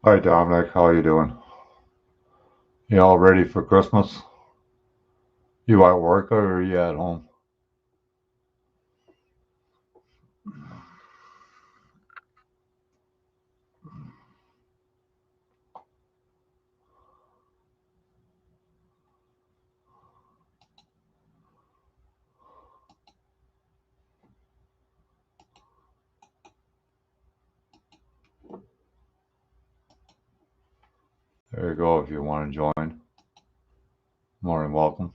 Hi Dominic, how are you doing? You all ready for Christmas? You at work or are you at home? There you go if you want to join. More than welcome.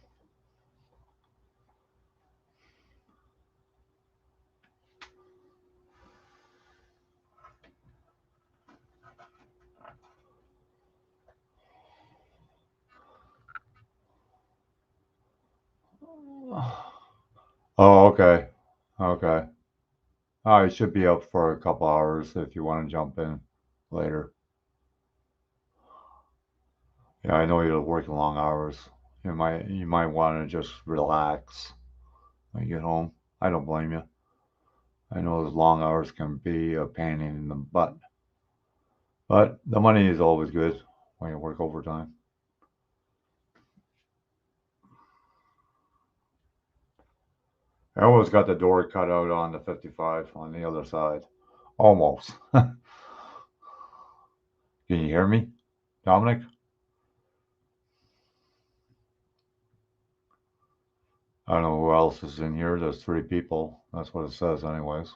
Oh, okay. Okay. I should be up for a couple hours if you want to jump in later. Yeah, I know you're working long hours. You might want to just relax when you get home. I don't blame you. I know those long hours can be a pain in the butt, but the money is always good when you work overtime. I almost got the door cut out on the 55 on the other side. Almost. Can you hear me, Dominic? I don't know who else is in here. There's three people. That's what it says, anyways.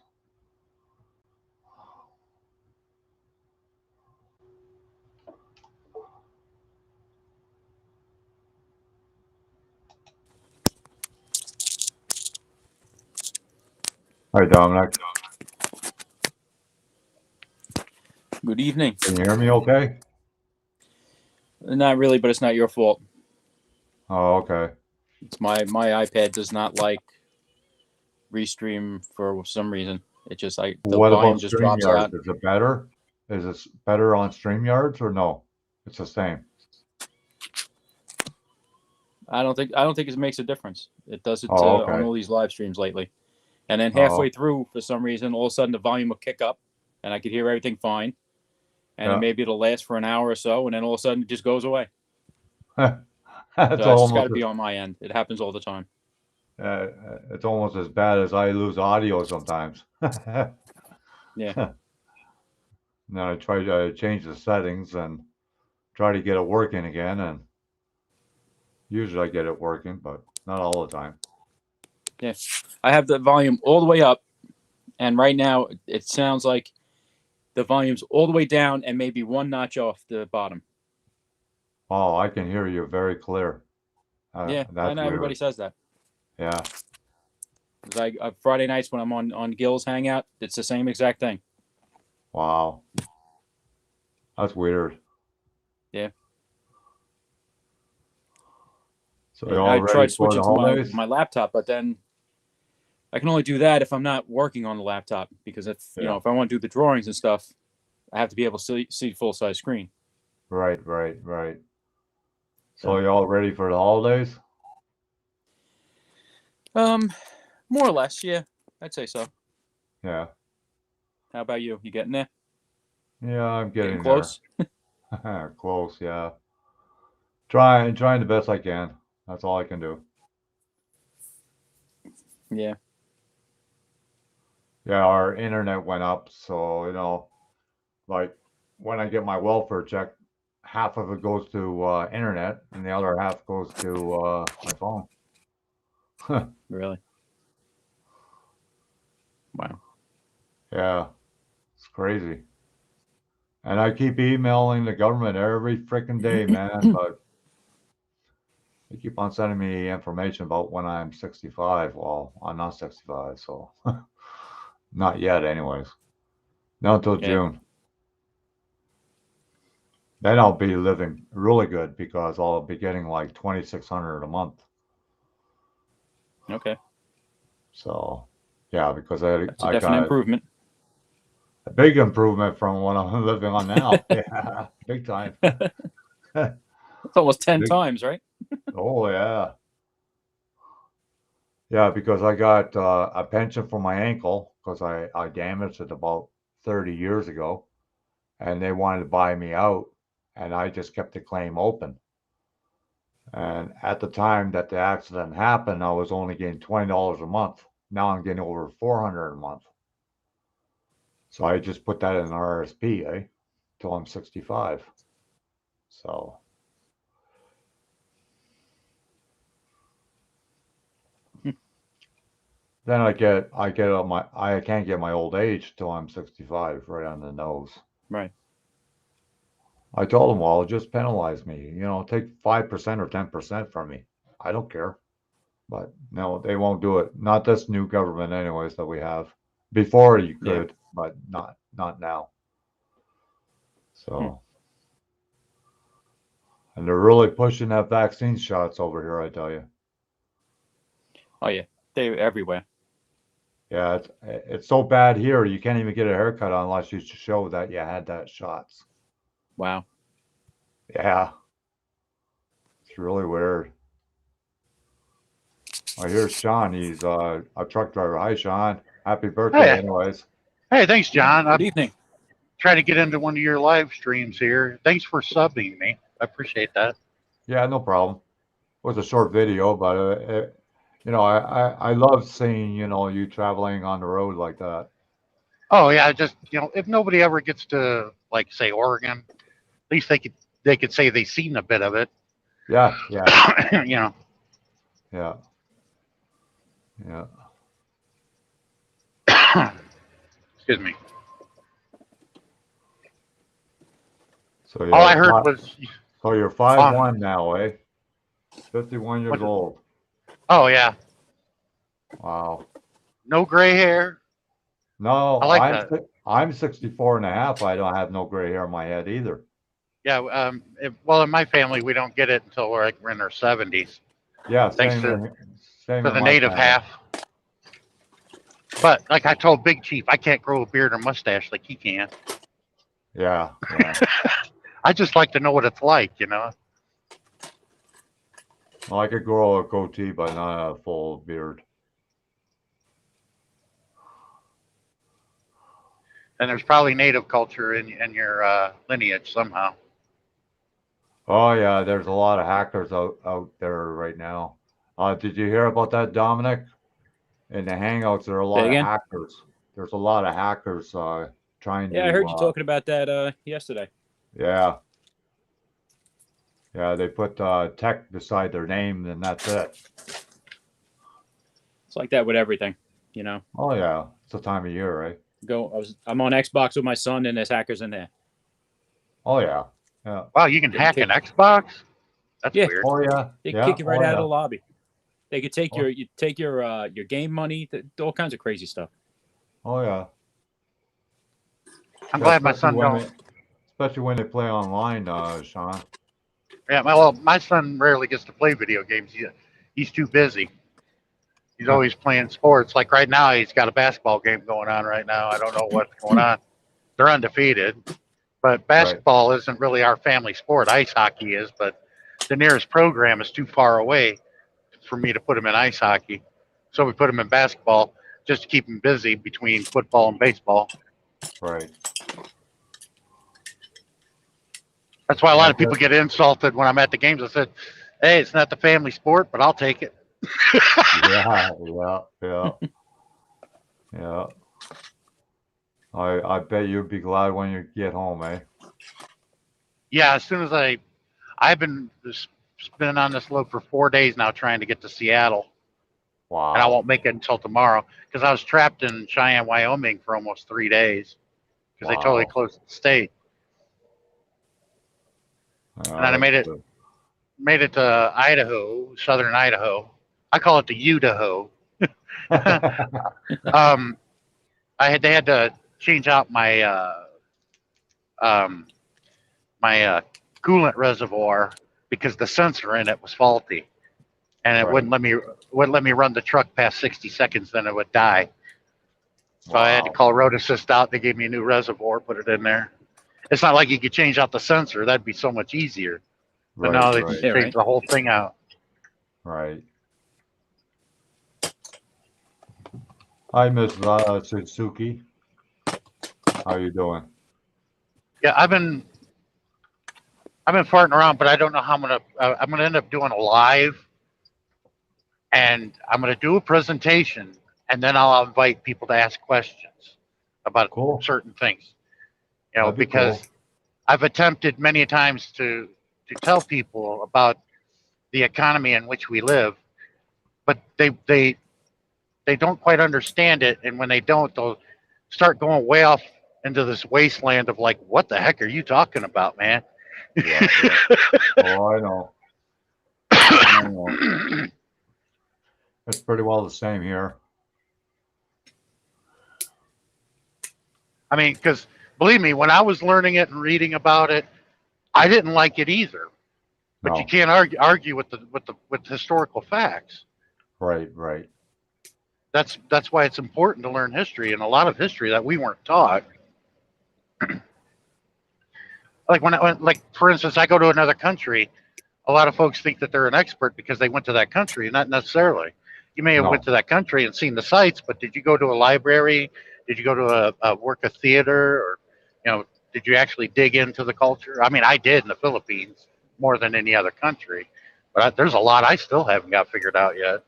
Hi, Dominic. Good evening. Can you hear me okay? Not really, but it's not your fault. Oh, okay. It's my iPad does not like Restream for some reason. It just the What about volume just drops StreamYards? out. Is it better? Is it better on StreamYards or no? It's the same. I don't think it makes a difference. It does it Oh, on okay. all these live streams lately. And then halfway Oh, through, for some reason, all of a sudden the volume will kick up, and I could hear everything fine. And then yeah. maybe it'll last for an hour or so, and then all of a sudden it just goes away. It's So it's just got almost to be on my end. It happens all the time. uh, it's almost as bad as I lose audio sometimes. Yeah, Then I try to change the settings and try to get it working again, and usually I get it working, but not all the time. yeah. I have the volume all the way up, and right now it sounds like the volume's all the way down and maybe one notch off the bottom. Oh, I can hear you very clear. Yeah, I That's know everybody weird. says that. Yeah. Like Friday nights when I'm on Gil's Hangout, it's the same exact thing. Wow. That's weird. Yeah, So you and all I ready tried for switching the to my holidays? my laptop, but then I can only do that if I'm not working on the laptop because if Yeah. if I want to do the drawings and stuff, I have to be able to see full size screen. Right, right, right. So So, you all ready for the holidays? um, more or less, yeah, I'd say so. Yeah. How about you? You getting there? Yeah, I'm Getting getting there. close? Close, yeah. Trying the best I can. That's all I can do. Yeah. Yeah, our internet went up, so like when I get my welfare check, half of it goes to internet and the other half goes to my phone. Really? Wow. Yeah, it's crazy. And I keep emailing the government every freaking day, man, but they keep on sending me information about when I'm 65. Well, I'm not 65, so not yet, anyways. Not until Yeah. June. Then I'll be living really good because I'll be getting like 2,600 a month. Okay. So, yeah, because I That's a I definite got improvement. a big improvement from what I'm living on now. Yeah, big time. It's almost 10 Big. times, right? Oh yeah, yeah. Because I got a pension for my ankle because I damaged it about 30 years ago, and they wanted to buy me out, and I just kept the claim open. And at the time that the accident happened, I was only getting $20 a month. Now I'm getting over 400 a month. So I just put that in an RSP, till I'm 65. So then I can't get my old age till I'm 65, right on the nose. Right. I told them, well, just penalize me, take 5% or 10% from me. I don't care. But no, they won't do it. Not this new government anyways that we have. Before you Yeah. could, but not now. So, and they're really pushing that vaccine shots over here, I tell you. Oh yeah, they're everywhere. Yeah, it's so bad here, you can't even get a haircut unless you show that you had that shots. Wow. Yeah, it's really weird. Oh, here's Sean. He's a truck driver. Hi, Sean. Happy birthday, Hey, anyways. hey, thanks, John. Good I'm evening. trying to get into one of your live streams here. Thanks for subbing me. I appreciate that. Yeah, no problem. It was a short video, but I love seeing you traveling on the road like that. Oh yeah, just if nobody ever gets to like say Oregon, at least they could say they seen a bit of it. Yeah, yeah, you know. yeah, yeah. Excuse me. So All I you're heard fi- was, so you're 5'1" now, 51 years what? old. Oh yeah, Wow. no gray hair. I No, like that. I'm 64 and a half. I don't have no gray hair in my head either. Yeah. Well, in my family, we don't get it until we're in our 70s, Yeah, thanks same to in the my native family. half. But like I told Big Chief, I can't grow a beard or mustache like he can. Yeah, yeah. I just like to know what it's like. Well, I could grow a goatee, but not a full beard. And there's probably native culture in your lineage somehow. Oh yeah, there's a lot of hackers out there right now. Did you hear about that, Dominic? In the Hangouts, there are a Say lot of again. hackers. There's a lot of hackers trying Yeah, I to. heard you talking about that yesterday. Yeah, yeah. They put tech beside their name, and that's it. It's like that with everything, you know. Oh yeah, it's the time of year, right? I'm on Xbox with my son, and there's hackers in there. Oh yeah, yeah. Wow, you can Getting hack an kicked. Xbox? That's Yeah, weird. Oh yeah, they yeah. kick you right Oh out of yeah. the lobby. They could take Oh, your game money, all kinds of crazy stuff. oh yeah. I'm Yeah, glad my son don't. especially when they play online, Sean. Yeah, well, my son rarely gets to play video games. He's too busy. He's always playing sports. Like right now, he's got a basketball game going on right now. I don't know what's going on. They're undefeated, but Right, basketball isn't really our family sport. Ice hockey is, but the nearest program is too far away for me to put him in ice hockey. So we put him in basketball just to keep him busy between football and baseball. right. That's why a lot Yeah, of people get insulted when I'm at the games. I said, "Hey, it's not the family sport, but I'll take it." yeah, yeah, yeah, yeah. I bet you'd be glad when you get home, eh? Yeah, as soon as I've been on this load for 4 days now trying to get to Seattle, and I Wow. won't make it until tomorrow because I was trapped in Cheyenne, Wyoming for almost 3 days because they totally Wow. closed the state. And then I That's made it good. made it to Idaho, southern Idaho. I call it the Idaho. um, they had to change out um, my coolant reservoir because the sensor in it was faulty, and it Right. wouldn't let me run the truck past 60 seconds, then it would die. So I had to Wow. call Road Assist out. They gave me a new reservoir, put it in there. It's not like you could change out the sensor. That'd be so much easier. But Right, no, they right, just Yeah, changed right. the whole thing out. right. Hi, Miss Suzuki. How you doing? Yeah, I've been farting around, but I don't know how I'm gonna end up doing a live, and I'm gonna do a presentation, and then I'll invite people to ask questions about Cool. certain things. You know, That'd be because cool. I've attempted many times to tell people about the economy in which we live, but they don't quite understand it, and when they don't, they'll start going way off into this wasteland of like, what the heck are you talking about, man? Yeah, yeah. Oh, I know. I know. It's pretty well the same here. I mean, because believe me, when I was learning it and reading about it, I didn't like it either. But you No. can't argue with historical facts. Right, right. That's why it's important to learn history, and a lot of history that we weren't taught. Like like for instance, I go to another country. A lot of folks think that they're an expert because they went to that country, not necessarily. You may have went No. to that country and seen the sites, but did you go to a library? Did you go to a theater, or did you actually dig into the culture? I mean, I did in the Philippines more than any other country, but there's a lot I still haven't got figured out yet.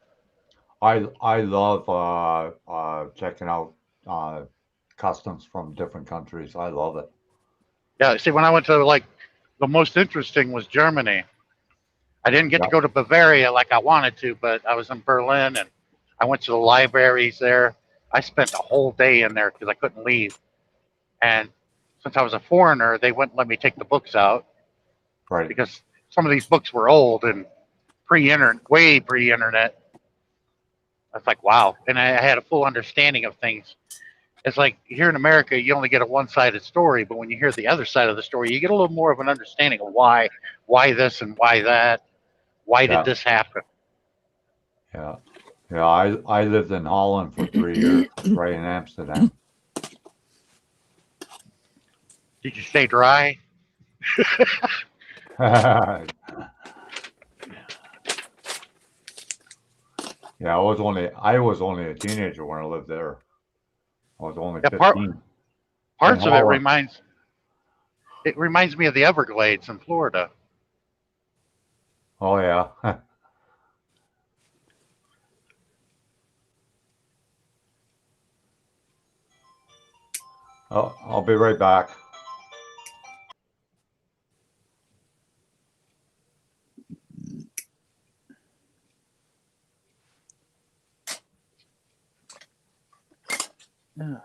I love checking out customs from different countries. I love it. Yeah, see, when I went to like the most interesting was Germany. I didn't get to Yeah, go to Bavaria like I wanted to, but I was in Berlin and I went to the libraries there. I spent a whole day in there because I couldn't leave. And since I was a foreigner, they wouldn't let me take the books out right. because some of these books were old and pre-internet, way pre-internet. I was like, wow. And I had a full understanding of things. It's like here in America, you only get a one-sided story, but when you hear the other side of the story, you get a little more of an understanding of why this and why that. Why did Yeah, this happen? yeah, yeah. I lived in Holland for 3 years, right in Amsterdam. Did you stay dry? Yeah, I was only a teenager when I lived there. I was only Yeah, 15 in parts of Holland. it reminds me of the Everglades in Florida. Oh yeah. Oh, I'll be right back. Yeah.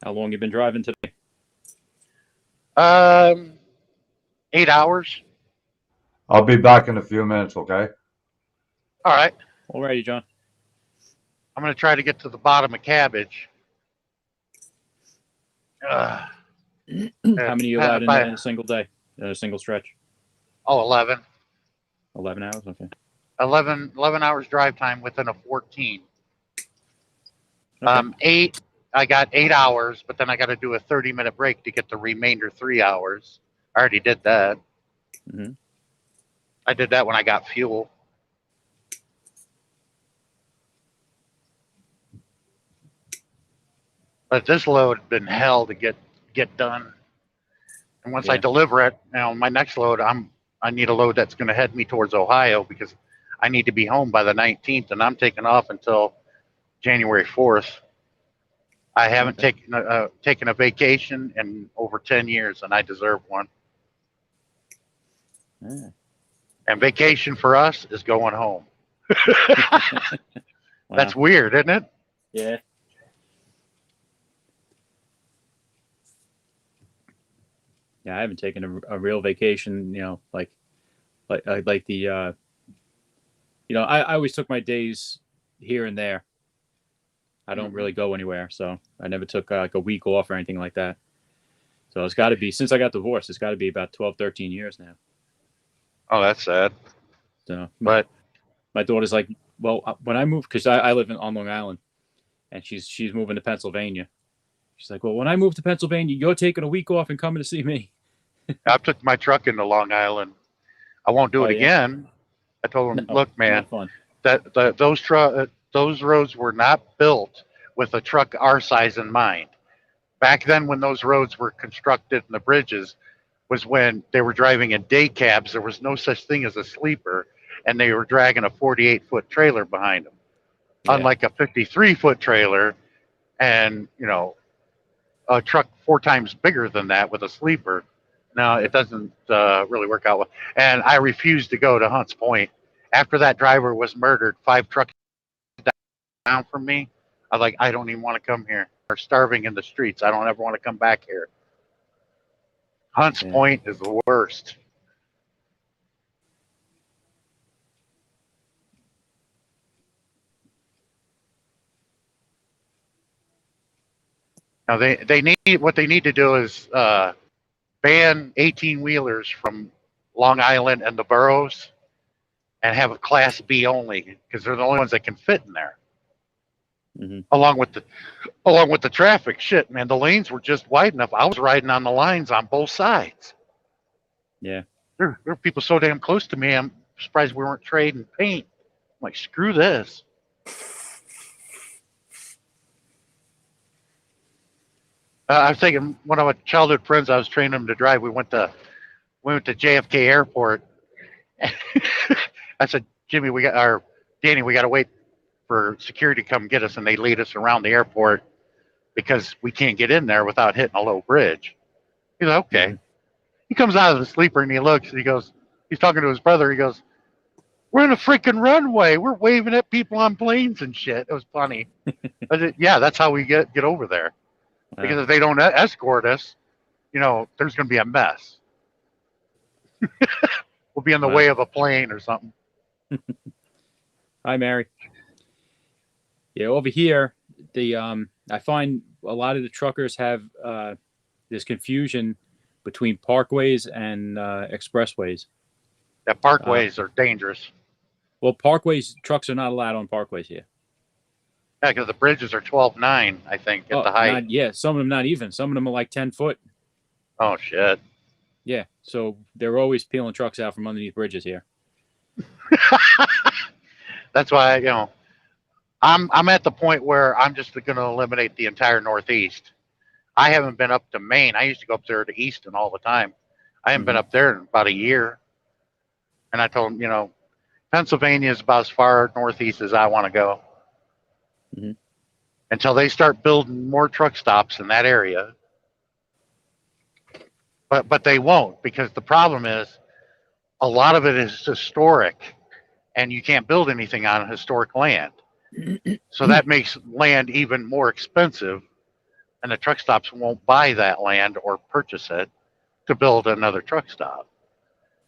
How long you been driving today? 8 hours. I'll be back in a few minutes, okay? All right. Alrighty, John. I'm going to try to get to the bottom of cabbage. How many you allowed in a single day, in a single stretch? 11. 11 hours? Okay. 11 hours drive time within a 14. Okay. 8, I got 8 hours, but then I got to do a 30-minute break to get the remainder 3 hours. I already did that. Mm-hmm. I did that when I got fuel. But this load has been hell to get done. And once I Yeah. deliver it, my next load, I need a load that's going to head me towards Ohio because I need to be home by the 19th, and I'm taking off until January 4th. I haven't taken a vacation in over 10 years, and I deserve one. Yeah. And vacation for us is going home. Wow. That's weird, isn't it? Yeah. Yeah, I haven't taken a real vacation, like the I always took my days here and there. I don't really go anywhere, so I never took like a week off or anything like that. So it's got to be, since I got divorced, it's got to be about 12, 13 years now. Oh, that's sad. So But my daughter's like, well, when I moved, because I live on Long Island, and she's moving to Pennsylvania. She's like, well, when I move to Pennsylvania, you're taking a week off and coming to see me. I took my truck into Long Island. I won't do Oh, it yeah. again. I told him, No, look, man, not fun. those roads were not built with a truck our size in mind. Back then, when those roads were constructed and the bridges, was when they were driving in day cabs. There was no such thing as a sleeper, and they were dragging a 48-foot trailer behind them. Yeah. Unlike a 53-foot trailer, and a truck 4 times bigger than that with a sleeper. No, it doesn't really work out well. And I refused to go to Hunts Point after that driver was murdered 5 trucks down from me. I was like, I don't even want to come here. We're starving in the streets. I don't ever want to come back here. Hunts Yeah. Point is the worst. Now they need what they need to do is ban 18-wheelers from Long Island and the boroughs, and have a Class B only because they're the only ones that can fit in there. Mm-hmm. Along with the traffic, shit, man, the lanes were just wide enough. I was riding on the lines on both sides. Yeah. There were people so damn close to me. I'm surprised we weren't trading paint. I'm like, screw this. I was taking one of my childhood friends. I was training him to drive. We went to JFK Airport. I said, Danny, we got to wait for security to come get us, and they lead us around the airport because we can't get in there without hitting a low bridge. He's like, okay. Mm-hmm. He comes out of the sleeper and he looks and he goes, he's talking to his brother. He goes, we're in a freaking runway. We're waving at people on planes and shit. It was funny. I said, yeah, that's how we get over there. Because if they don't escort us, there's going to be a mess. We'll be in the way of a plane or something. Hi, Mary. Yeah, over here, I find a lot of the truckers have this confusion between parkways and expressways. Yeah, parkways are dangerous. Well, parkways, trucks are not allowed on parkways here. Yeah, because the bridges are 12.9, I think, at the height. Some of them not even. Some of them are like 10 foot. Oh, shit. Yeah, so they're always peeling trucks out from underneath bridges here. That's why, I'm at the point where I'm just going to eliminate the entire Northeast. I haven't been up to Maine. I used to go up there to Easton all the time. I haven't been up there in about a year. And I told them, Pennsylvania is about as far northeast as I want to go. Mm-hmm. Until they start building more truck stops in that area. But they won't, because the problem is a lot of it is historic, and you can't build anything on historic land. So that makes land even more expensive, and the truck stops won't buy that land or purchase it to build another truck stop.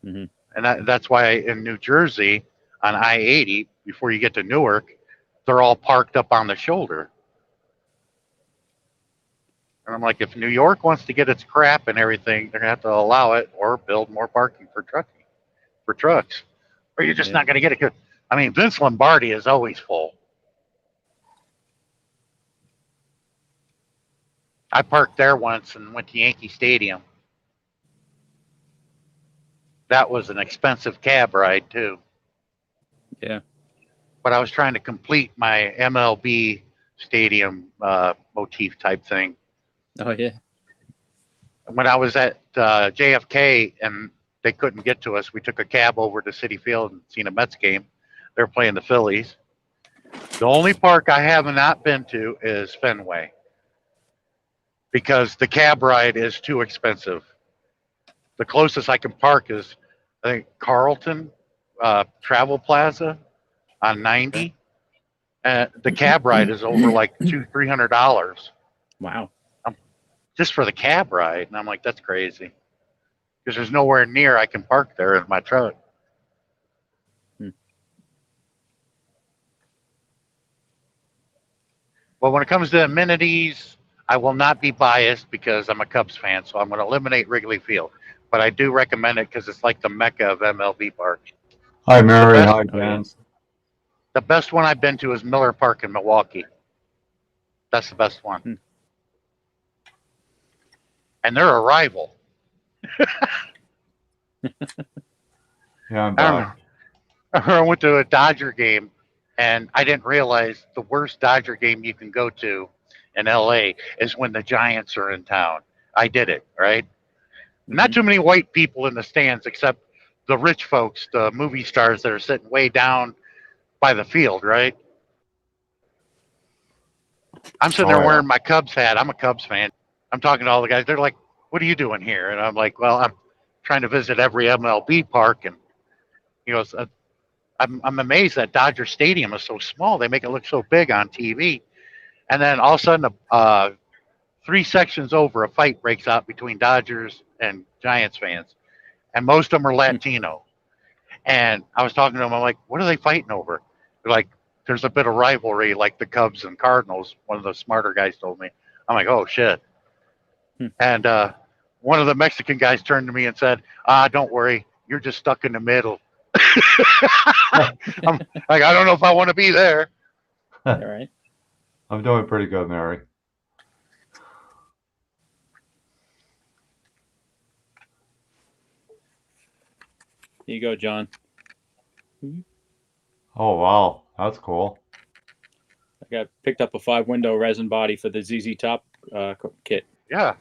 Mm-hmm. And that's why in New Jersey on I-80, before you get to Newark, they're all parked up on the shoulder. And I'm like, if New York wants to get its crap and everything, they're going to have to allow it or build more parking for trucks. Or you're just not going to get it good. I mean, Vince Lombardi is always full. I parked there once and went to Yankee Stadium. That was an expensive cab ride, too. Yeah. But I was trying to complete my MLB stadium motif type thing. Oh, yeah. When I was at JFK and they couldn't get to us, we took a cab over to Citi Field and seen a Mets game. They were playing the Phillies. The only park I have not been to is Fenway because the cab ride is too expensive. The closest I can park is, I think, Carlton Travel Plaza on 90. The cab ride is over like $200-300. Wow. Just for the cab ride. And I'm like, that's crazy. Because there's nowhere near I can park there in my truck. Well, when it comes to amenities, I will not be biased because I'm a Cubs fan, so I'm going to eliminate Wrigley Field. But I do recommend it because it's like the mecca of MLB parks. Hi, Mary. Hi, Dan. The best one I've been to is Miller Park in Milwaukee. That's the best one. And they're a rival. Yeah, I'm I back. remember I went to a Dodger game, and I didn't realize the worst Dodger game you can go to in LA is when the Giants are in town. I did it, right? Not Mhm. too many white people in the stands except the rich folks, the movie stars that are sitting way down by the field, right? I'm sitting there Oh yeah. wearing my Cubs hat. I'm a Cubs fan. I'm talking to all the guys. They're like, "What are you doing here?" And I'm like, "Well, I'm trying to visit every MLB park." And he goes, I'm amazed that Dodger Stadium is so small. They make it look so big on TV." And then all of a sudden, three sections over, a fight breaks out between Dodgers and Giants fans, and most of them are Latino. And I was talking to them. I'm like, "What are they fighting over?" They're like, "There's a bit of rivalry, like the Cubs and Cardinals." One of the smarter guys told me. I'm like, "Oh shit." Hmm. And one of the Mexican guys turned to me and said, "Don't worry, you're just stuck in the middle." I'm like, "I don't know if I want to be there." All right. I'm doing pretty good, Mary. Here you go, John. Oh wow, that's cool. I got picked up a 5-window resin body for the ZZ Top kit. Yeah,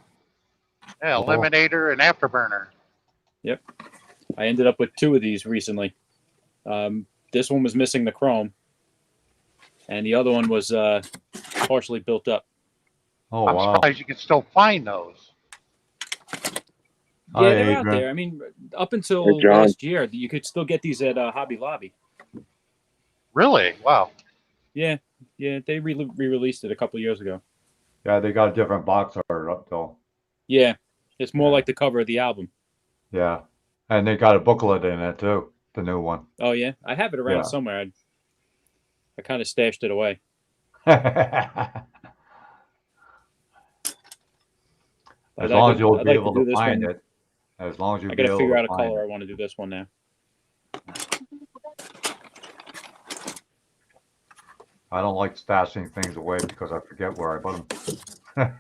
yeah, Cool. Eliminator and Afterburner. Yep. I ended up with 2 of these recently. This one was missing the chrome, and the other one was partially built up. Oh I'm wow. surprised you can still find those. Yeah, Hi, they're out Adrian. there. I mean, up Hey, until John. last year, you could still get these at Hobby Lobby. Really? Wow. Yeah, they re-released it a couple years ago. Yeah, they got a different box art up though. Yeah, it's more Yeah. like the cover of the album. Yeah, and they got a booklet in it too. The new one. Oh yeah, I have it around Yeah. somewhere. I kind of stashed it away. As But long as you'll I'd be like to able do to this find one. it. As long as you'll I be got to able figure to out a find color I it. want to do this one now. I don't like stashing things away because I forget where I put them.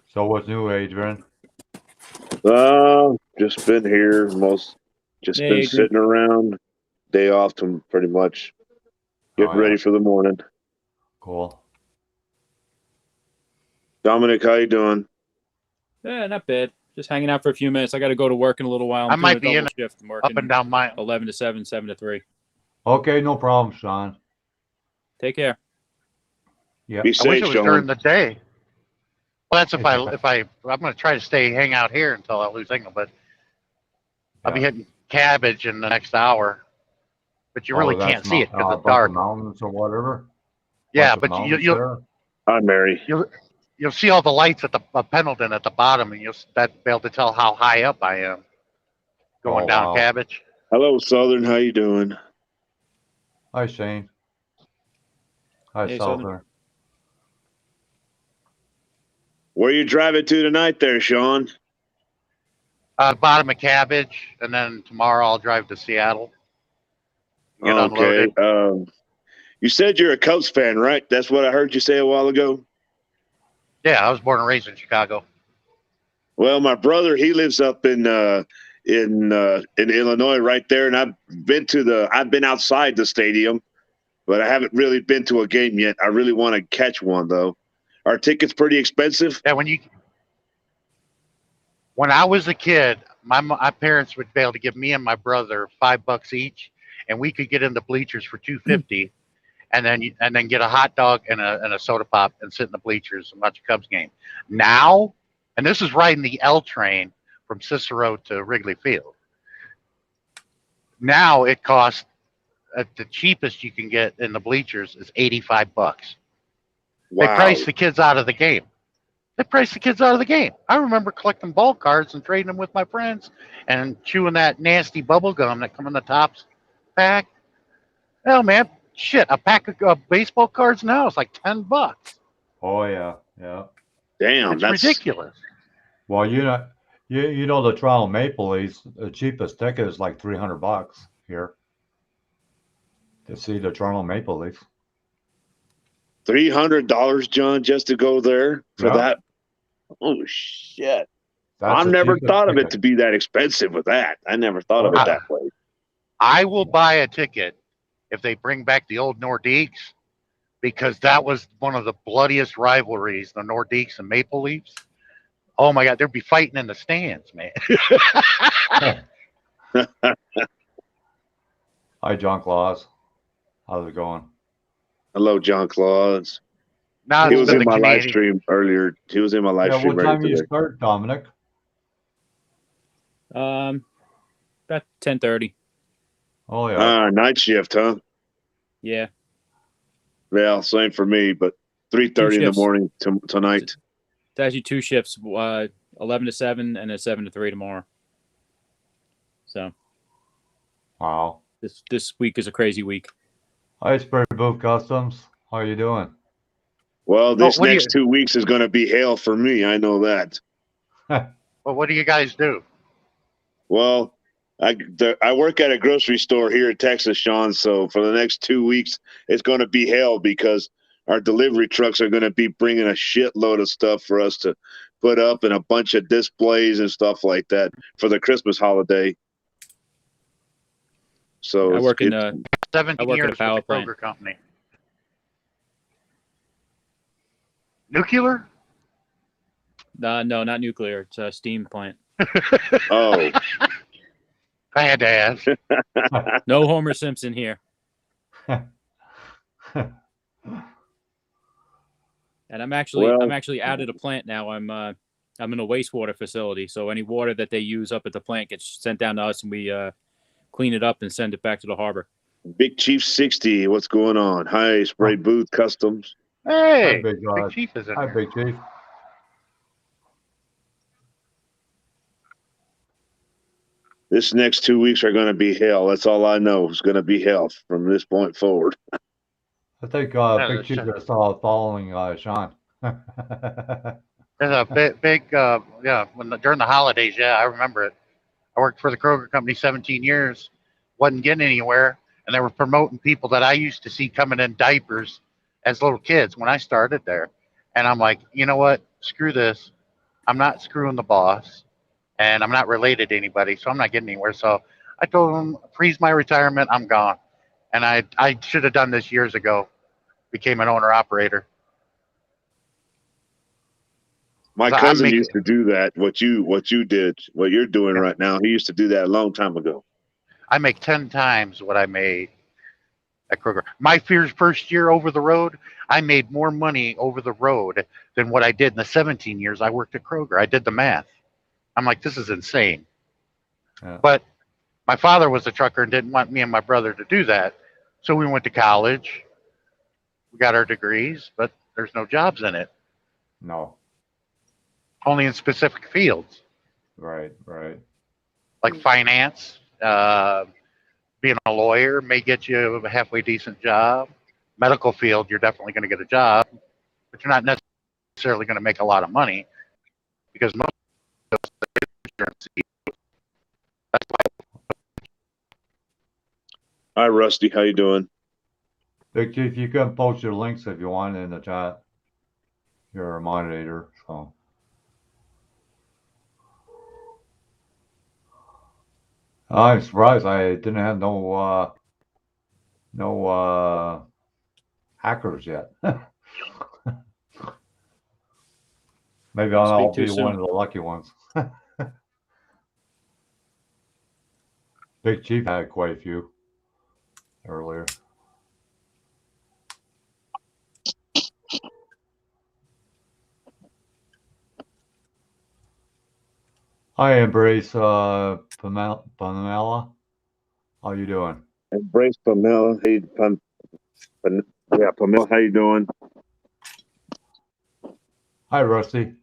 So what's new, Adrian? Just been here just Hey, been Adrian. sitting around. Day off to pretty much getting Oh, yeah. ready for the morning. Cool. Dominic, how you doing? Yeah, not bad. Just hanging out for a few minutes. I got to go to work in a little while. I'm I doing might a be double in shift. I'm up working and down my. 11 to 7, 7 to 3. Okay, no problem, Sean. Take care. Yep. Be I wish safe, it was Sean. during the day. Well, that's Yeah. I'm going to try to hang out here until I lose signal, but I'll be Yeah. hitting Cabbage in the next hour. But you really can't see it because a it's bunch dark. of mountains or whatever. Yeah, Bunch of but mountains you'll there. Hi, Mary. you'll see all the lights at the Pendleton at the bottom, and you'll be able to tell how high up I am going Oh, down wow. Cabbage. Hello, Southern. How you doing? Hi, Shane. Hi, Hey, Souther. Where you driving to tonight there, Sean? Bottom of Cabbage, and then tomorrow I'll drive to Seattle. Get Okay. unloaded. You said you're a Cubs fan, right? That's what I heard you say a while ago. Yeah, I was born and raised in Chicago. Well, my brother, he lives up in Illinois right there, and I've been outside the stadium, but I haven't really been to a game yet. I really want to catch one though. Are tickets pretty expensive? Yeah, when I was a kid, my parents would be able to give me and my brother $5 each, and we could get in the bleachers for $2.50, and then get a hot dog and a soda pop and sit in the bleachers and watch a Cubs game. Now, and this is riding the L train from Cicero to Wrigley Field. Now it costs the cheapest you can get in the bleachers is $85. They Wow. price the kids out of the game. I remember collecting ball cards and trading them with my friends and chewing that nasty bubble gum that come in the Topps pack. Hell, man, shit, a pack of baseball cards now is like $10. Oh, yeah. Yeah. Damn, It's that's ridiculous. Well, you know the Toronto Maple Leafs, the cheapest ticket is like $300 here to see the Toronto Maple Leafs. $300, John, just to go there for Yeah. that. Oh shit! That's I've the never cheapest thought of it ticket. to be that expensive with that. I never thought of it that way. I will buy a ticket if they bring back the old Nordiques, because that was one of the bloodiest rivalries, the Nordiques and Maple Leafs. Oh my God, they'd be fighting in the stands, man. Hi, John Claus. How's it going? Hello, John Claus. Now He it's was been in the my live Canadian. stream earlier. He was in my live Yeah, stream what earlier time do you today. start, Dominic? About 10:30. Oh, yeah. Night shift, huh? Yeah. Yeah, same for me, but 3:30 in the shifts. morning tonight. It's actually 2 shifts, 11 to 7 and a 7 to 3 tomorrow. So Wow. this week is a crazy week. Hi, Spray Booth Customs. How you doing? Well, this what do next 2 weeks is going to be hell for me. I know that. Well, what do you guys do? Well, I work at a grocery store here in Texas, Sean. So for the next 2 weeks, it's going to be hell because our delivery trucks are going to be bringing a shitload of stuff for us to put up and a bunch of displays and stuff like that for the Christmas holiday. So I work in 17 I work at a years with power the plant. Kroger company. Nuclear? No, not nuclear. It's a steam plant. Oh, I had to ask. No Homer Simpson here. And I'm actually out of the plant now. I'm in a wastewater facility, so any water that they use up at the plant gets sent down to us, and we clean it up and send it back to the harbor. Big Chief 60, what's going on? Hi, Spray Booth Customs. Hey, Hi, Big Chief is in Hi, here. Big Chief. This next 2 weeks are going to be hell. That's all I know. It's going to be hell from this point forward. I think Big Chief that's- is following Sean. There's a big, yeah. During the holidays, yeah, I remember it. I worked for the Kroger company 17 years, wasn't getting anywhere, and they were promoting people that I used to see coming in diapers as little kids when I started there. And I'm like, you know what? Screw this. I'm not screwing the boss, and I'm not related to anybody, so I'm not getting anywhere. So I told them, freeze my retirement. I'm gone. And I should have done this years ago. Became an owner operator. My So I'm cousin making- used to do that. What you did, what you're doing Yeah. right now. He used to do that a long time ago. I make 10 times what I made at Kroger. My first year over the road, I made more money over the road than what I did in the 17 years I worked at Kroger. I did the math. I'm like, this is insane. Yeah. But my father was a trucker and didn't want me and my brother to do that. So we went to college. We got our degrees, but there's no jobs in it, No. only in specific fields Right. like finance. Being a lawyer may get you a halfway decent job. Medical field, you're definitely going to get a job, but you're not necessarily going to make a lot of money because most insurance. That's why Hi, Rusty. How you doing? Big Chief, you can post your links if you want in the chat. You're a moderator, so. I'm surprised I didn't have no hackers yet. Maybe I'll Speak be too one soon. of the lucky ones. Big Chief had quite a few earlier. Hi, Embrace Pamela. How you doing? Embrace Pamela. Hey, yeah, Pamela. How you doing? Hi, Rusty.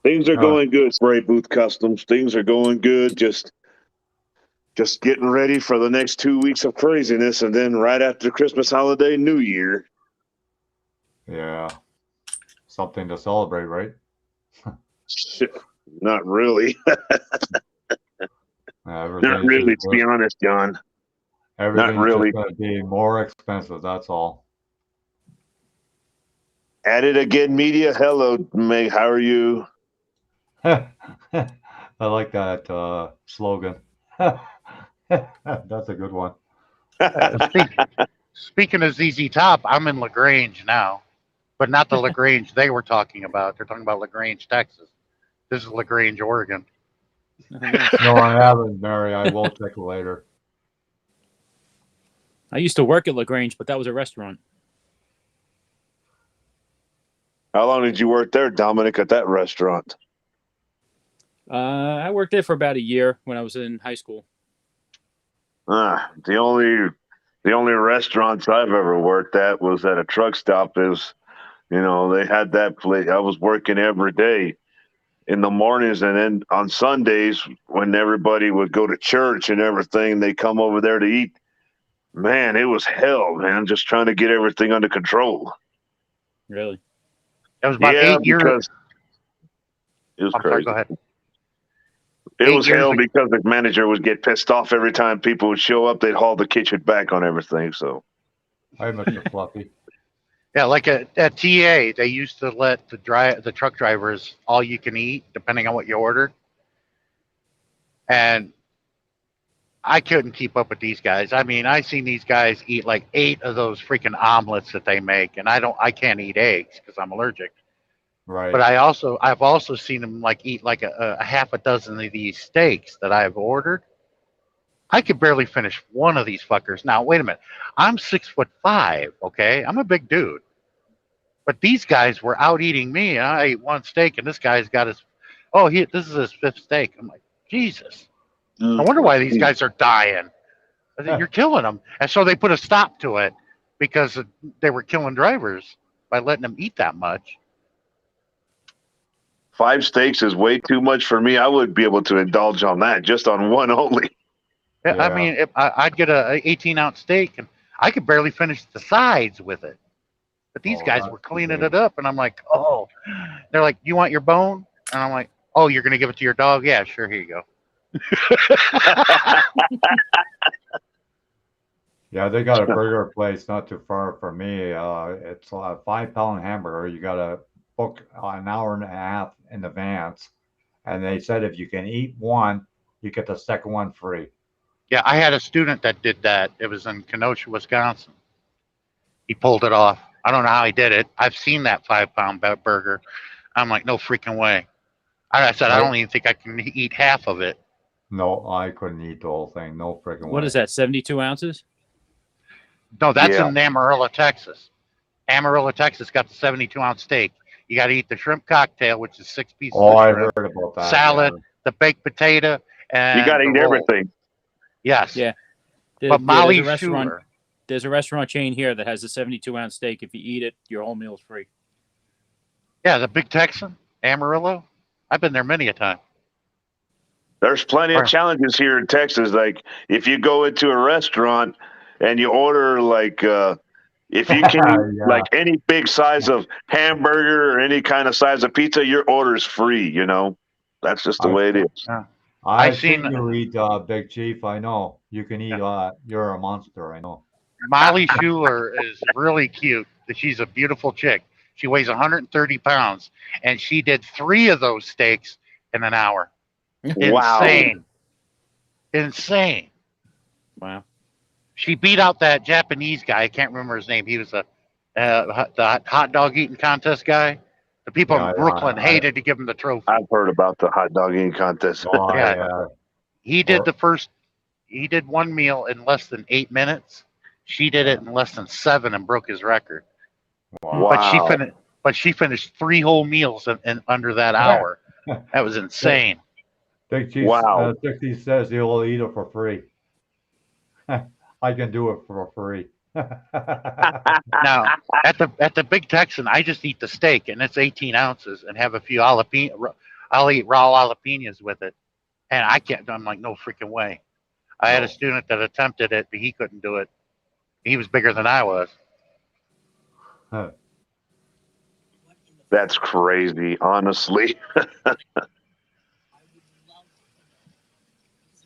Things are going good, Spray Booth Customs. Things are going good. Just getting ready for the next 2 weeks of craziness, and then right after Christmas holiday, New Year. Yeah. Something to celebrate, right? Shit, not really. Everything Not really, is to be honest, John. Everything's really. just going to be more expensive. That's all. At it again, media. Hello, Meg. How are you? I like that slogan. That's a good one. Speaking of ZZ Top, I'm in LaGrange now, but not the LaGrange they were talking about. They're talking about LaGrange, Texas. This is LaGrange, Oregon. No, I haven't, Mary. I will check later. I used to work at LaGrange, but that was a restaurant. How long did you work there, Dominic, at that restaurant? I worked there for about a year when I was in high school. The only restaurants I've ever worked at was at a truck stop. They had that place. I was working every day in the mornings, and then on Sundays when everybody would go to church and everything, they come over there to eat. Man, it was hell, man, just trying to get everything under control. Really? It was about 8 years. Because it was I'm crazy. sorry, go ahead. It 8 was years hell ago. because the manager would get pissed off every time people would show up. They'd haul the kitchen back on everything. So Hi, Mr. Fluffy. Yeah, like at TA, they used to let the truck drivers all you can eat, depending on what you ordered. And I couldn't keep up with these guys. I mean, I seen these guys eat like 8 of those freaking omelets that they make, and I can't eat eggs because I'm allergic. Right. But I've also seen them like eat like a half a dozen of these steaks that I've ordered. I could barely finish one of these fuckers. Now, wait a minute. I'm 6'5", okay? I'm a big dude. But these guys were out eating me, and I ate one steak, and this guy's got his, this is his 5th steak. I'm like, Jesus. I wonder why these guys are dying. I said, you're killing them. And so they put a stop to it because they were killing drivers by letting them eat that much. 5 steaks is way too much for me. I wouldn't be able to indulge on that, just on one only. Yeah. I Yeah. mean, I'd get a 18-ounce steak, and I could barely finish the sides with it. But these guys that's were cleaning big. it up, and I'm like, oh. They're like, you want your bone? And I'm like, oh, you're going to give it to your dog? Yeah, sure, here you go. Yeah, they got a burger place not too far from me. It's a 5-pound hamburger. You got to book an hour and a half in advance. And they said if you can eat one, you get the second one free. Yeah, I had a student that did that. It was in Kenosha, Wisconsin. He pulled it off. I don't know how he did it. I've seen that 5-pound burger. I'm like, no freaking way. I said, I don't even think I can eat half of it. No, I couldn't eat the whole thing. No freaking way. What is that? 72 ounces? No, that's Yeah. in Amarillo, Texas. Amarillo, Texas got the 72-ounce steak. You got to eat the shrimp cocktail, which is 6 pieces Oh, of I shrimp, heard about that. salad, the baked potato, and You got to the eat roll. everything. Yes. Yeah. But Molly there's a restaurant. Schuler. There's a restaurant chain here that has a 72-ounce steak. If you eat it, your whole meal's free. Yeah, the Big Texan, Amarillo. I've been there many a time. There's plenty of challenges here in Texas. Like if you go into a restaurant and you order like if you can eat Yeah. like any big size of hamburger or any kind of size of pizza, your order's free. That's just the way it is. I've seen seen you eat, Big Chief. I know. You can eat. You're a monster. I know. Molly Schuler is really cute. She's a beautiful chick. She weighs 130 pounds, and she did 3 of those steaks in an hour. Wow. Insane. Wow. She beat out that Japanese guy. I can't remember his name. He was the hot dog eating contest guy. The people in Brooklyn hated to give him the trophy. I've heard about the hot dog eating contest. Oh, He did he did one meal in less than 8 minutes. She did it in less than 7 and broke his record. Wow. But she finished 3 whole meals in under that hour. That was insane. Big Chief, Wow. 60 says he'll eat it for free. I can do it for free. Now, at the Big Texan, I just eat the steak, and it's 18 ounces, and have a few jalapeno. I'll eat raw jalapenos with it, and I'm like, no freaking way. I had a student that attempted it, but he couldn't do it. He was bigger than I was. That's crazy, honestly.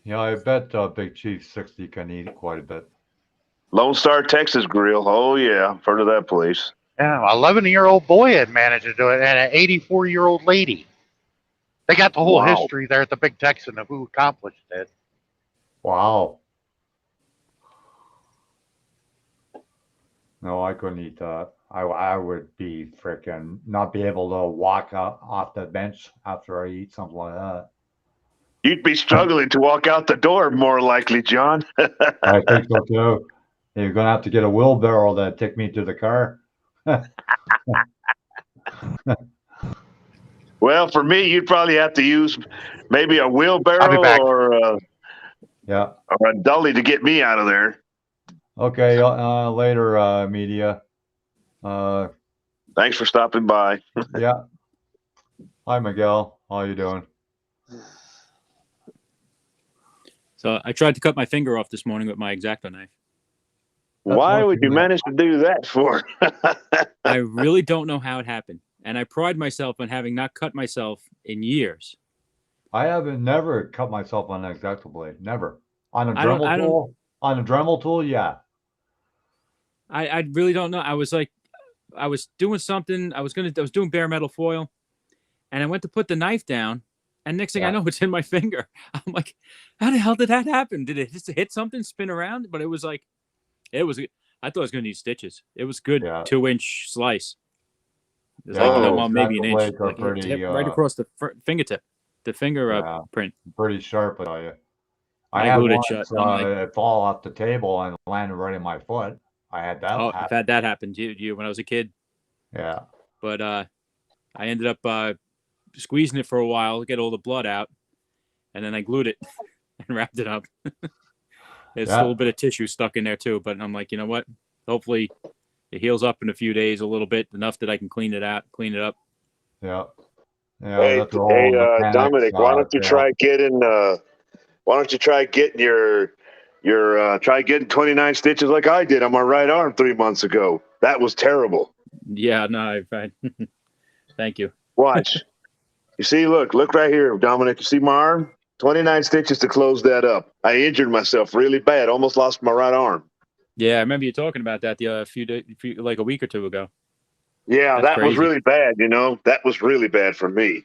Yeah, I bet Big Chief 60 can eat quite a bit. Lone Star Texas Grill. Oh yeah, I've heard of that place. Yeah, 11-year-old boy had managed to do it, and an 84-year-old lady. They got the whole Wow. history there at the Big Texan of who accomplished it. Wow. No, I couldn't eat that. I would be freaking not be able to walk off the bench after I eat something like that. You'd be struggling to walk out the door, more likely, John. I think so too. You're gonna have to get a wheelbarrow to take me to the car. Well, for me, you'd probably have to use maybe a I'll be wheelbarrow back. Yeah. or a dolly to get me out of there. Okay. Later, media. Thanks for stopping by. Yeah. Hi, Miguel. How you doing? So I tried to cut my finger off this morning with my X-Acto knife. Why what would you you- manage to do that for? I really don't know how it happened, and I pride myself on having not cut myself in years. I haven't never cut myself on an X-Acto blade. Never. On a I don't- Dremel tool. On a Dremel tool, yeah. I really don't know. I was doing something. I was doing bare metal foil, and I went to put the knife down, and next thing I Yeah. know, it's in my finger. I'm like, how the hell did that happen? Did it just hit something, spin around? But it was like, I thought I was going to need stitches. It was good, Yeah. 2-inch slice. It was Yeah, like, Oh, well, maybe an X-Acto inch. blades are Like, it pretty, hit right across the fingertip, the finger Yeah. print. Pretty sharp, I tell you. I had glued it once, shut. I'm like, it fall off the table and landed right in my foot. I had that oh, I've happen. had that happen to you when I was a kid. Yeah. But I ended up squeezing it for a while to get all the blood out, and then I glued it and wrapped it up. There's Yeah. a little bit of tissue stuck in there too, but I'm like, you know what? Hopefully, it heals up in a few days a little bit, enough that I can clean it up. Yeah. Yeah. hey, That's all mechanics, Dominic, why don't you fail. try getting? Why don't you try getting try getting 29 stitches like I did on my right arm 3 months ago? That was terrible. Yeah, no, I thank you. Watch. You see, look right here, Dominic. You see my arm? 29 stitches to close that up. I injured myself really bad. Almost lost my right arm. Yeah, I remember you talking about that like a week or two ago. Yeah, That's that was crazy. really bad. That was really bad for me.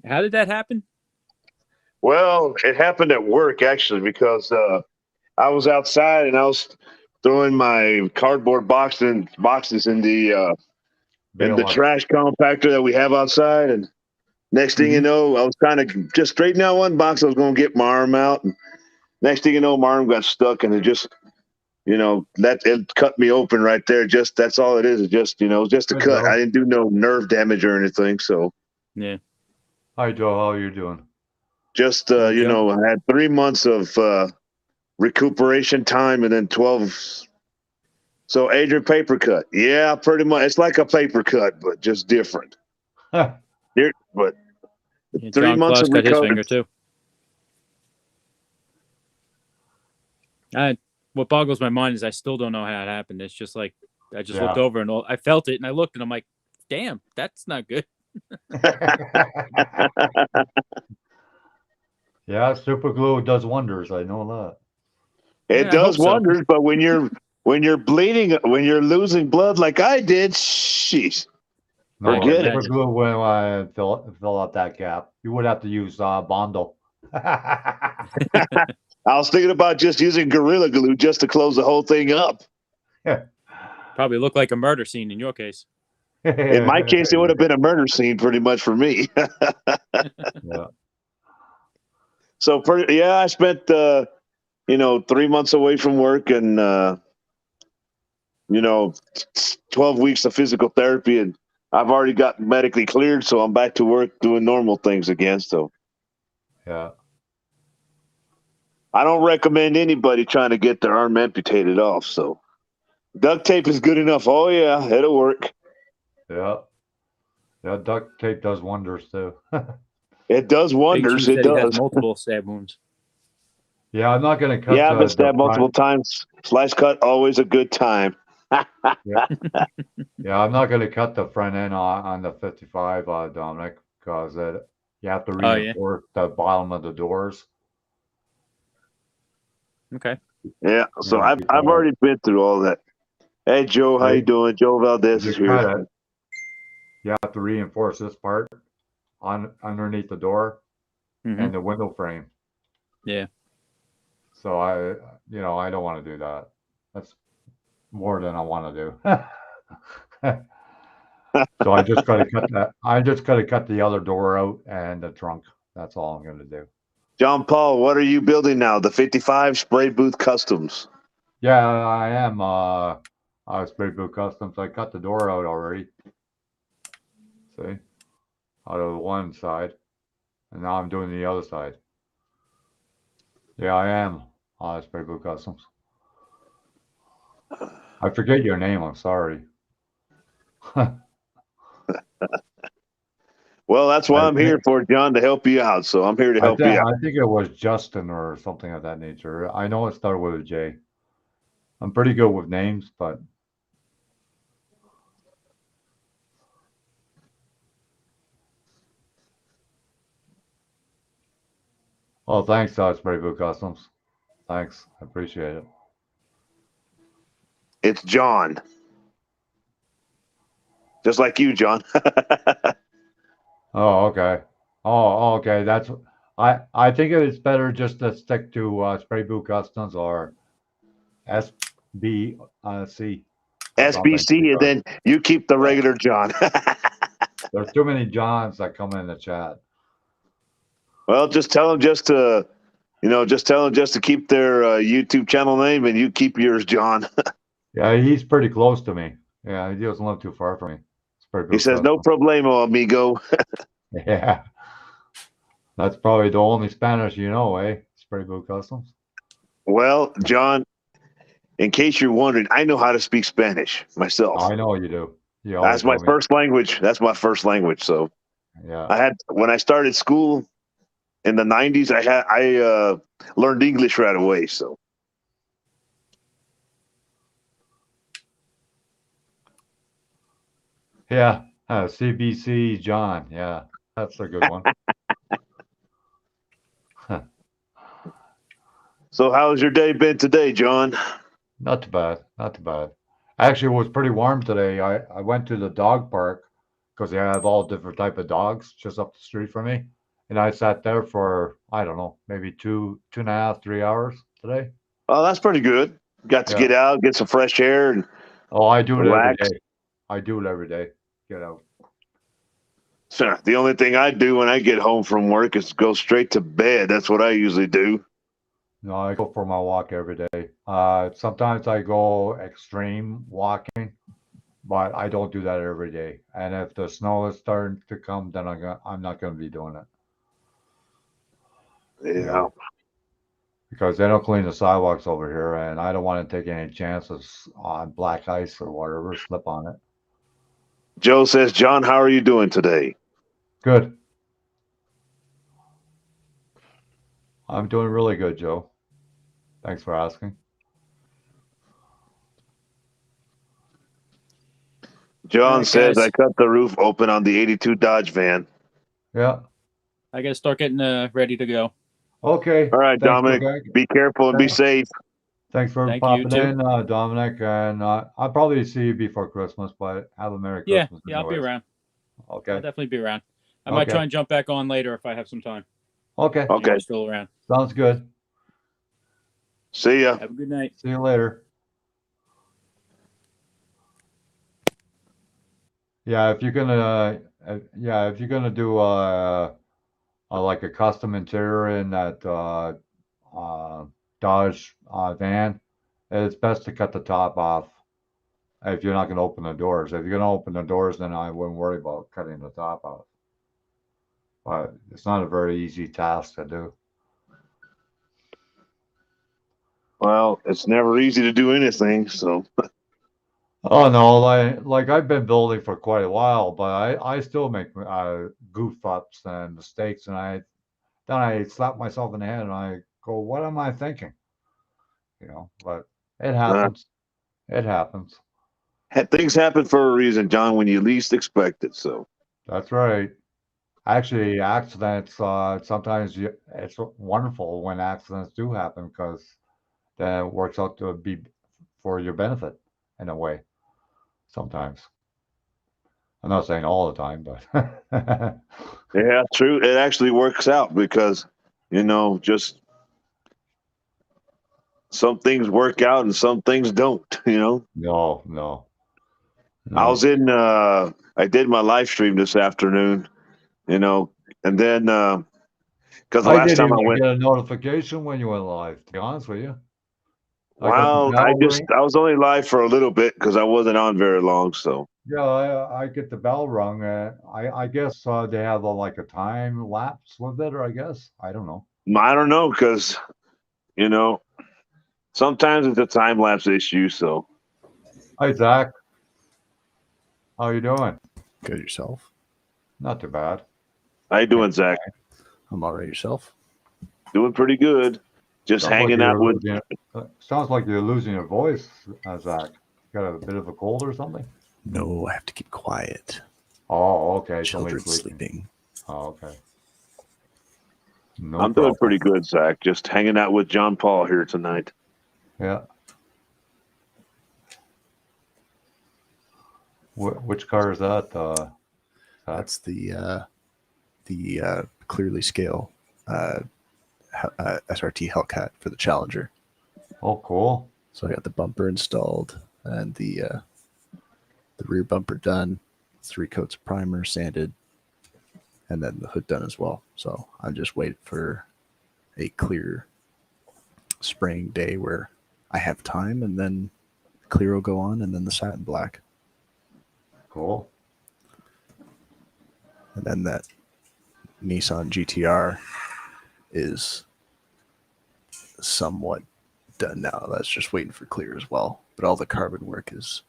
How did that happen? Well, it happened at work actually because I was outside and I was throwing my cardboard boxes in the Bailiff. trash compactor that we have outside. And next thing you know, I was kind of just straightening out one box. I was going to get my arm out. And next thing you know, my arm got stuck and it just, that it cut me open right there. Just that's all it is. It just, just a Good cut. job. I didn't do no nerve damage or anything. So Yeah. Hi, Joe. How are you doing? just, Okay. I had 3 months of recuperation time and then 12. So Adrian, paper cut. Yeah, pretty much. It's like a paper cut, but just different. But Yeah, 3 John months Klaus of cut his recovery. finger too. What boggles my mind is I still don't know how it happened. It's just like I just looked Yeah. over and I felt it and I looked and I'm like, damn, that's not good. Yeah, super glue does wonders. I know that. It Yeah, I does hope so. wonders, but when you're bleeding, when you're losing blood like I did, sheesh. No, Forget it. super glue when I fill out that gap. You would have to use Bondo. I was thinking about just using Gorilla Glue just to close the whole thing up. Probably looked like a murder scene in your case. In my case, it would have been a murder scene pretty much for me. Yeah. So, I spent 3 months away from work and 12 weeks of physical therapy, and I've already got medically cleared, so I'm back to work doing normal things again. So Yeah. I don't recommend anybody trying to get their arm amputated off. So duct tape is good enough. Oh yeah, it'll work. Yeah. Yeah, duct tape does wonders too. It does Big wonders. Chief It said he has does. multiple stab wounds. Yeah, I'm not gonna cut Yeah, I've been the stabbed multiple front. times. Slice cut, always a good time. Yeah, I'm not gonna cut the front end on the 55, Dominic, because you have to Oh, yeah. reinforce the bottom of the doors. Okay. Yeah. So Yeah, I've already been through all that. Hey Joe, how you doing? Joe Valdez you is here. cut it. You have to reinforce this part on underneath the door Mhm. and the window frame. Yeah. So I don't want to do that. That's more than I want to do. So I just got to cut that. I just got to cut the other door out and the trunk. That's all I'm going to do. John Paul, what are you building now? The 55 Spray Booth Customs. Yeah, I am. Spray Boot Customs. I cut the door out already. See, out of one side, and now I'm doing the other side. Yeah, I am. Spray Boot Customs. I forget your name. I'm sorry. Well, that's why I'm here for, John, to help you out. So I'm here to help you out. I think it was Justin or something of that nature. I know it started with a J. I'm pretty good with names, but well, thanks, Spray Boot Customs. Thanks, I appreciate it. It's John. Just like you, John. Oh, okay. Oh, okay. That's I think it's better just to stick to Spray Boot Customs or SBC or something. SBC, and Because then you keep the regular John. there's too many Johns that come in the chat. Well, just tell them just to, just tell them just to keep their YouTube channel name, and you keep yours, John. Yeah, he's pretty close to me. Yeah, he doesn't live too far from me. Spray He Boot says, "No Customs. problemo, amigo." Yeah, that's probably the only Spanish you know, eh? Spray Boot Customs. Well, John, in case you're wondering, I know how to speak Spanish myself. I know you do. You always That's my tell me. first language. That's my first language. So Yeah. when I started school in the 90s, I learned English right away. So Yeah. CBC John. Yeah, that's a good one. so how's your day been today, John? Not too bad. Not too bad. Actually, it was pretty warm today. I went to the dog park because they have all different type of dogs just up the street from me, and I sat there for I don't know, maybe 2.5, 3 hours today. Oh, that's pretty good. Got to Yeah. get out, get some fresh air, and Oh, I do it every relax. day. I do it every day. Get out. So the only thing I do when I get home from work is go straight to bed. That's what I usually do. No, I go for my walk every day. Sometimes I go extreme walking, but I don't do that every day. And if the snow is starting to come, then I'm not gonna be doing it. You Yeah. know, because they don't clean the sidewalks over here, and I don't want to take any chances on black ice or whatever, slip on it. Joe says, John, how are you doing today? Good. I'm doing really good, Joe. Thanks for asking. John Right, says, guys. I cut the roof open on the 82 Dodge van. Yeah. I gotta start getting ready to go. Okay. All right, Thanks Dominic, for be careful and be thanks, safe. thanks for Thank you, popping too. in, Dominic, and I'll probably see you before Christmas, but have a Merry Yeah, Christmas I'll be anyways. around. I'll Okay. definitely be around. I might try and jump back on later if I have some time. Okay. And Okay. you're still around. Sounds good. See ya. Have a good night. See you later. Yeah, if you're gonna do like a custom interior in that Dodge van, it's best to cut the top off if you're not gonna open the doors. If you're gonna open the doors, then I wouldn't worry about cutting the top off. But it's not a very easy task to do. Well, it's never easy to do anything, so. Oh no, like I've been building for quite a while, but I still make goof ups and mistakes, and then I slap myself in the head and I go, "What am I thinking?" But it happens. It happens. Things happen for a reason, John, when you least expect it. So That's right. Actually, accidents, sometimes it's wonderful when accidents do happen because then it works out to be for your benefit in a way. Sometimes. I'm not saying all the time, but Yeah, true. It actually works out because, just some things work out and some things don't, no. I was I did my live stream this afternoon, and then, because the I last didn't time I even went, get a notification when you went live, to be honest with you. I got the well, bell ring. I was only live for a little bit because I wasn't on very long. So Yeah, I get the bell rung. I guess they have like a time lapse with it, or I guess. I don't know. I don't know because, you know, sometimes it's a time lapse issue. So Hi, Zach. How you doing? Good yourself. Not too bad. how you doing, Zach? I'm all right yourself. Doing pretty good. Just Sounds like hanging you're out with. losing, sounds like you're losing your voice, Zach. Got a bit of a cold or something? No, I have to keep quiet. Oh, okay. Children Somebody's sleeping. Oh, okay. No I'm problem. doing pretty good, Zach. Just hanging out with John Paul here tonight. Yeah. Which car is that? Zach? That's the clearly scale SRT Hellcat for the Challenger. Oh, cool. So I got the bumper installed and the rear bumper done, 3 coats of primer sanded, and then the hood done as well. So I'm just waiting for a clear spraying day where I have time, and then clear will go on, and then the satin black. Cool. And then that Nissan GTR is somewhat done now. That's just waiting for clear as well. But all the carbon work is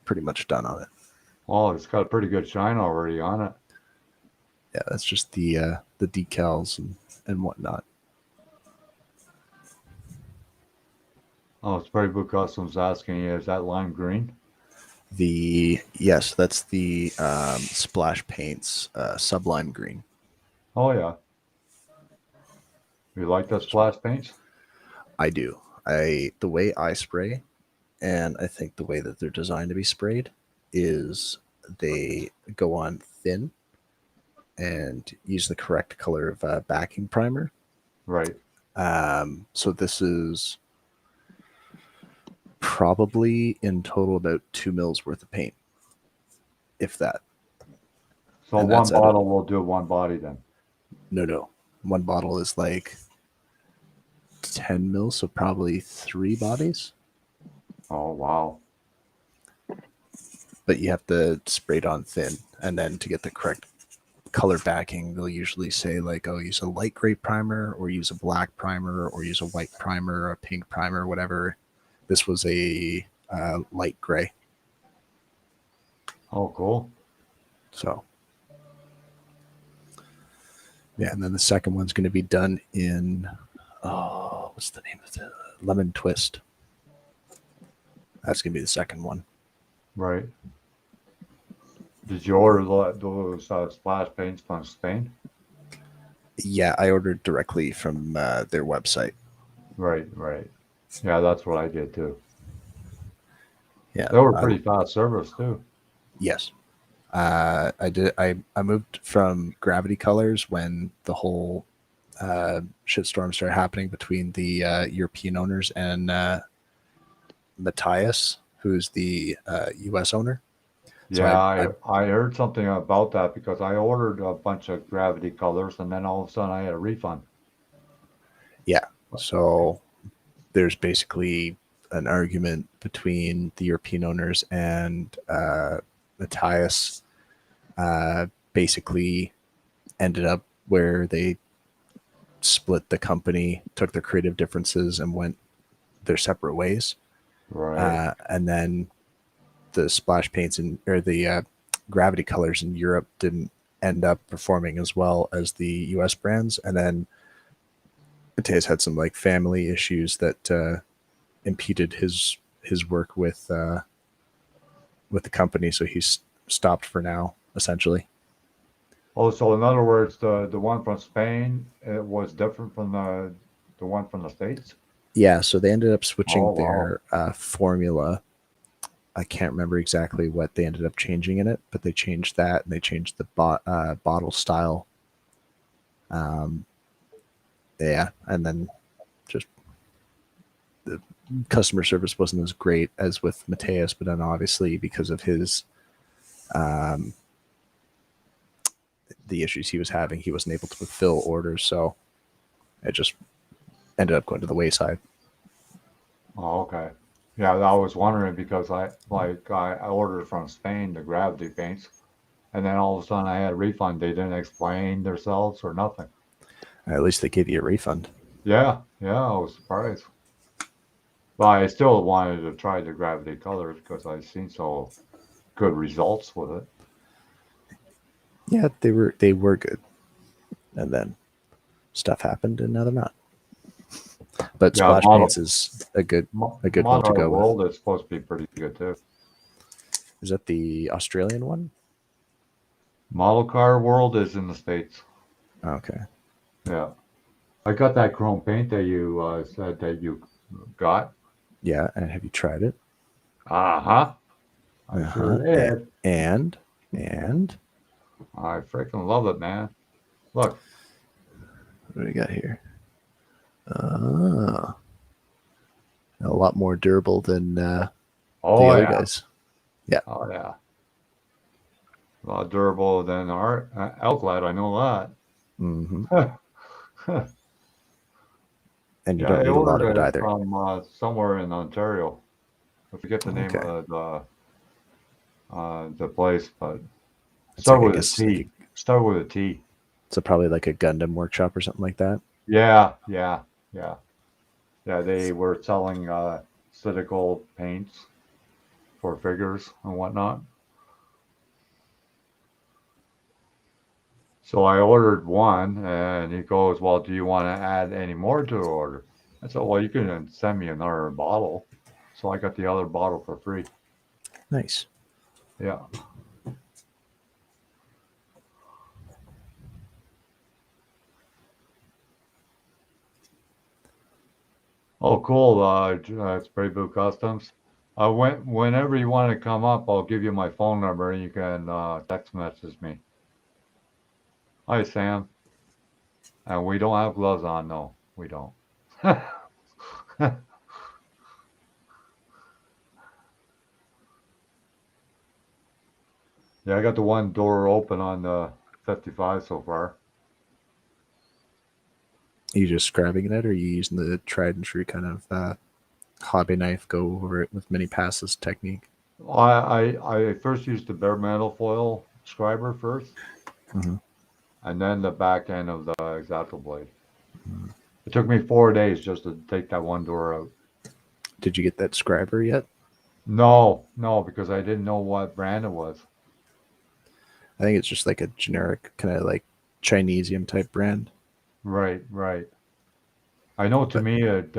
pretty much done on it. Oh, it's got a pretty good shine already on it. Yeah, that's just the decals and whatnot. Oh, Spray Boot Customs asking you, is that lime green? Yes, that's the Splash Paints Sublime Green. Oh, yeah. You like the splash paints? I do. The way I spray, and I think the way that they're designed to be sprayed, is they go on thin and use the correct color of backing primer. Right. So this is probably in total about 2 mils worth of paint, if that. So And one that's at bottle will do one body then. No. One bottle is like 10 mils, so probably 3 bodies. Oh, wow. But you have to spray it on thin, and then to get the correct color backing, they'll usually say like, oh, use a light gray primer, or use a black primer, or use a white primer, or a pink primer, whatever. This was a light gray. Oh, cool. So yeah, and then the second one's going to be done in what's the name of the Lemon Twist. That's going to be the second one. Right. Did you order those splash paints from Spain? Yeah, I ordered directly from their website. Right. Yeah, that's what I did too. Yeah, They were pretty fast service too. Yes. I did. I moved from Gravity Colors when the whole shitstorm started happening between the European owners and Matthias, who's the U.S. owner. So Yeah, I heard something about that because I ordered a bunch of Gravity Colors and then all of a sudden I had a refund. Yeah. So there's basically an argument between the European owners and Matthias. Basically ended up where they split the company, took their creative differences, and went their separate ways. Right. And then the splash paints or the Gravity Colors in Europe didn't end up performing as well as the US brands. And then Mateus had some like family issues that impeded his work with the company. So he's stopped for now, essentially. Oh, so in other words, the one from Spain, it was different from the one from the States? Yeah, so they ended up switching Oh, wow. their formula. I can't remember exactly what they ended up changing in it, but they changed that and they changed the bottle style. Yeah, and then just the customer service wasn't as great as with Mateus, but then obviously because of his the issues he was having, he wasn't able to fulfill orders, so it just ended up going to the wayside. Oh, okay. Yeah, I was wondering because I ordered from Spain the gravity paints, and then all of a sudden I had a refund. They didn't explain themselves or nothing. At least they gave you a refund. Yeah, I was surprised. But I still wanted to try the gravity colors because I've seen so good results with it. Yeah, they were good, and then stuff happened, and now they're not. But Yeah, splash paints is a good one to Modern go with. World is supposed to be pretty good too. Is that the Australian one? Model Car World is in the States. Okay. Yeah. I got that chrome paint that you said that you got. Yeah, and have you tried it? Uh-huh. I Uh-huh. sure did. And I freaking love it, man. Look. what do we got here? A lot more durable than the Oh, other yeah. guys. Yeah. Oh, yeah. A lot durable than our outlet. I know that. Mm-hmm. Yeah, And you don't I need a lot of ordered it it either. from somewhere in Ontario. I forget the name Okay. of the place, but It's start like, I with a guess, like T. Start with a T. so probably like a Gundam workshop or something like that. Yeah. They were selling cylindrical paints for figures and whatnot. So I ordered one, and he goes, "Well, do you want to add any more to the order?" I said, "Well, you can send me another bottle." So I got the other bottle for free. Nice. Yeah. Oh, cool. Spray Boot Customs. Whenever you want to come up, I'll give you my phone number and you can text message me. Hi, Sam. And we don't have gloves on. No, we don't. Yeah, I got the one door open on the 55 so far. Are you just grabbing it, or are you using the tried and true kind of hobby knife, go over it with many passes technique? I first used the bare metal foil scriber first, Mm-hmm. and then the back end of the X-Acto blade. It took me 4 days just to take that one door out. Did you get that scriber yet? No, because I didn't know what brand it was. I think it's just like a generic kind of like Chinesium type brand. Right. I know to But me it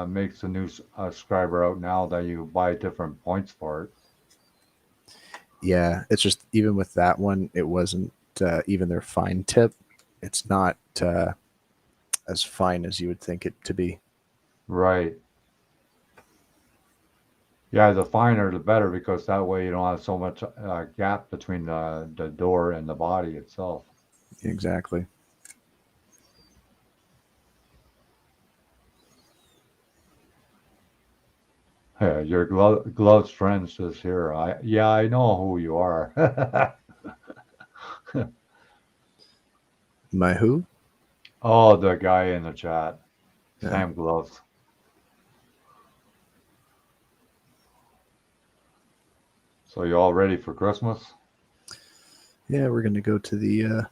makes a new scriber out now that you buy different points for it. yeah, it's just even with that one, it wasn't even their fine tip. It's not as fine as you would think it to be. Right. Yeah, the finer the better because that way you don't have so much gap between the door and the body itself. Exactly. Yeah, your gloves friend says here. I know who you are. My who? Oh, the guy in the chat, Yeah. Sam Gloves. So you all ready for Christmas? Yeah, we're gonna go to the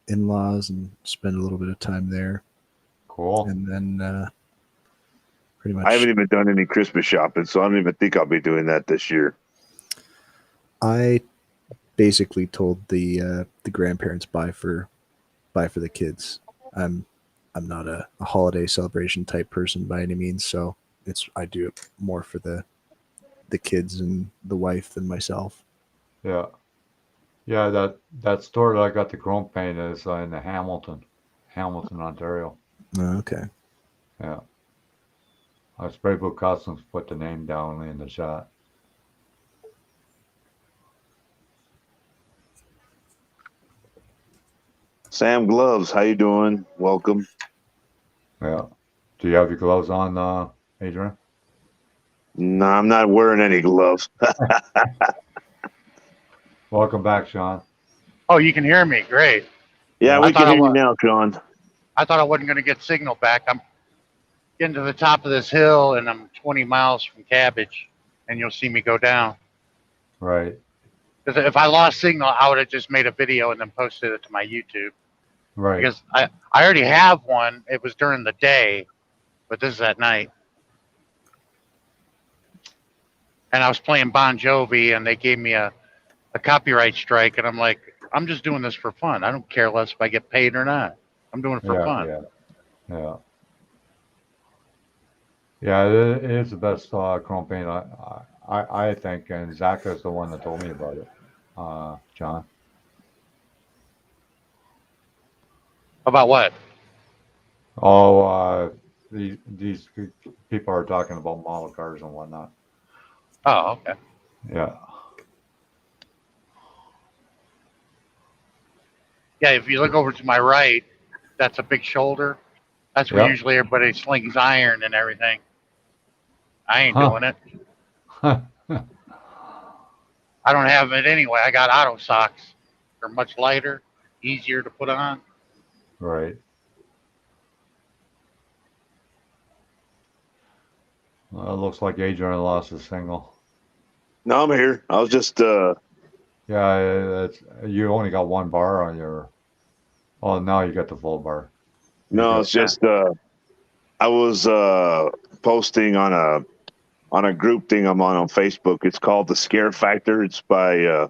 in-laws and spend a little bit of time there, Cool. and then pretty much. I haven't even done any Christmas shopping, so I don't even think I'll be doing that this year. I basically told the grandparents buy for the kids. I'm not a holiday celebration type person by any means, so I do it more for the kids and the wife than myself. Yeah. That store that I got the chrome paint is in the Hamilton, Ontario. Okay. Yeah. Spraybook Customs put the name down in the chat. Sam Gloves, how you doing? Welcome. Yeah. Do you have your gloves on, Adrian? No, I'm not wearing any gloves. Welcome back, Sean. Oh, you can hear me. Great. Yeah, I we can hear you now, Sean. I thought I wasn't going to get signal back. I'm getting to the top of this hill, and I'm 20 miles from Cabbage, and you'll see me go down. Right. Because if I lost signal, I would have just made a video and then posted it to my YouTube. Right. Because I already have one. It was during the day, but this is at night. And I was playing Bon Jovi, and they gave me a copyright strike, and I'm like, I'm just doing this for fun. I don't care less if I get paid or not. I'm doing it for fun. Yeah. Yeah, it is the best chrome paint I think, and Zach is the one that told me about it. John. About what? Oh, these people are talking about model cars and whatnot. Oh, okay. Yeah. Yeah, if you look over to my right, that's a big shoulder. That's where Yep. usually everybody slings iron and everything. I ain't Huh. doing it. I don't have it anyway. I got auto socks. They're much lighter, easier to put on. Right. Well, it looks like Adrian lost his single. No, I'm here. I was just Yeah, you only got one bar on your. Oh, now you got the full bar. no, it's just I was posting on a group thing I'm on Facebook. It's called The Scare Factor. It's by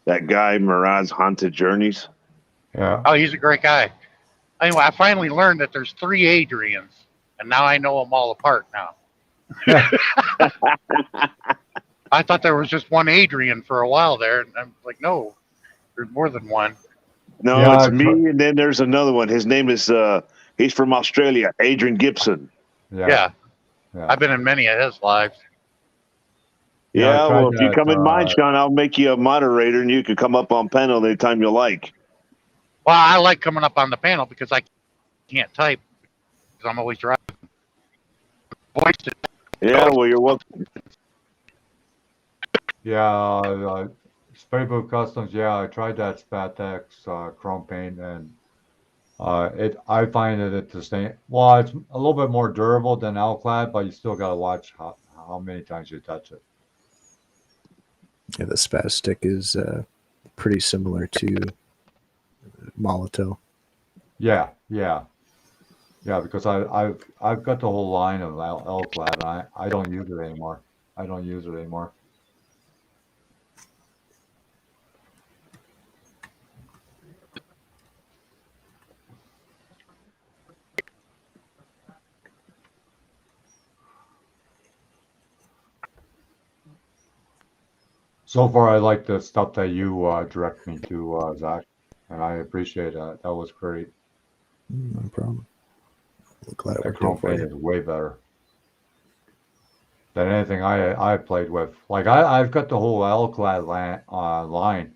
that guy Miraz Haunted Journeys. Yeah. Oh, he's a great guy. Anyway, I finally learned that there's 3 Adrians, and now I know them all apart now. I thought there was just one Adrian for a while there, and I'm like, no, there's more than one. No, Yeah, it's me, and then there's another one. His name is he's from Australia, Adrian Gibson. Yeah. Yeah. I've been in many of his lives. Yeah, I tried well, if you that, come in mine, Sean, I'll make you a moderator, and you can come up on panel anytime you like. Well, I like coming up on the panel because I can't type because I'm always driving. Voice it. Yeah, well, you're welcome. Yeah, Spraybook Customs. Yeah, I tried that Spatex chrome paint, and I find that it's the same. Well, it's a little bit more durable than Alclad, but you still got to watch how many times you touch it. Yeah, the Spaz stick is pretty similar to Molotov. Yeah, because I've got the whole line of Alclad, and I don't use it anymore. So far, I like the stuff that you direct me to, Zach, and I appreciate that. That was great. No problem. I'm glad it That worked chrome out for paint you. is way better than anything I played with. Like I've got the whole Alclad line,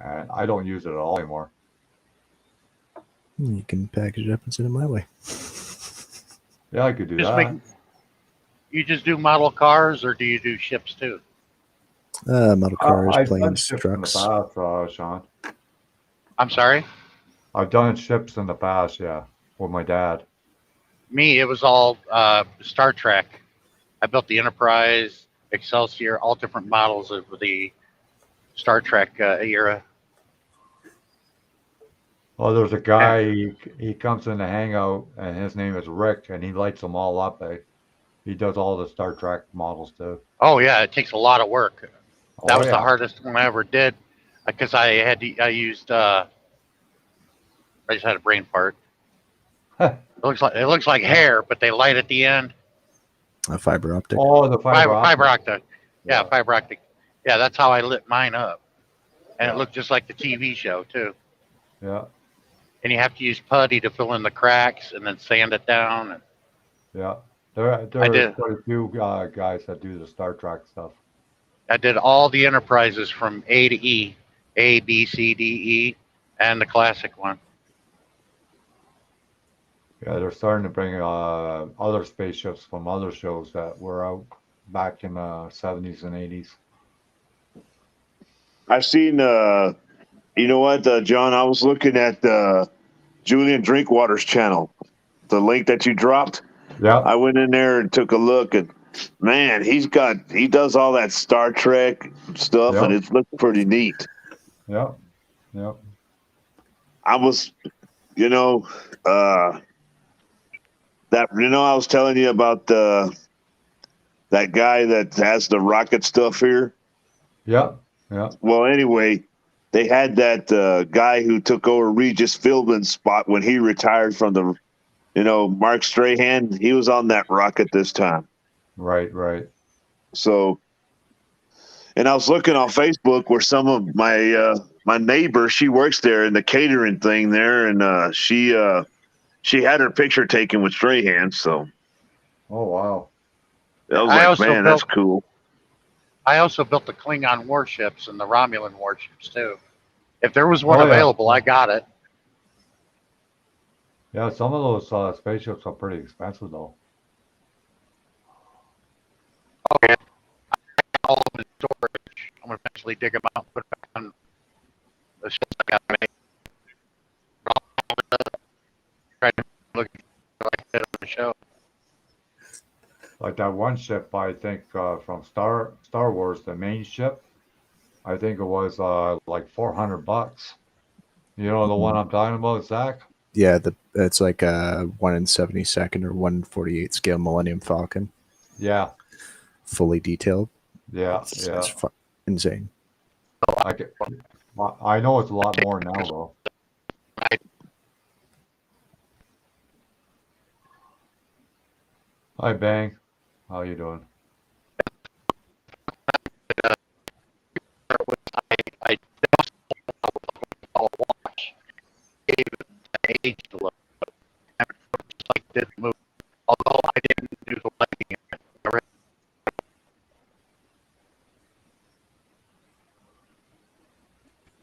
and I don't use it at all anymore. You can package it up and send it my way. Yeah, I could do that. You just do model cars, or do you do ships too? Model cars, I've done planes, ships trucks. in the past, Sean. I'm sorry? I've done ships in the past, yeah, with my dad. Me, it was all Star Trek. I built the Enterprise, Excelsior, all different models of the Star Trek era. Well, there's a guy, he comes in the hangout, and his name is Rick, and he lights them all up. He does all the Star Trek models, too. Oh, yeah, it takes a lot of work. That was the yeah. hardest one I ever did because I used, I just had a brain fart. It looks like hair, but they light at the end. A fiber optic. Oh, the fiber optic. Yeah, fiber optic. Yeah, that's how I lit mine up. And it looked just like the TV show, too. Yeah. And you have to use putty to fill in the cracks and then sand it down. Yeah. There I are did. quite a few guys that do the Star Trek stuff. I did all the Enterprises from A to E, A, B, C, D, E, and the classic one. Yeah, they're starting to bring other spaceships from other shows that were out back in the 70s and 80s. I've seen. You know what, John? I was looking at Julian Drinkwater's channel. The link that you dropped. Yeah, I went in there and took a look, and man, he does all that Star Trek stuff, and yeah, it looks pretty neat. yeah, yeah. I was, you know, uh, I was telling you about that guy that has the rocket stuff here. Yeah, yeah. Well, anyway, they had that guy who took over Regis Philbin's spot when he retired from the, Mark Strahan. He was on that rocket this time. Right, right. So, and I was looking on Facebook where some of my neighbor, she works there in the catering thing there, and she had her picture taken with Strahan. So Oh, wow. I was I like, also man, that's cool. I also built the Klingon warships and the Romulan warships too. If there was one Oh, yeah. available, I got it. Yeah, some of those spaceships are pretty expensive, though. Okay. All of them in storage. I'm gonna eventually dig them out and put them back on the ships I got made. Try to look like I did on the show. Like that one ship, I think, from Star Wars, the main ship, I think it was like $400. You know the one I'm talking about, Zach? Yeah, it's like a 1 in 72nd or 1 in 48 scale Millennium Falcon, Yeah, fully detailed. yeah, It's yeah. insane. I know it's a lot more now, though. Hi, Bang. How you doing? I watch. Gave it the age to look. And just like did the move. Although I didn't do the lighting in it.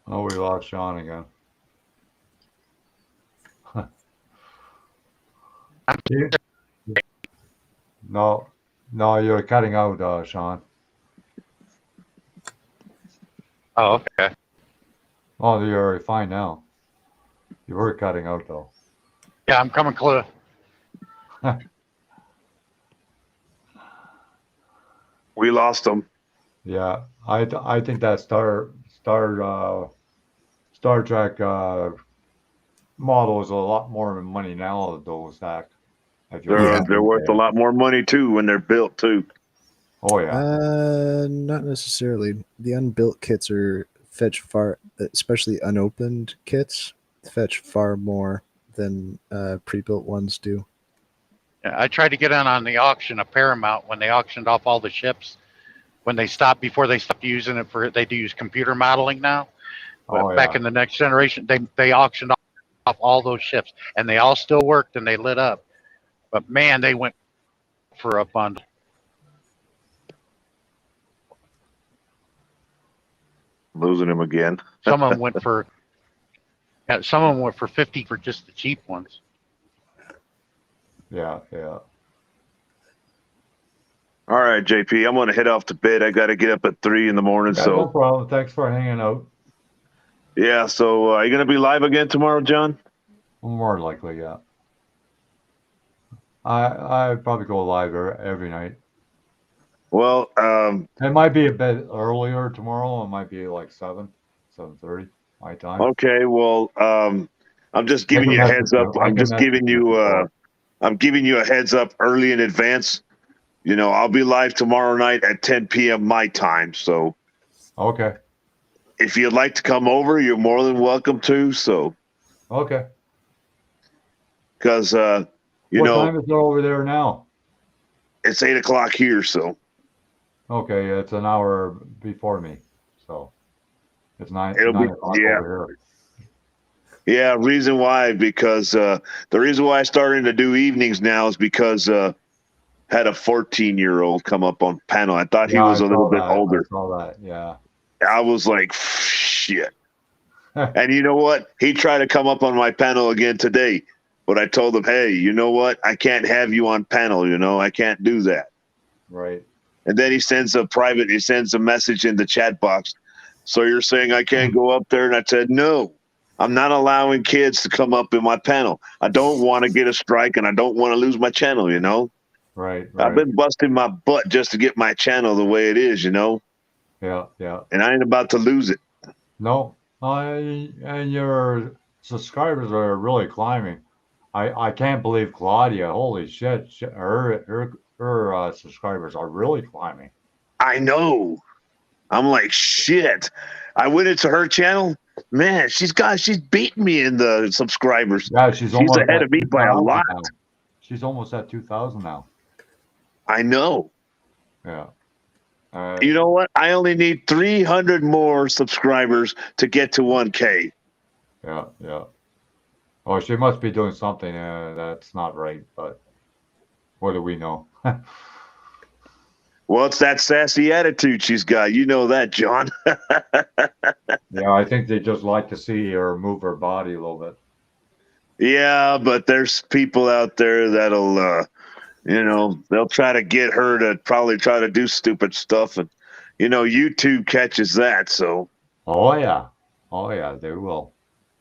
Oh, we lost Sean again. Yeah. No, no, you're cutting out, Sean. Oh, okay. Oh, you're fine now. You were cutting out, though. Yeah, I'm coming close. We lost him. Yeah, I think that Star Trek model is a lot more money now, though, Zach. If you They're Yeah. they're worth a lot more money too when they're built too. Oh yeah. Not necessarily. The unbuilt kits are fetch far, especially unopened kits, fetch far more than pre-built ones do. Yeah, I tried to get in on the auction of Paramount when they auctioned off all the ships. When they stopped, before they stopped using it they do use computer modeling now. But Oh back yeah. in the next generation, they auctioned off all those ships, and they all still worked and they lit up. But man, they went for a bundle. Losing him again. Some of them went for. Yeah, some of them went for 50 for just the cheap ones. Yeah, yeah. All right, JP, I'm gonna head off to bed. I got to get up at 3 in the morning. Yeah, So no problem. Thanks for hanging out. yeah. So are you gonna be live again tomorrow, John? More than likely, yeah. I probably go live every night. Well, It might be a bit earlier tomorrow. It might be like 7:30 my time. okay. Well, I'm just giving you a heads up. I'm just giving you. I'm giving you a heads up early in advance. I'll be live tomorrow night at 10 p.m. my time. So Okay. if you'd like to come over, you're more than welcome to. So Okay. because What time is it over there now? it's 8 o'clock here. So Okay, it's an hour before me. So it's nine it'll be o'clock over here. Yeah, because the reason why I started to do evenings now is because had a 14-year-old come up on panel. I thought he Yeah, was I a little saw bit that. older. I saw that. Yeah. I was like, shit. And you know what? He tried to come up on my panel again today, but I told him, hey, you know what? I can't have you on panel. You know, I can't do that. Right. And then he sends a message in the chat box. So you're saying I can't go up there? And I said, no, I'm not allowing kids to come up in my panel. I don't want to get a strike and I don't want to lose my channel, you know? Right. I've been busting my butt just to get my channel the way it is, you know? Yeah. Yeah. And I ain't about to lose it. No. And your subscribers are really climbing. I can't believe Claudia. Holy shit. Her subscribers are really climbing. I know. I'm like, shit. I went into her channel. Man, she's beating me in the subscribers. Yeah, She's almost ahead at of me by a 2,000 lot. now. She's almost at 2,000 now. I know. Yeah. You know what? I only need 300 more subscribers to get to 1K. Yeah. Yeah. Oh, she must be doing something that's not right, but what do we know? Well, it's that sassy attitude she's got. You know that, John. Yeah, I think they just like to see her move her body a little bit. Yeah, but there's people out there that'll, they'll try to get her to probably try to do stupid stuff. And, YouTube catches that. So, Oh yeah. Oh yeah, they will.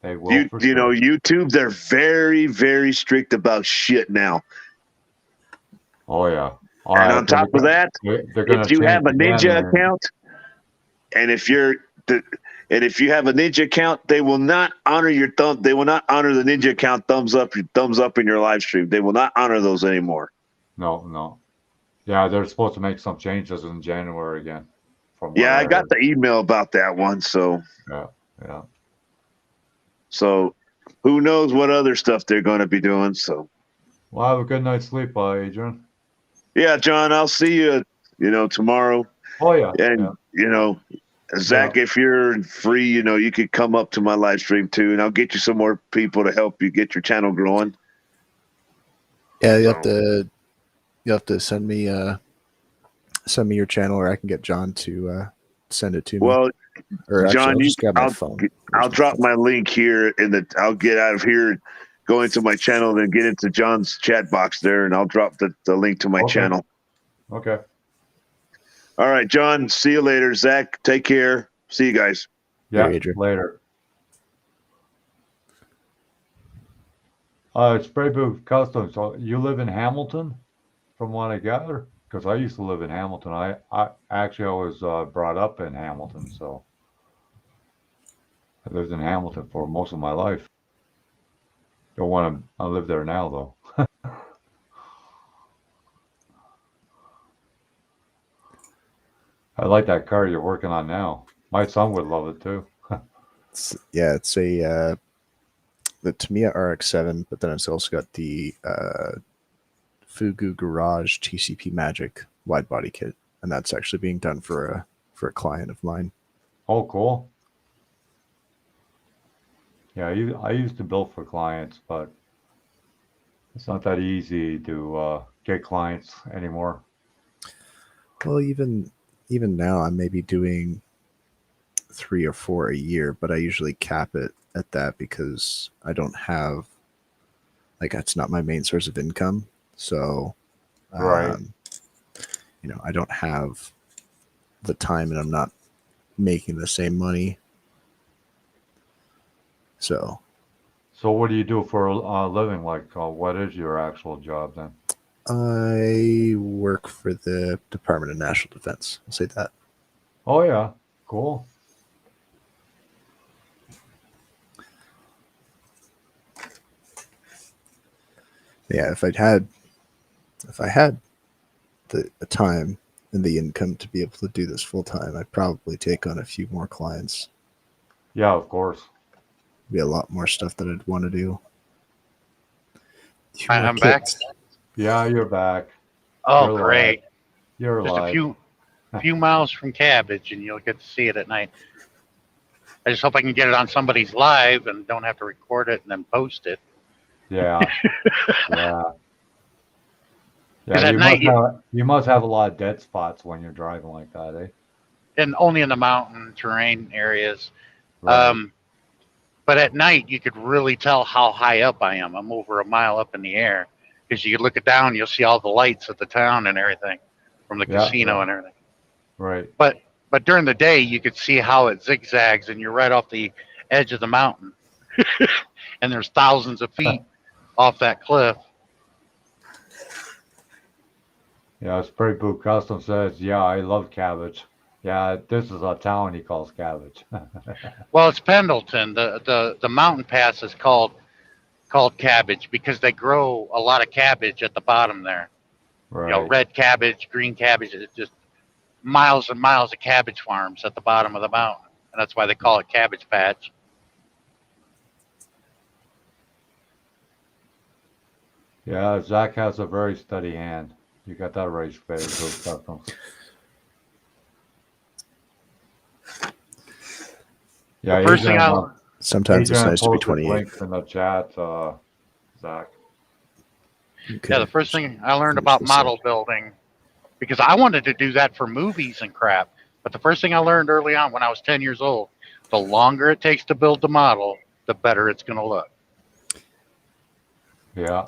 They will for sure. YouTube, they're very, very strict about shit now. Oh yeah. All And right, on top of that, they're gonna if you have a change again, Ninja account, and if you have a Ninja account, they will not honor your thumb. They will not honor the Ninja account thumbs up in your live stream. They will not honor those anymore. No. Yeah, they're supposed to make some changes in January again. From what Yeah, I got heard. the email about that one. So Yeah. So who knows what other stuff they're going to be doing. So, Well, have a good night's sleep, Adrian. yeah, John, I'll see you, tomorrow. Oh yeah. And, Zach, if you're free, you could come up to my live stream too, and I'll get you some more people to help you get your channel growing. Yeah, you have to send me your channel, or I can get John to send it to me. Well, or actually, John, I'll just grab my phone. I'll drop my link here I'll get out of here, go into my channel, then get into John's chat box there, and I'll drop the link to my channel. Okay. All right, John, see you later. Zach, take care. See you guys. Yeah, later. Spray Booth Customs. So you live in Hamilton, from what I gather? Because I used to live in Hamilton. I was brought up in Hamilton, so I lived in Hamilton for most of my life. Don't want to live there now, though. I like that car you're working on now. My son would love it too. It's a the Tamiya RX-7, but then it's also got the Fugu Garage TCP Magic wide body kit, and that's actually being done for a client of mine. Oh, cool. Yeah, I used to build for clients, but it's not that easy to get clients anymore. Well, even now, I'm maybe doing 3 or 4 a year, but I usually cap it at that because I don't have, it's not my main source of income. So, Right. I don't have the time, and I'm not making the same money. So what do you do for a living? What is your actual job then? I work for the Department of National Defense. I'll say that. Oh yeah, cool. Yeah, if I had the time and the income to be able to do this full time, I'd probably take on a few more clients. Yeah, of course. Be a lot more stuff that I'd want to do. I'm back. Yeah, you're back. Oh, You're great. Live. You're Just alive. a few miles from Cabbage, and you'll get to see it at night. I just hope I can get it on somebody's live and don't have to record it and then post it. Yeah. 'Cause Yeah, at night you must have a lot of dead spots when you're driving like that, eh? and only in the mountain terrain areas. Right. But at night, you could really tell how high up I am. I'm over a mile up in the air because you could look it down, you'll see all the lights of the town and everything from the Yeah, casino yeah. and everything. Right. But during the day, you could see how it zigzags, and you're right off the edge of the mountain, and there's thousands of feet off that cliff. Yeah, Spray Boot Custom says, yeah, I love cabbage. Yeah, this is a town he calls cabbage. Well, it's Pendleton. The mountain pass is called cabbage because they grow a lot of cabbage at the bottom there. You know, Right. red cabbage, green cabbage. It's just miles and miles of cabbage farms at the bottom of the mountain, and that's why they call it Cabbage Patch. Yeah, Zach has a very steady hand. You got that right, Spray Boot Custom. Yeah, The first thing Sometimes it's Adrian nice to be posted 28. links in the chat, Zach. the first thing I learned about model building, because I wanted to do that for movies and crap, but the first thing I learned early on when I was 10 years old, the longer it takes to build the model, the better it's going to look. Yeah.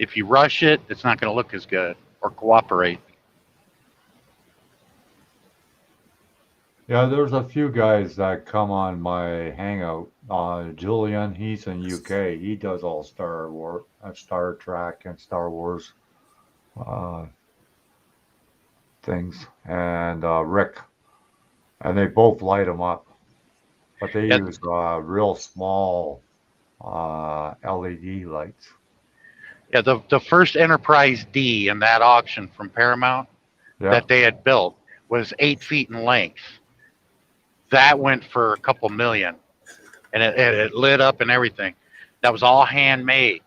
If you rush it, it's not going to look as good or cooperate. Yeah, there's a few guys that come on my hangout. Julian, he's in UK. He does all Star Trek and Star Wars things. And Rick. And they both light them up. But they use real small LED lights. Yeah, the first Enterprise D in that auction from Paramount that they had built was 8 feet in length. That went for a couple million, and it lit up and everything. That was all handmade.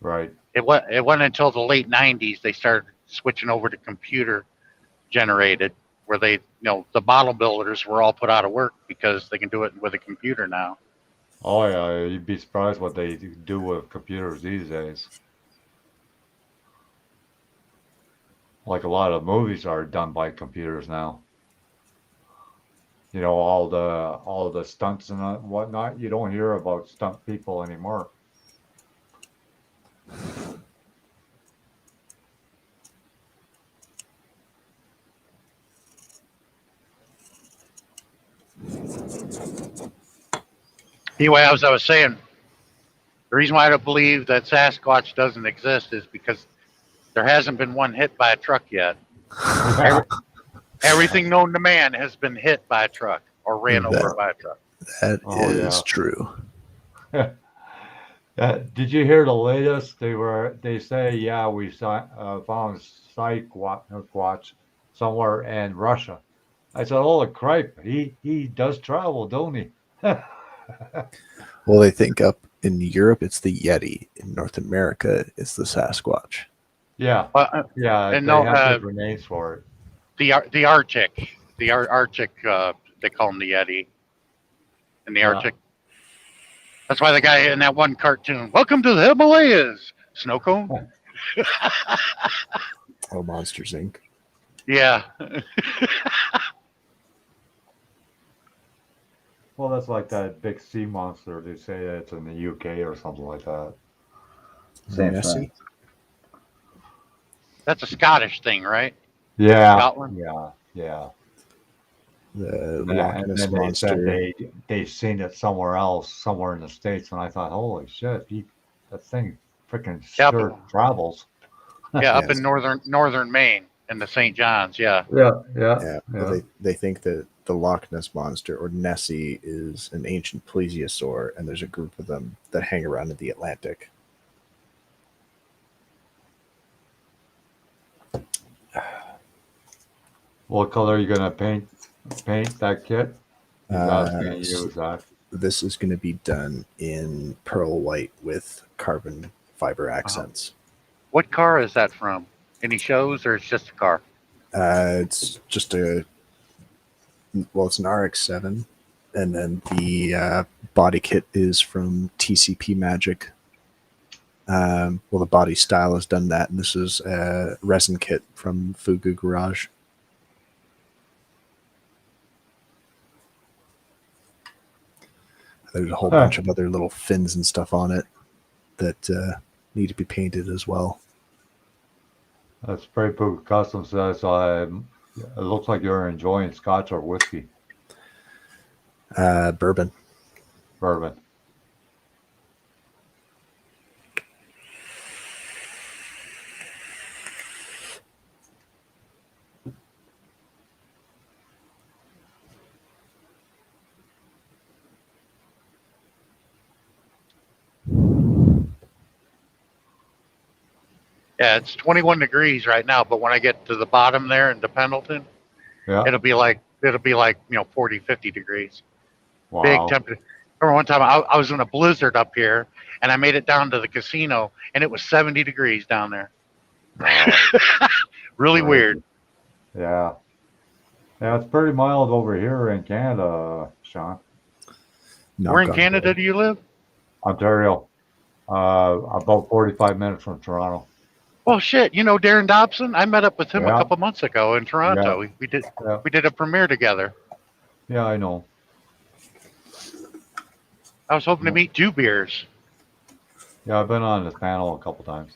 Right. It wasn't until the late 90s they started switching over to computer generated, where they, the model builders were all put out of work because they can do it with a computer now. Oh yeah, you'd be surprised what they do with computers these days. Like a lot of movies are done by computers now. All the stunts and whatnot. You don't hear about stunt people anymore. Anyway, as I was saying, the reason why I don't believe that Sasquatch doesn't exist is because there hasn't been one hit by a truck yet. Everything known to man has been hit by a truck or ran over by a truck. That is true. Did you hear the latest? They say, yeah, we found Sasquatch somewhere in Russia. I said, holy crap, he does travel, don't he? Well, they think up in Europe it's the Yeti. In North America, it's the Sasquatch. Yeah, yeah, and they have different names for it. The Arctic, Arctic, they call him the Yeti. In the Arctic. That's why the guy in that one cartoon, welcome to the Himalayas, snow cone. Oh, Monsters Inc. Yeah. Well, that's like that big sea monster. They say it's in the UK or something like that. Same thing. That's a Scottish thing, right? Yeah. Scotland? Yeah. The Loch Ness Monster. They've seen it somewhere else, somewhere in the States, and I thought, holy shit, that thing freaking sure travels. Yeah, up in northern Maine in the St. John's, yeah. Yeah. Well, they think that the Loch Ness Monster, or Nessie, is an ancient plesiosaur, and there's a group of them that hang around in the Atlantic. What color are you gonna paint that kit? Use that. This is going to be done in pearl white with carbon fiber accents. What car is that from? Any shows, or it's just a car? It's just it's an RX-7, and then the body kit is from TCP Magic. Well, the body style has done that, and this is a resin kit from Fugu Garage. There's a whole bunch of other little fins and stuff on it that need to be painted as well. That's Spray Boot Custom says, it looks like you're enjoying scotch or whiskey. Bourbon. Bourbon. Yeah, it's 21 degrees right now, but when I get to the bottom there into Pendleton, Yeah. it'll be like 40, 50 degrees. Wow. Big temperature. Remember one time I was in a blizzard up here, and I made it down to the casino, and it was 70 degrees down there. Wow. Really Crazy. weird. Yeah. Yeah, it's pretty mild over here in Canada, Sean. Where in Canada do you live? Ontario. About 45 minutes from Toronto. Well, shit. You know Darren Dobson? I met up with him a Yeah. couple months ago in Toronto. Yeah. We did a premiere together. Yeah, I know. I was hoping to meet Two Beers. Yeah, I've been on this panel a couple times.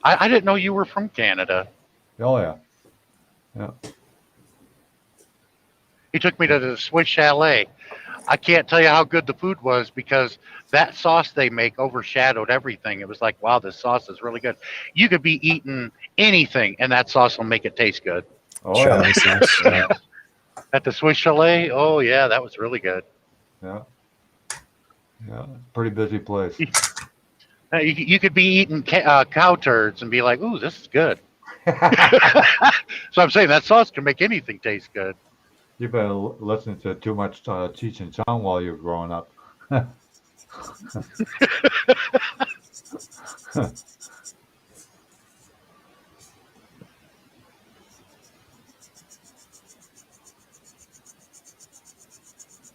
I didn't know you were from Canada. Oh, yeah. Yeah. He took me to the Swiss Chalet. I can't tell you how good the food was because that sauce they make overshadowed everything. It was like, wow, this sauce is really good. You could be eating anything, and that sauce will make it taste good. Oh, yeah. Yeah. At the Swiss Chalet, oh, yeah, that was really good. Yeah. Yeah, pretty busy place. You could be eating cow turds and be like, ooh, this is good. So I'm saying that sauce can make anything taste good. You've been listening to too much Cheech and Chong while you were growing up.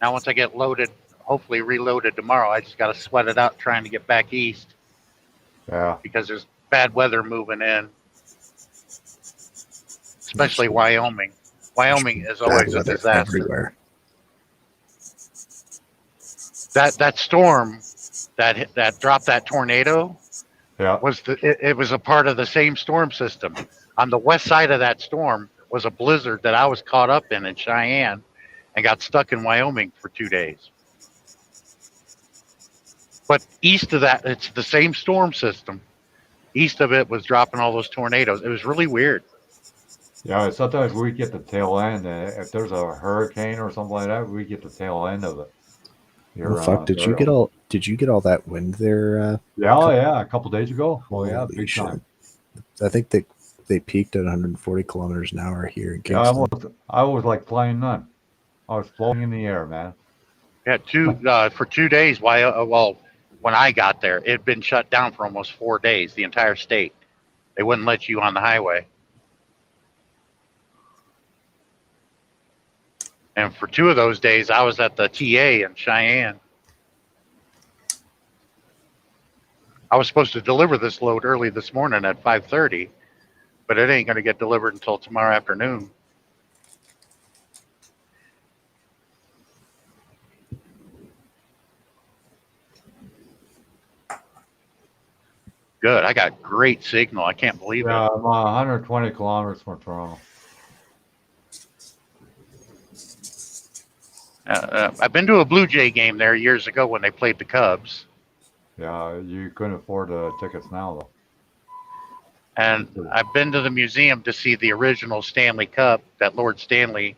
Now, once I get loaded, hopefully reloaded tomorrow, I just got to sweat it out trying to get back east Yeah. because there's bad weather moving in, especially Wyoming. Wyoming is always a disaster. Everywhere. That storm that dropped that tornado Yeah. it was a part of the same storm system. On the west side of that storm was a blizzard that I was caught up in Cheyenne and got stuck in Wyoming for 2 days. But east of that, it's the same storm system. East of it was dropping all those tornadoes. It was really weird. Yeah, sometimes we get the tail end. If there's a hurricane or something like that, we get the tail end of it. Well, fuck, did you get all that wind there? Yeah, a couple days ago. Oh yeah, Holy big shit. time. I think they peaked at 140 kilometers an hour here in Yeah, Kingston. I was like flying none. I was floating in the air, man. Yeah, for 2 days. Well, when I got there, it had been shut down for almost 4 days. The entire state, they wouldn't let you on the highway. And for 2 of those days, I was at the TA in Cheyenne. I was supposed to deliver this load early this morning at 5:30, but it ain't going to get delivered until tomorrow afternoon. Good. I got great signal. I can't believe Yeah, it. I'm 120 kilometers from Toronto. I've been to a Blue Jay game there years ago when they played the Cubs. Yeah, you couldn't afford the tickets now though. And I've been to the museum to see the original Stanley Cup that Lord Stanley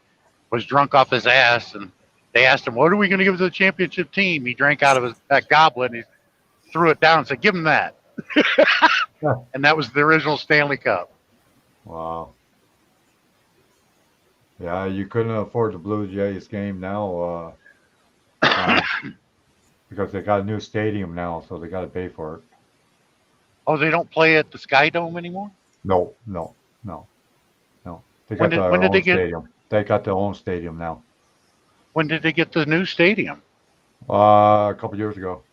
was drunk off his ass. And they asked him, what are we going to give to the championship team? He drank out of that goblet and he threw it down and said, give him that. And that was the original Stanley Cup. Wow. Yeah, you couldn't afford the Blue Jays game now because they got a new stadium now, so they got to pay for it. Oh, they don't play at the Sky Dome anymore? No. They got their own stadium. They got their own stadium now. When did they get the new stadium? A couple years ago.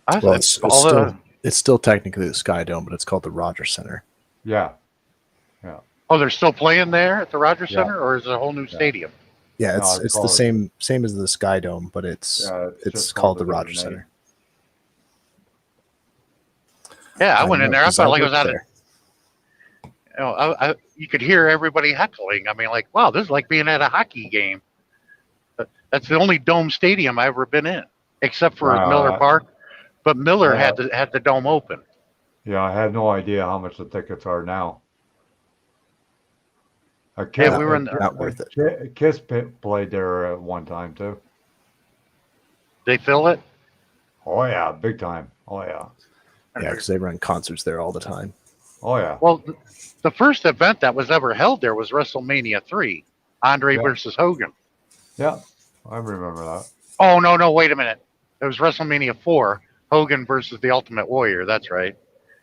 I was Well, like, it's still technically the Sky Dome, but it's called the Rogers Center. Yeah. oh, they're still playing there at the Rogers Yeah. Center, or is it a whole new stadium? Yeah, No, it's the called- same as the Sky Dome, but it's just it's called the a different Rogers name. Center. Yeah, I went in there. I 'cause felt like I was worked out of. You know, you could hear everybody heckling. I mean, like, wow, this is like being at a hockey game. That's the only dome stadium I've ever been in, except for Wow. Miller Park. But Miller had the dome open. Yeah, I had no idea how much the tickets are now. Yeah, we were in Not worth it. Kiss played there at one time too. They fill it. Oh yeah, big time. Oh yeah. Yeah, because they run concerts there all the time. Oh yeah. Well, the first event that was ever held there was WrestleMania 3, Andre Yeah. versus Hogan. Yeah, I remember that. Oh no, wait a minute. It was WrestleMania 4, Hogan versus the Ultimate Warrior. That's right.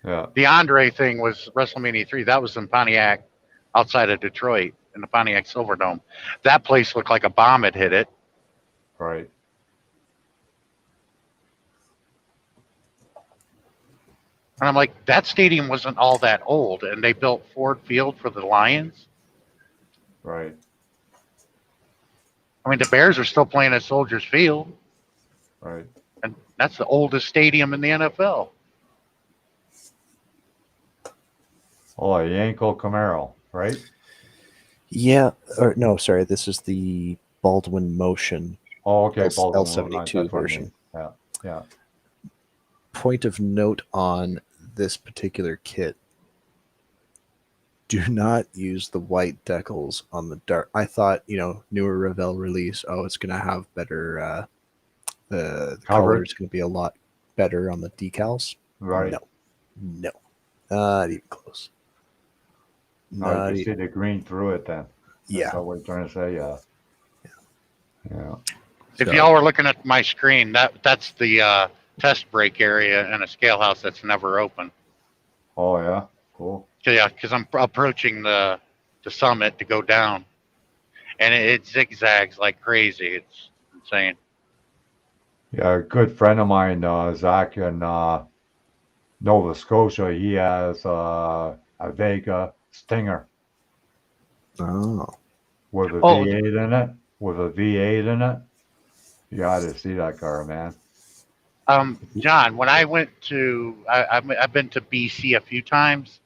Yeah. The Andre thing was WrestleMania 3. That was in Pontiac, outside of Detroit, in the Pontiac Silverdome. That place looked like a bomb had hit it. Right. And I'm like, that stadium wasn't all that old, and they built Ford Field for the Lions. Right. I mean, the Bears are still playing at Soldiers Field, Right. and that's the oldest stadium in the NFL. Oh, Yanko Camaro, right? Yeah, or no, sorry, this is the Baldwin Motion Oh, okay. Baldwin, L72 that's what I version. mean. Yeah. Yeah. Point of note on this particular kit: do not use the white decals on the dark. I thought, newer Revell release, it's going to have better. The color is going to be a lot better on the decals. Right. No, not even close. No, you see the green through it then. Yeah. That's what we're trying to say. Yeah. Yeah. If y'all were looking at my screen, that's the test break area in a scale house that's never open. Oh yeah. Cool. Yeah, because I'm approaching the summit to go down, and it zigzags like crazy. It's insane. Yeah, a good friend of mine, Zach in Nova Scotia, he has a Vega Stinger Oh. with a Oh. V8 in it. With a V8 in it. You got to see that car, man. John, when I went to, I've been to BC a few times.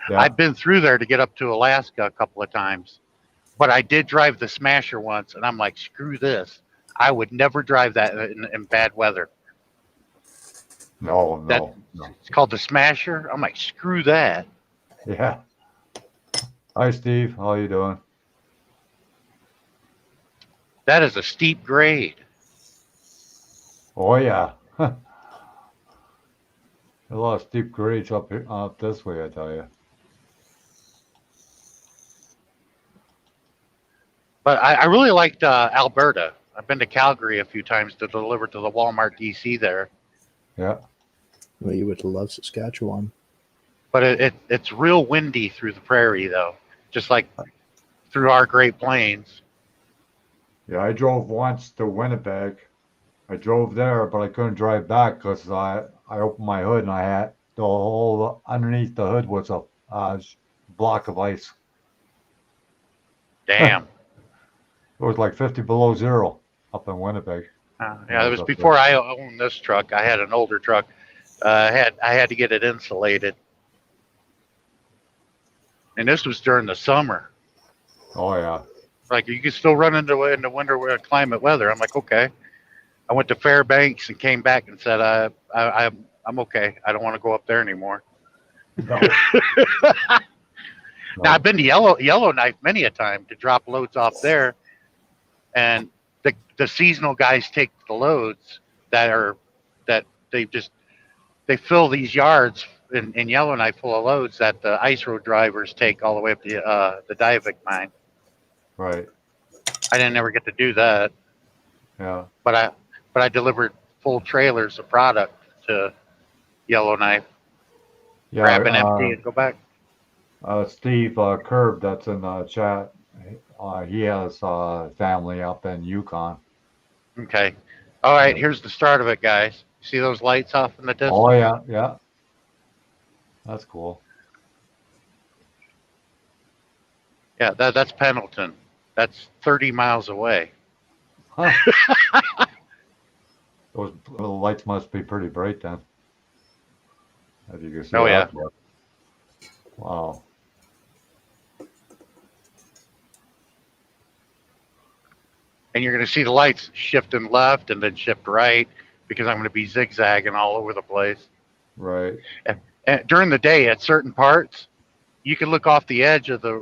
Yeah. I've been through there to get up to Alaska a couple of times, but I did drive the Smasher once, and I'm like, screw this. I would never drive that in bad weather. No. It's called the Smasher. I'm like, screw that. Yeah. Hi, Steve. How you doing? That is a steep grade. Oh yeah. A lot of steep grades up here, up this way, I tell you. But I really liked Alberta. I've been to Calgary a few times to deliver to the Walmart DC there. Yeah. Well, you would love Saskatchewan. But it's real windy through the prairie, though, just like through our Great Plains. Yeah, I drove once to Winnipeg. I drove there, but I couldn't drive back because I opened my hood and I had the whole underneath the hood was a block of ice. Damn. It was like 50 below zero up in Winnipeg. Yeah, it was before I owned this truck. I had an older truck. I had to get it insulated, and this was during the summer. Oh yeah. Like, you could still run into winter climate weather. I'm like, okay. I went to Fairbanks and came back and said, I'm okay. I don't want to go up there anymore. No. Now, I've been to Yellowknife many a time to drop loads off there, and the seasonal guys take the loads that they fill these yards in Yellowknife full of loads that the ice road drivers take all the way up to the Diavik mine. Right. I didn't ever get to do that, Yeah. but I delivered full trailers of product to Yellowknife, Yeah. grab an empty and go back. Steve Curb, that's in the chat. He has family up in Yukon. Okay. All right, here's the start of it, guys. See those lights off in the distance? Oh yeah, yeah. That's cool. Yeah, that's Pendleton. That's 30 miles away. Huh. Those the lights must be pretty bright then. As you can see Oh, yeah. out there. Wow. And you're going to see the lights shifting left and then shift right because I'm going to be zigzagging all over the place. Right. And during the day, at certain parts, you can look off the edge of the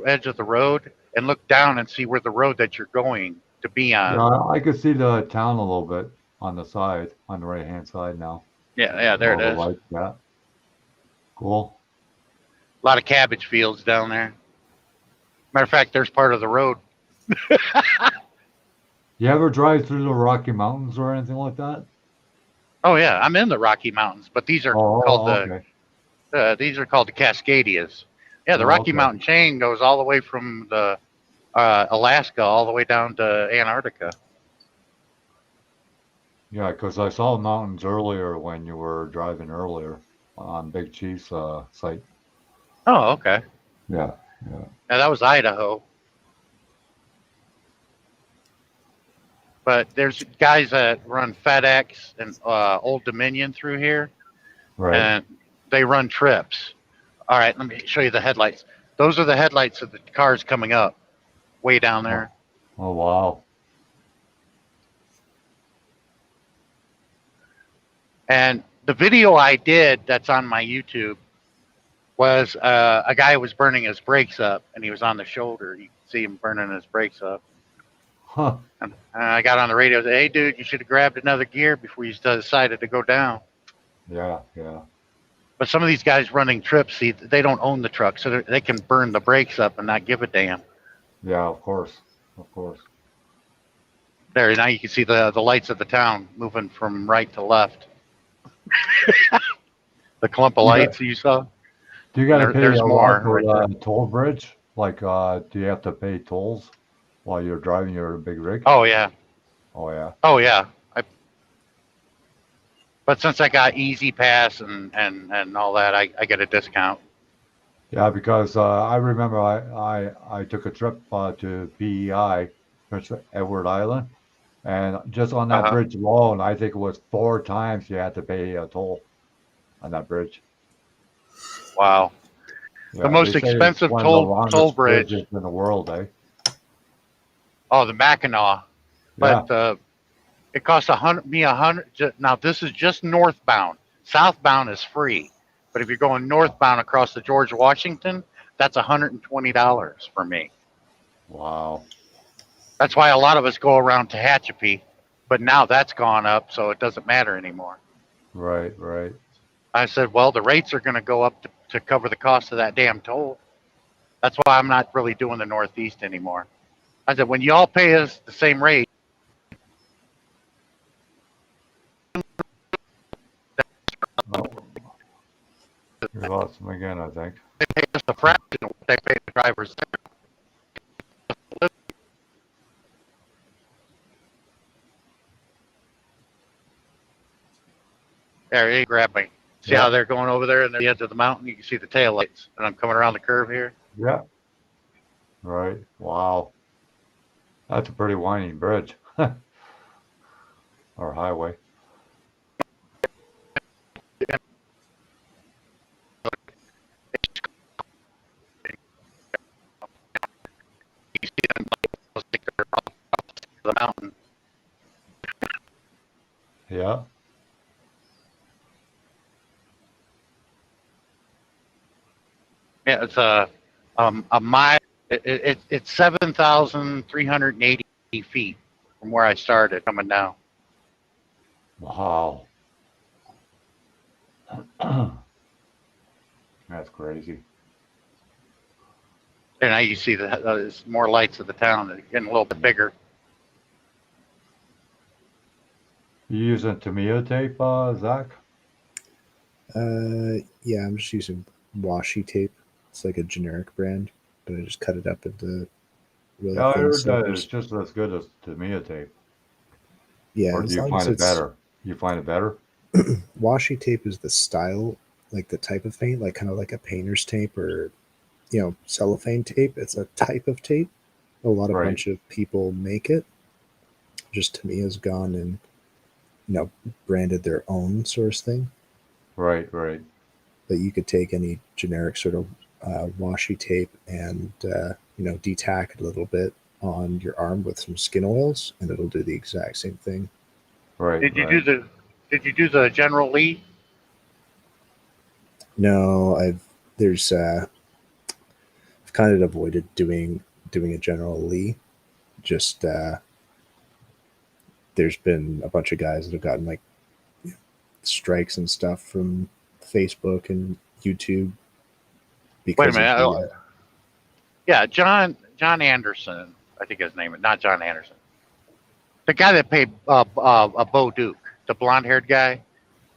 road and look down and see where the road that you're going to be on. Yeah, I could see the town a little bit on the side, on the right hand side now. Yeah, there All it the is. lights, yeah. Cool. A lot of cabbage fields down there. Matter of fact, there's part of the road. You ever drive through the Rocky Mountains or anything like that? Oh yeah, I'm in the Rocky Mountains, but these are called okay. these are called the Cascadias. Yeah, the Oh, Rocky okay. Mountain chain goes all the way from the Alaska all the way down to Antarctica. Yeah, because I saw the mountains earlier when you were driving earlier on Big Chief's site. Oh, okay. Yeah, yeah. Now that was Idaho. But there's guys that run FedEx and Old Dominion through here, Right. and they run trips. All right, let me show you the headlights. Those are the headlights of the cars coming up, way down there. Oh, wow. And the video I did that's on my YouTube was a guy was burning his brakes up, and he was on the shoulder. You can see him burning his brakes up. Huh. And I got on the radio and said, hey, dude, you should have grabbed another gear before you decided to go down. Yeah, yeah. But some of these guys running trips, see, they don't own the truck, so they can burn the brakes up and not give a damn. Yeah, of course. Of course. There, now you can see the lights of the town moving from right to left. The clump of lights you saw. Do you got to pay There's a more lot for right the toll bridge? Like, do you have to pay tolls while you're driving your big rig? Oh, yeah. Oh, yeah. Oh, yeah. But since I got Easy Pass and all that, I get a discount. Yeah, because I remember I took a trip to PEI, Prince Edward Island, and just on that bridge alone, I think it was 4 times you had to pay a toll on that bridge. Wow. Yeah, The most they say it's expensive one of the toll longest bridge. bridges in the world, eh? Oh, the Mackinac. Yeah. But it costs $100. Now this is just northbound. Southbound is free, but if you're going northbound across the George Washington, that's $120 for me. Wow. That's why a lot of us go around Tehachapi, but now that's gone up, so it doesn't matter anymore. Right, right. I said, well, the rates are going to go up to cover the cost of that damn toll. That's why I'm not really doing the Northeast anymore. I said, when y'all pay us the same rate, Oh. You lost him again, I think. they pay us a fraction of what they pay the drivers there. There, he grabbed me. See how they're going over there in the edge of the mountain? You can see the tail lights, and I'm coming around the curve here. Yeah. Right. Wow. That's a pretty winding bridge. Or highway. You see them off the mountain. Yeah. Yeah, it's a mile. It's 7,380 feet from where I started coming down. Wow. That's crazy. And now you see there's more lights of the town. They're getting a little bit bigger. You using Tamiya tape, Zach? Yeah, I'm just using washi tape. It's like a generic brand, but I just cut it up into really Yeah, I thin heard that slivers. it's just as good as Tamiya tape. Yeah, Or as do you long find as it it's better? You find it better? washi tape is the style, like the type of paint, like kind of like a painter's tape or cellophane tape. It's a type of tape. Right. Bunch of people make it. Just Tamiya's gone and branded their own source thing. Right. Right. But you could take any generic sort of washi tape and detack it a little bit on your arm with some skin oils, and it'll do the exact same thing. Right. Did you right. do the General Lee? No, I've kind of avoided doing a General Lee. Just there's been a bunch of guys that have gotten like strikes and stuff from Facebook and YouTube because Wait a of minute. Yeah, John Anderson, I think his name is not John Anderson. The guy that paid Bo Duke, the blonde-haired guy.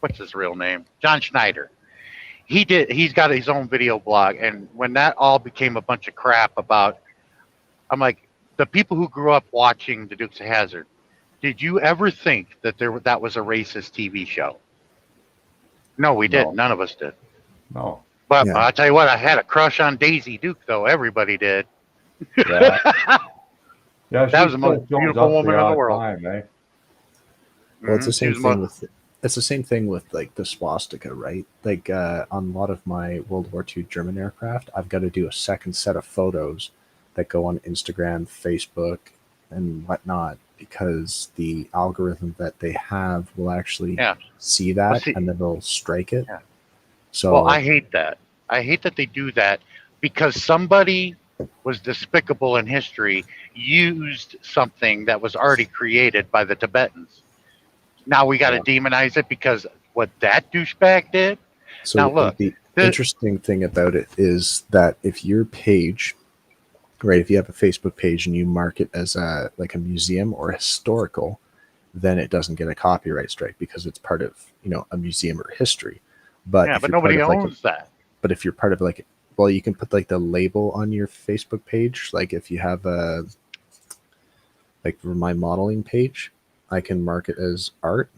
What's his real name? John Schneider. He's got his own video blog, and when that all became a bunch of crap about, I'm like, the people who grew up watching the Dukes of Hazzard, did you ever think that that was a racist TV show? No, we didn't. None of us did. No. But Yeah. I'll tell you what, I had a crush on Daisy Duke, though. Everybody did. Yeah. Yeah. That was the most beautiful woman in the world. Time, eh? Well, it's the She same was thing with like the swastika, right? Like on a lot of my World War II German aircraft, I've got to do a second set of photos that go on Instagram, Facebook, and whatnot because the algorithm that they have will actually see that and then they'll strike it. Yeah. So Well, I hate that. I hate that they do that because somebody was despicable in history, used something that was already created by the Tibetans. Now we got to demonize it because what that douchebag did. So now look, the interesting thing about it is that if your page, right, if you have a Facebook page and you mark it as a museum or historical, then it doesn't get a copyright strike because it's part of a museum or history. But but nobody owns that. But if you're part of well, you can put the label on your Facebook page. Like if you have for my modeling page, I can mark it as art,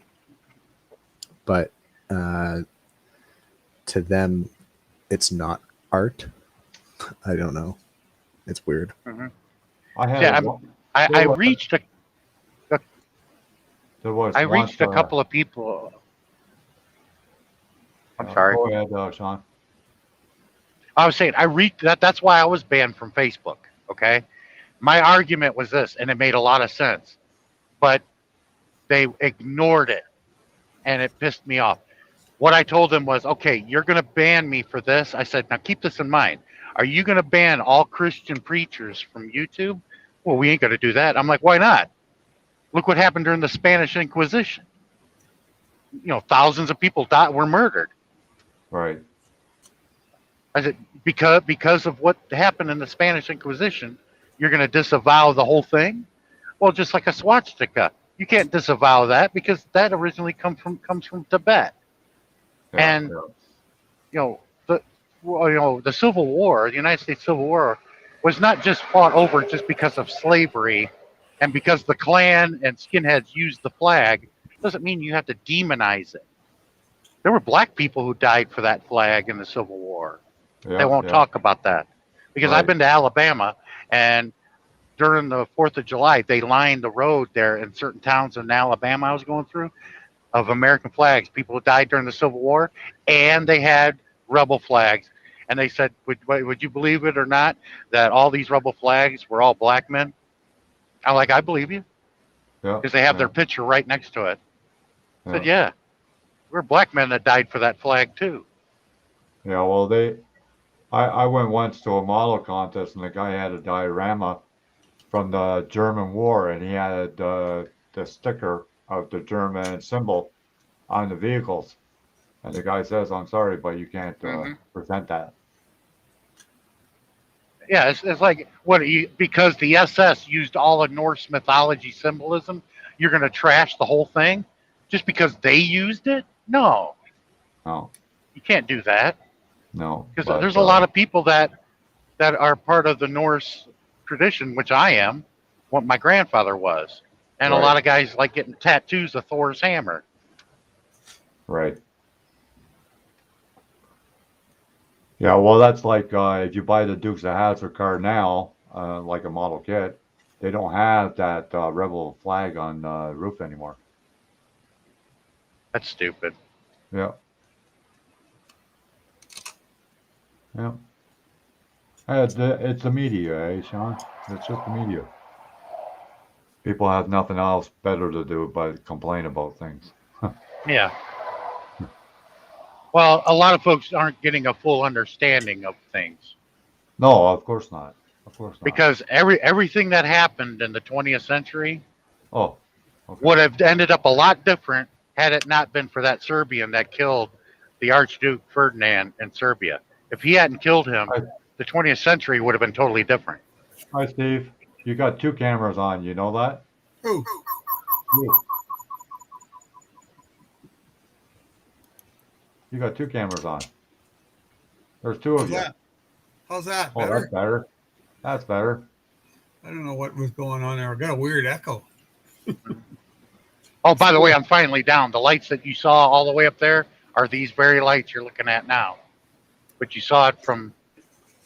but to them, it's not art. I don't know. It's weird. Mm-hmm. I reached a a couple of people. I'm sorry. Go ahead, Sean. I was saying I reached that. That's why I was banned from Facebook. Okay, my argument was this, and it made a lot of sense, but they ignored it, and it pissed me off. What I told them was, okay, you're going to ban me for this. I said, now keep this in mind. Are you going to ban all Christian preachers from YouTube? Well, we ain't going to do that. I'm like, why not? Look what happened during the Spanish Inquisition. Thousands of people were murdered. Right. I said, because of what happened in the Spanish Inquisition, you're going to disavow the whole thing? Well, just like a swastika. You can't disavow that because that originally comes from Tibet. Yeah, and the Civil War, the United States Civil War, was not just fought over just because of slavery, and because the Klan and skinheads used the flag. Doesn't mean you have to demonize it. There were black people who died for that flag in the Civil War. They won't talk about that because I've been to Alabama, and during the 4th of July, they lined the road there in certain towns in Alabama I was going through of American flags, people who died during the Civil War, and they had rebel flags. And they said, would you believe it or not, that all these rebel flags were all black men? I'm like, I believe you. Because they have their picture right next to it. I said, yeah, we're black men that died for that flag too. Yeah, well, I went once to a model contest, and the guy had a diorama from the German War, and he had the sticker of the German symbol on the vehicles. And the guy says, I'm sorry, but you can't present that. Yeah, it's like, because the SS used all of Norse mythology symbolism, you're going to trash the whole thing just because they used it? No. No. You can't do that. No. Because there's a lot of people that are part of the Norse tradition, which I am, what my grandfather was. And a lot of guys like getting tattoos of Thor's hammer. Right. Yeah, well, that's like if you buy the Dukes of Hazzard car now, like a model kit, they don't have that Rebel flag on the roof anymore. That's stupid. Yeah. Yeah. It's the media, eh, Sean? It's just the media. People have nothing else better to do but complain about things. Yeah. Well, a lot of folks aren't getting a full understanding of things No, of course not. Of course not. because everything that happened in the 20th century Oh, okay. would have ended up a lot different had it not been for that Serbian that killed the Archduke Ferdinand in Serbia. If he hadn't killed him, Hi, the 20th century would have been totally different. hi, Steve. You got two cameras on. You know that? Who? You. You got two cameras on. There's two How's of you. that? How's that? Oh, that's Better? better. That's better. I don't know what was going on there. I got a weird echo. Oh, by the way, I'm finally down. The lights that you saw all the way up there are these very lights you're looking at now. But you saw it from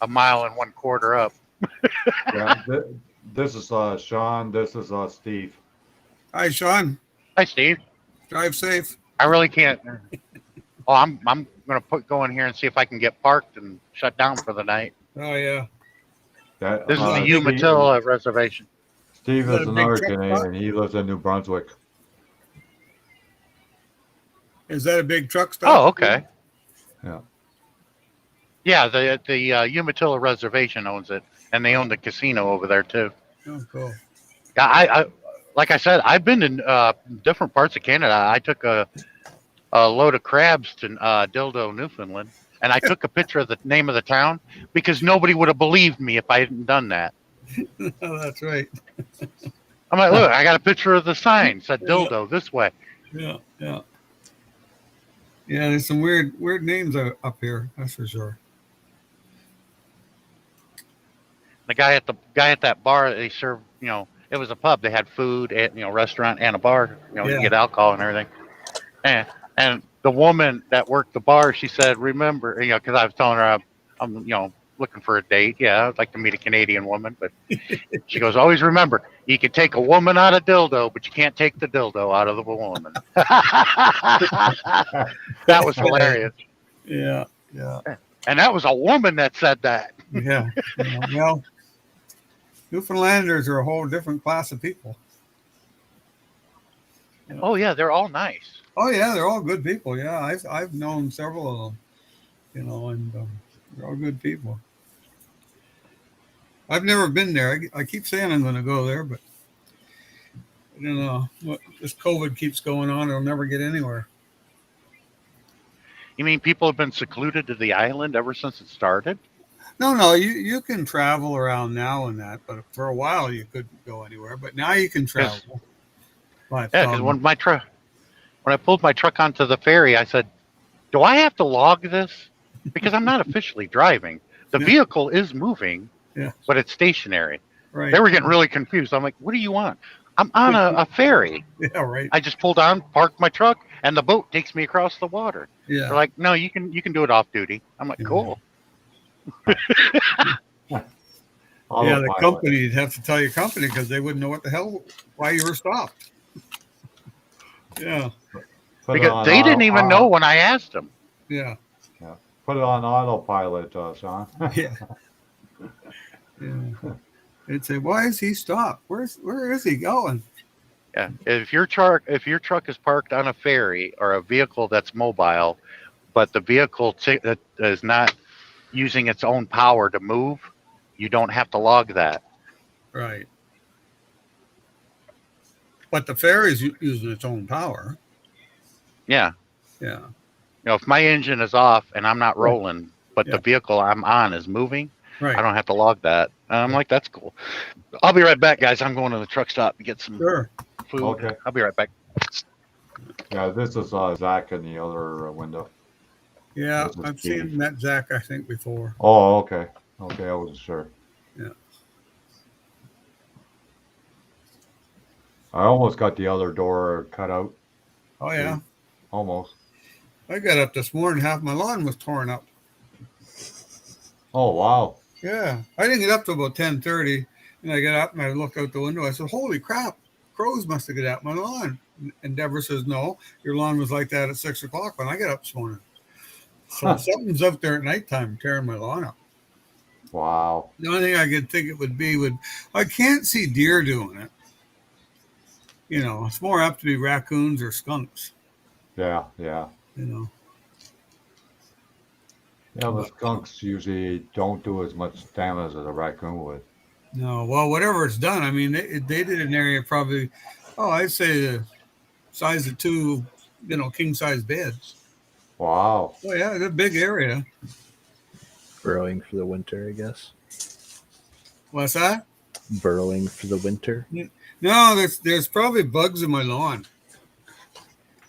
a mile and 1/4 up. Yeah. This is Sean. This is Steve. Hi, Sean. Hi, Steve. Drive safe. I really can't. Oh, I'm gonna go in here and see if I can get parked and shut down for the night. Oh, yeah. That, This is the Steve- Umatilla reservation. Steve Is that is a an big truck Canadian. stop? He lives in New Brunswick. Is that a big truck stop? Oh, okay. Yeah. Yeah, the Umatilla reservation owns it, and they own the casino over there too. Oh, cool. Yeah, I like I said, I've been in different parts of Canada. I took a load of crabs to Dildo, Newfoundland, and I took a picture of the name of the town because nobody would have believed me if I hadn't done that. Oh, that's right. I'm like, look, I got a picture of the sign said Dildo this way. Yeah, yeah. Yeah, there's some weird names up here. That's for sure. The guy at that bar, they served, it was a pub. They had food, restaurant and a bar. You Yeah. get alcohol and everything. And the woman that worked the bar, she said, remember, because I was telling her I'm looking for a date. Yeah, I'd like to meet a Canadian woman, but she goes, always remember, you can take a woman out of dildo, but you can't take the dildo out of the woman. That was hilarious. Yeah, yeah, And that was a woman that said that. yeah. Yeah. Well, Newfoundlanders are a whole different class of people. Oh yeah, they're all nice. Oh yeah, they're all good people. Yeah, I've known several of them, and they're all good people. I've never been there. I keep saying I'm going to go there, but I don't know. What this COVID keeps going on, it'll never get anywhere. You mean people have been secluded to the island ever since it started? No, you can travel around now and that, but for a while you couldn't go anywhere. But now you can travel. But, Yeah, because when I pulled my truck onto the ferry, I said, "Do I have to log this? Because I'm not officially driving. The Yeah. vehicle is moving, Yeah. but it's stationary." right, They were getting really confused. I'm like, "What do you want? I'm on a ferry. yeah, right, I just pulled on, parked my truck, and the boat takes me across the water." yeah, They're like, "No, you can do it off duty." I'm like, Yeah. "Cool." yeah. The Autopilot. company'd have to tell your company because they wouldn't know what the hell why you were stopped. Yeah, Put it Because on they didn't even know when I asked them. yeah, Put it on autopilot, Sean. yeah, yeah. They'd say, "Why is he stopped? Where is he going?" Yeah, if your truck is parked on a ferry or a vehicle that's mobile, but the vehicle that is not using its own power to move, you don't have to log that. Right. But the ferry's using its own power. Yeah, Yeah, if my engine is off and I'm not Yeah. rolling, but Yeah. the vehicle I'm on is moving, right. I don't have to log that. And I'm like, that's cool. I'll be right back, guys. I'm going to the truck stop to get some Sure. food. Okay. I'll be right back. Yeah, this is Zach in the other window. Yeah, This is I've Steve. seen that Zach, I think, before. Oh, okay. Okay, I wasn't sure. Yeah. I almost got the other door cut out. Oh yeah. Almost. I got up this morning, half my lawn was torn up. Oh, wow. Yeah, I didn't get up till about 10:30, and I got up and I looked out the window. I said, "Holy crap! Crows must have got out my lawn." And Deborah says, "No, your lawn was like that at 6 o'clock when I got up this morning." So Huh. something's up there at nighttime tearing my lawn up. Wow. The only thing I could think it would be I can't see deer doing it. You know, it's more apt to be raccoons or skunks. Yeah, yeah. You know, Yeah, the but skunks usually don't do as much damage as a raccoon would. no, well, whatever it's done. I mean, they did an area probably, I'd say the size of two, king size beds. Wow. Oh yeah, it's a big area. Burrowing for the winter, I guess. What's that? Burrowing for the winter. No, there's probably bugs in my lawn.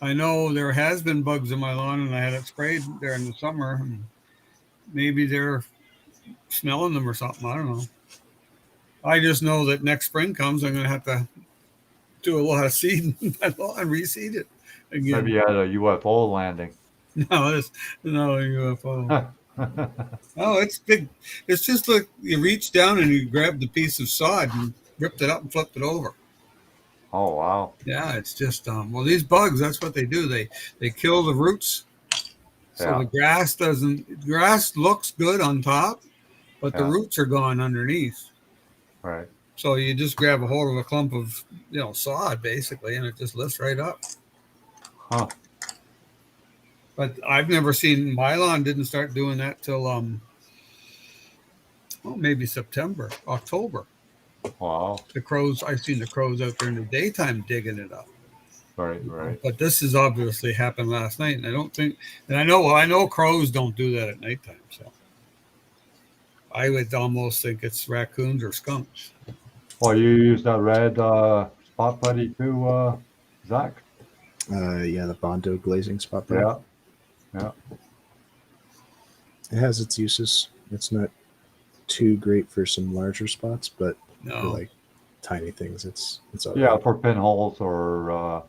I know there has been bugs in my lawn, and I had it sprayed there in the summer. And maybe they're smelling them or something. I don't know. I just know that next spring comes, I'm going to have to do a lot of seeding in my lawn, reseed it again. Maybe you had a UFO landing. No, it's no UFO. Oh, it's big. It's just like you reach down and you grab the piece of sod and ripped it up and flipped it over. Oh, wow. Yeah, it's just well, these bugs. That's what they do. They kill the roots, so Yeah. the grass looks good on top, but the Yeah. roots are gone underneath. Right. So you just grab a hold of a clump of sod basically, and it just lifts right up. Huh. But I've never seen my lawn didn't start doing that till maybe September, October. Wow. The crows, I've seen the crows out there in the daytime digging it up. Right, right. But this has obviously happened last night, and I don't think, and I know crows don't do that at nighttime. So I would almost think it's raccoons or skunks. Well, you use that red spot putty too, Zach? Yeah, the Bondo glazing spot putty. Yeah. Yeah. It has its uses. It's not too great for some larger spots, but for No, like tiny things, it's all Yeah, right. for pinholes or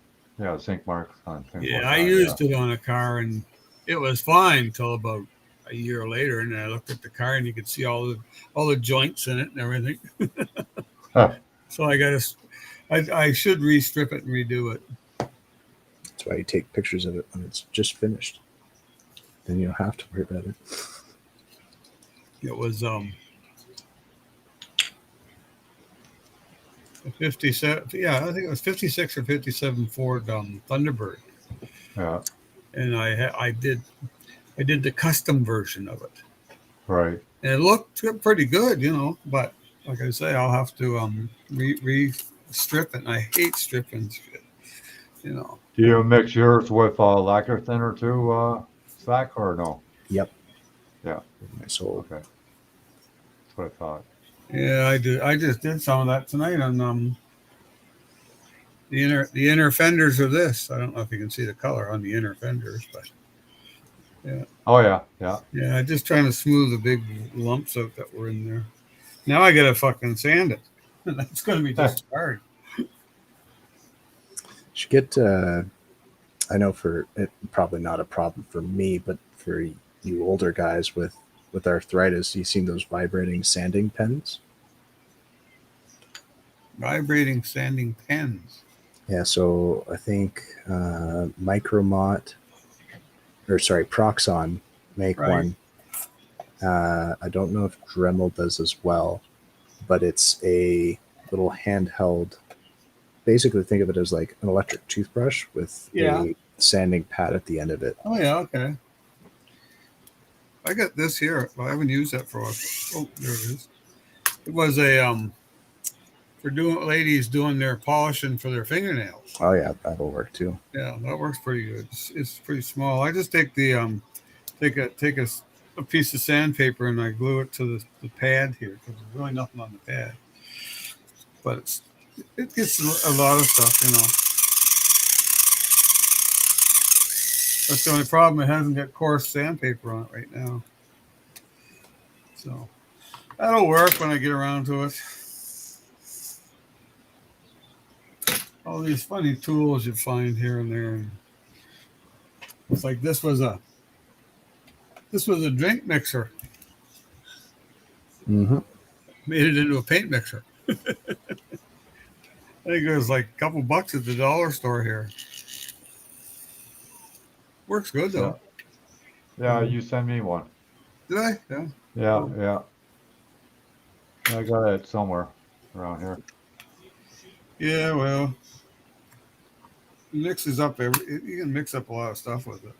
sink marks and things yeah, like I that. used it on a car, and it was fine until about a year later, and I looked at the car, and you could see all the joints in it and everything. Huh. So I should restrip it and redo it. That's why you take pictures of it when it's just finished. Then you don't have to worry about it. It was a 57. Yeah, I think it was 56 or 57 Ford Thunderbird, Yeah. and I did the custom version of it, Right. and it looked pretty good, But like I say, I'll have to re-strip it. And I hate stripping shit, Do you mix yours with lacquer thinner too, Zach, or no? Yep. Yeah. Nice whole. Okay. That's what I thought. Yeah, I did. I just did some of that tonight on the inner fenders of this. I don't know if you can see the color on the inner fenders, but yeah. Oh, yeah. Yeah. Yeah, just trying to smooth the big lumps out that were in there. Now I gotta fucking sand it. That's gonna be just hard. Should get. I know for it, probably not a problem for me, but for you older guys with arthritis, you seen those vibrating sanding pens? Vibrating sanding pens. Yeah, so I think Micromot, or sorry, Proxon make Right. one. I don't know if Dremel does as well, but it's a little handheld. Basically, think of it as like an electric toothbrush with Yeah. a sanding pad at the end of it. Oh yeah, okay. I got this here. Well, I haven't used that for a while. Oh, there it is. It was a for ladies doing their polishing for their fingernails. Oh yeah, that'll work too. Yeah, that works pretty good. It's pretty small. I just take the take a piece of sandpaper and I glue it to the pad here because there's really nothing on the pad. But it gets a lot of stuff, That's the only problem. It hasn't got coarse sandpaper on it right now. So that'll work when I get around to it. All these funny tools you find here and there. It's like this was a drink mixer. Mm-hmm. Made it into a paint mixer. I think it was like a couple bucks at the dollar store here. Works good though. Yeah, you send me one. Did I? Yeah. Yeah, yeah. I got it somewhere around here. Yeah, well, it mixes up you can mix up a lot of stuff with it.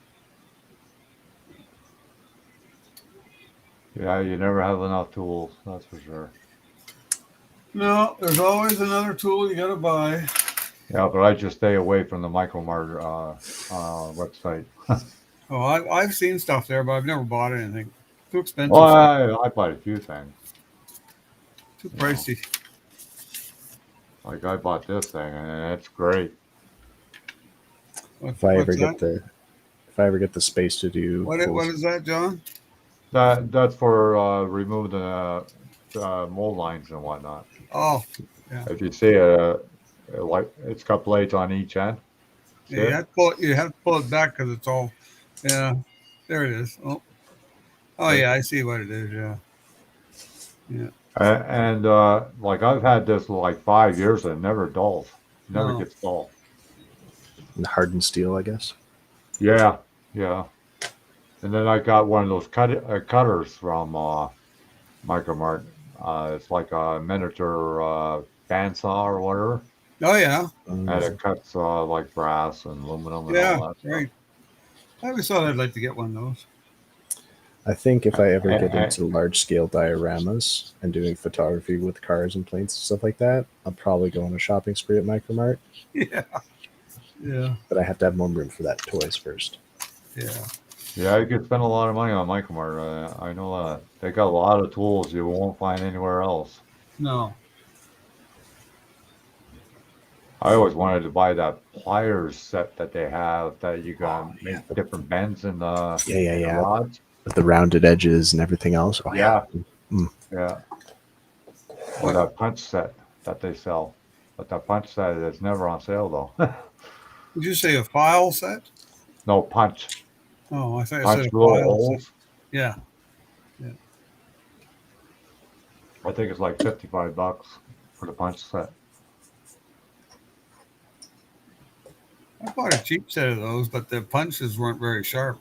Yeah, you never have enough tools, that's for sure. No, there's always another tool you gotta buy. Yeah, but I just stay away from the Micromart website. Oh, I've seen stuff there, but I've never bought anything. Too expensive. Well, I bought a few things. Too pricey. Like I bought this thing, and it's great. If I ever What's get the space to do what is that, John? That's for removing the mold lines and whatnot. Oh, If you see like it's got blades on each end. See yeah, it? you have to pull it back because it's all. Yeah, there it is. Oh yeah, I see what it is. Yeah, yeah. And like I've had this like 5 years and it never dulls. Never No. gets dull. And hardened steel, I guess. Yeah, yeah. And then I got one of those cutters from Micromart. It's like a miniature bandsaw or whatever. Oh yeah, And it cuts like brass and aluminum and yeah, all that stuff. right. I always thought I'd like to get one of those. I think if I ever get I- into large scale dioramas and doing photography with cars and planes and stuff like that, I'll probably go on a shopping spree at Micromart. Yeah, yeah, But I have to have more room for that toys first. yeah. Yeah, you could spend a lot of money on Micromart. I know that. They got a lot of tools you won't find anywhere else. No. I always wanted to buy that pliers set that they have that you can make different bends in the, in the Yeah. rods. With the rounded edges and everything else. Oh, Yeah. Mm. Yeah. Or that punch set that they sell. But that punch set is never on sale though. Did you say a file set? No, punch. Oh, I thought you Punch said a little file set. holes. Yeah. I think it's like $55 for the punch set. I bought a cheap set of those, but the punches weren't very sharp.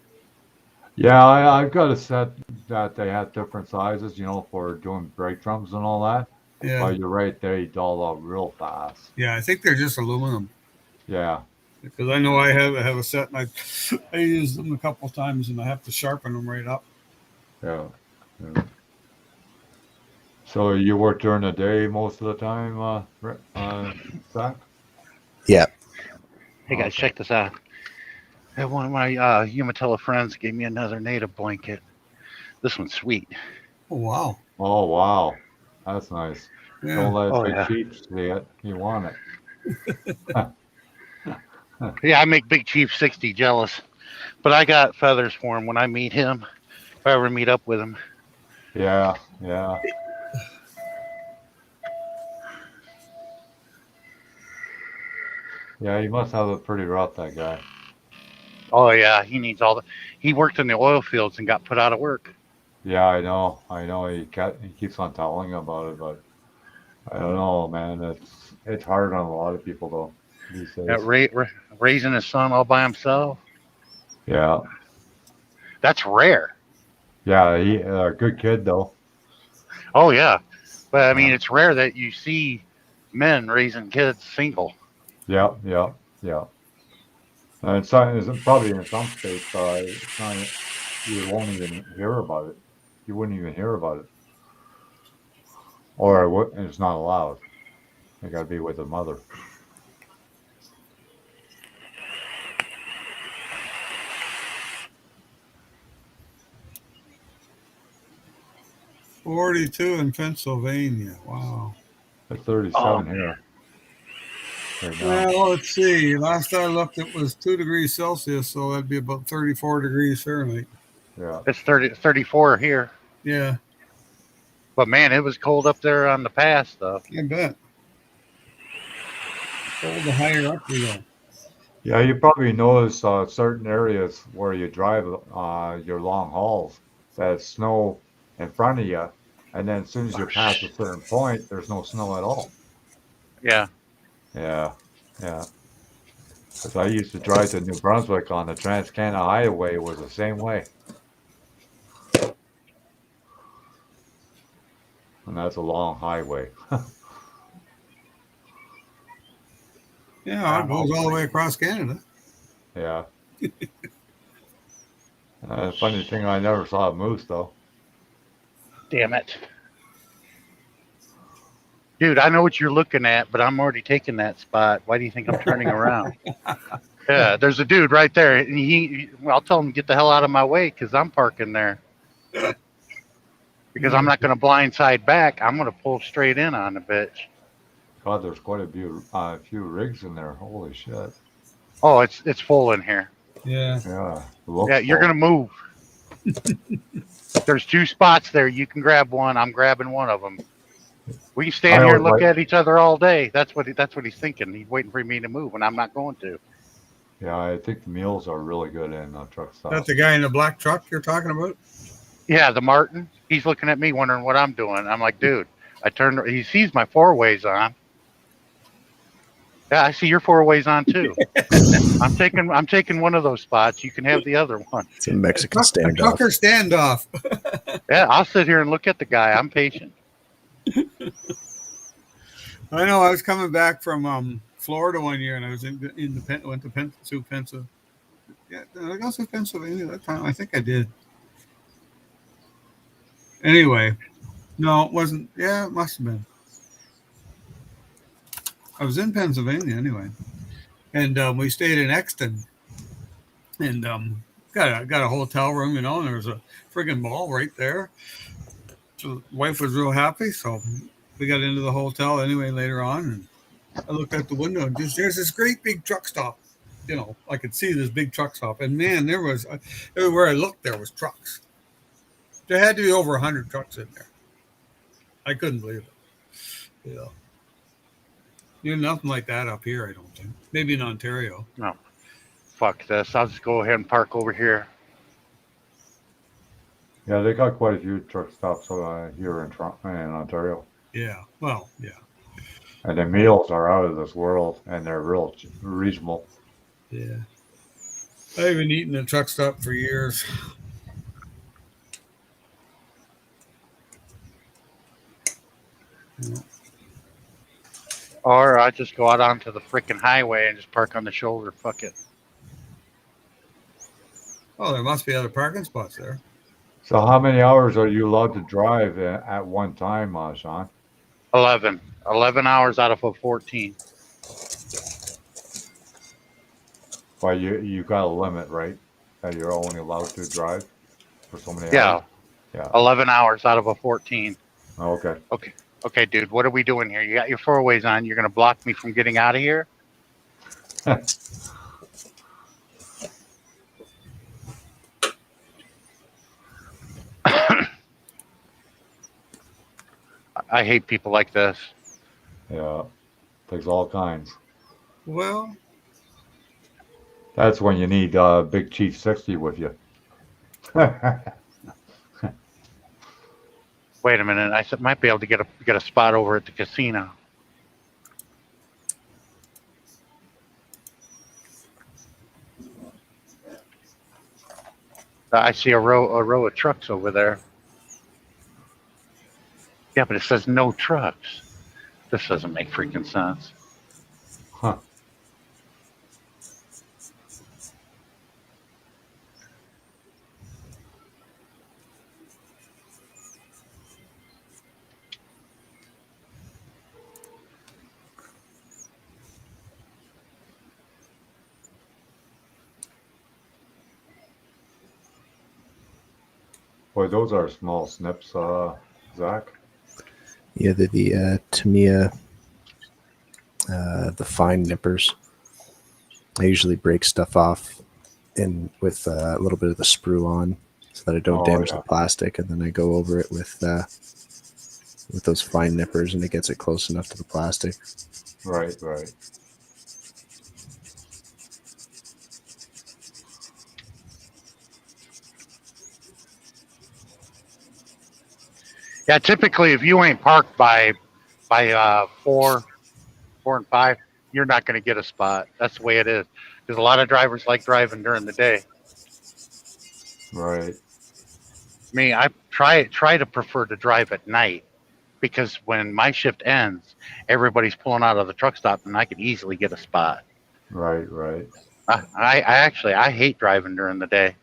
Yeah, I've got a set that they had different sizes, for doing brake drums and all that. Yeah. But you're right, they dull out real fast. Yeah, I think they're just aluminum. Yeah. Because I know I have a set, and I used them a couple times, and I have to sharpen them right up. Yeah. So you work during the day most of the time, Zach? Yeah. Hey guys, check this out. One of my Umatilla friends gave me another native blanket. This one's sweet. Oh wow! Oh wow, that's nice. Yeah. Don't let Oh, Big yeah. Chief see it. You want it. Yeah, I make Big Chief 60 jealous. But I got feathers for him when I meet him. If I ever meet up with him. Yeah. Yeah, he must have it pretty rough, that guy. Oh yeah, he needs all the. He worked in the oil fields and got put out of work. Yeah, I know. He keeps on telling about it, but I don't know, man. It's hard on a lot of people though these days. Raising his son all by himself. Yeah, That's rare. yeah. He a good kid though. Oh yeah, but I mean it's rare that you see men raising kids single. Yeah. And it's probably in some states, it's not, you won't even hear about it. You wouldn't even hear about it, or it's not allowed. They got to be with the mother. .42 in Pennsylvania. Wow. It's 37 Oh, here. Right now. Well, let's see. Last I looked, it was 2 degrees Celsius, so that'd be about 34 degrees Fahrenheit. Yeah. it's 34 here. Yeah, But man, it was cold up there on the pass though. I bet. All the higher up we go. Yeah, you probably notice certain areas where you drive your long hauls that it's snow in front of you, and then as soon as you pass a certain point, there's no snow at all. Yeah. Yeah, yeah. Because I used to drive to New Brunswick on the Trans-Canada Highway, it was the same way, and that's a long highway. Yeah, it goes all the way across Canada. Yeah. Funny thing, I never saw a moose though. Damn it. Dude, I know what you're looking at, but I'm already taking that spot. Why do you think I'm turning around? Yeah, there's a dude right there. And well, I'll tell him to get the hell out of my way because I'm parking there. Because I'm not going to blindside back. I'm going to pull straight in on the bitch. God, there's quite a few rigs in there. Holy shit. Oh, it's full in here. Yeah. Yeah. Yeah, you're going to move. There's 2 spots there. You can grab one. I'm grabbing one of them. We can stand here and look at each other all day. That's what he's thinking. He's waiting for me to move, and I'm not going to. Yeah, I think the meals are really good in truck stop. That's the guy in the black truck you're talking about? Yeah, the Martin. He's looking at me, wondering what I'm doing. I'm like, dude. He sees my 4-ways on. Yeah, I see your 4-ways on too. I'm taking one of those spots. You can have the other one. It's a Mexican A standoff. trucker standoff. Yeah, I'll sit here and look at the guy. I'm patient. I know. I was coming back from Florida one year, and I was went to Pennsylvania. Yeah, did I go to Pennsylvania that time? I think I did. Anyway, no, it wasn't. Yeah, it must have been. I was in Pennsylvania anyway, and we stayed in Exton, and got a hotel room, and there was a friggin' mall right there. So the wife was real happy, so we got into the hotel anyway later on, and I looked out the window, and there's this great big truck stop. I could see this big truck stop, and man, there was everywhere I looked, there was trucks. There had to be over 100 trucks in there. I couldn't believe it. Yeah. Nothing like that up here, I don't think. Maybe in Ontario. No. Fuck this. I'll just go ahead and park over here. Yeah, they got quite a few truck stops here in Ontario. Yeah. Well, yeah. And the meals are out of this world, and they're real reasonable. Yeah. I haven't eaten a truck stop for years. Yeah. Or I just go out onto the freaking highway and just park on the shoulder. Fuck it. Oh, there must be other parking spots there. So how many hours are you allowed to drive at one time, Sean? 11 hours out of a 14. Well, you got a limit, right? That you're only allowed to drive for so many Yeah. hours? Yeah. 11 hours out of a 14. Oh, okay. Okay, dude, what are we doing here? You got your 4-ways on. You're going to block me from getting out of here? I hate people like this. Yeah. Takes all kinds. Well, That's when you need Big Chief 60 with you. Wait a minute. I might be able to get a spot over at the casino. I see a row of trucks over there. Yeah, but it says no trucks. This doesn't make freaking sense. Huh. Boy, those are small snips, Zach. Yeah, the Tamiya, the fine nippers. I usually break stuff off with a little bit of the sprue on so that I don't damage the plastic, and then I go over it with those fine nippers, and it gets it close enough to the plastic. Right. Yeah, typically if you ain't parked by 4 and 5, you're not going to get a spot. That's the way it is. Because a lot of drivers like driving during the day. Right. Me, I try to prefer to drive at night because when my shift ends, everybody's pulling out of the truck stop, and I could easily get a spot. Right. Right. I actually hate driving during the day,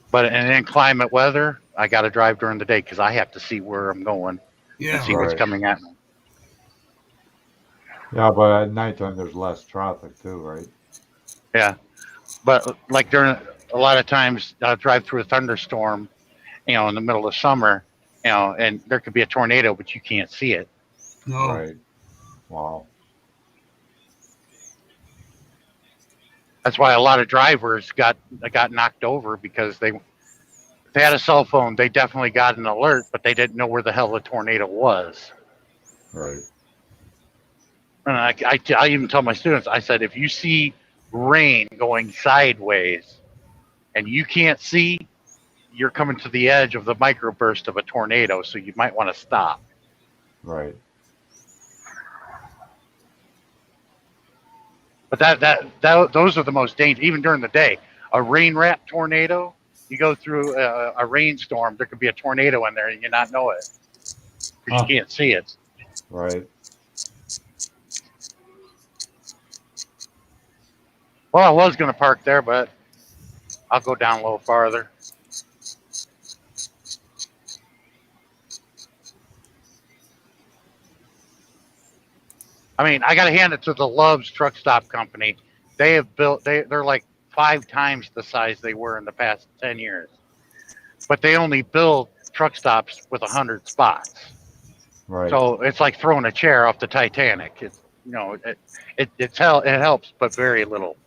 but in inclement weather, I got to drive during the day because I have to see where I'm going Yeah. and see what's Right. coming at me. Yeah, but at nighttime there's less traffic too, right? Yeah, but like during a lot of times, I'll drive through a thunderstorm, in the middle of summer, and there could be a tornado, but you can't see it. No. Right. Wow. That's why a lot of drivers got knocked over because they had a cell phone. They definitely got an alert, but they didn't know where the hell the tornado was. Right. And I even tell my students, I said, if you see rain going sideways and you can't see, you're coming to the edge of the microburst of a tornado, so you might want to stop. Right. But those are the most dangerous, even during the day. A rain wrap tornado, you go through a rainstorm, there could be a tornado in there and you not know it because you can't see it. Right. Well, I was going to park there, but I'll go down a little farther. I mean, I got to hand it to the Love's Truck Stop Company. They have built, they're like 5 times the size they were in the past 10 years. But they only build truck stops with 100 spots. Right. So it's like throwing a chair off the Titanic. It helps, but very little.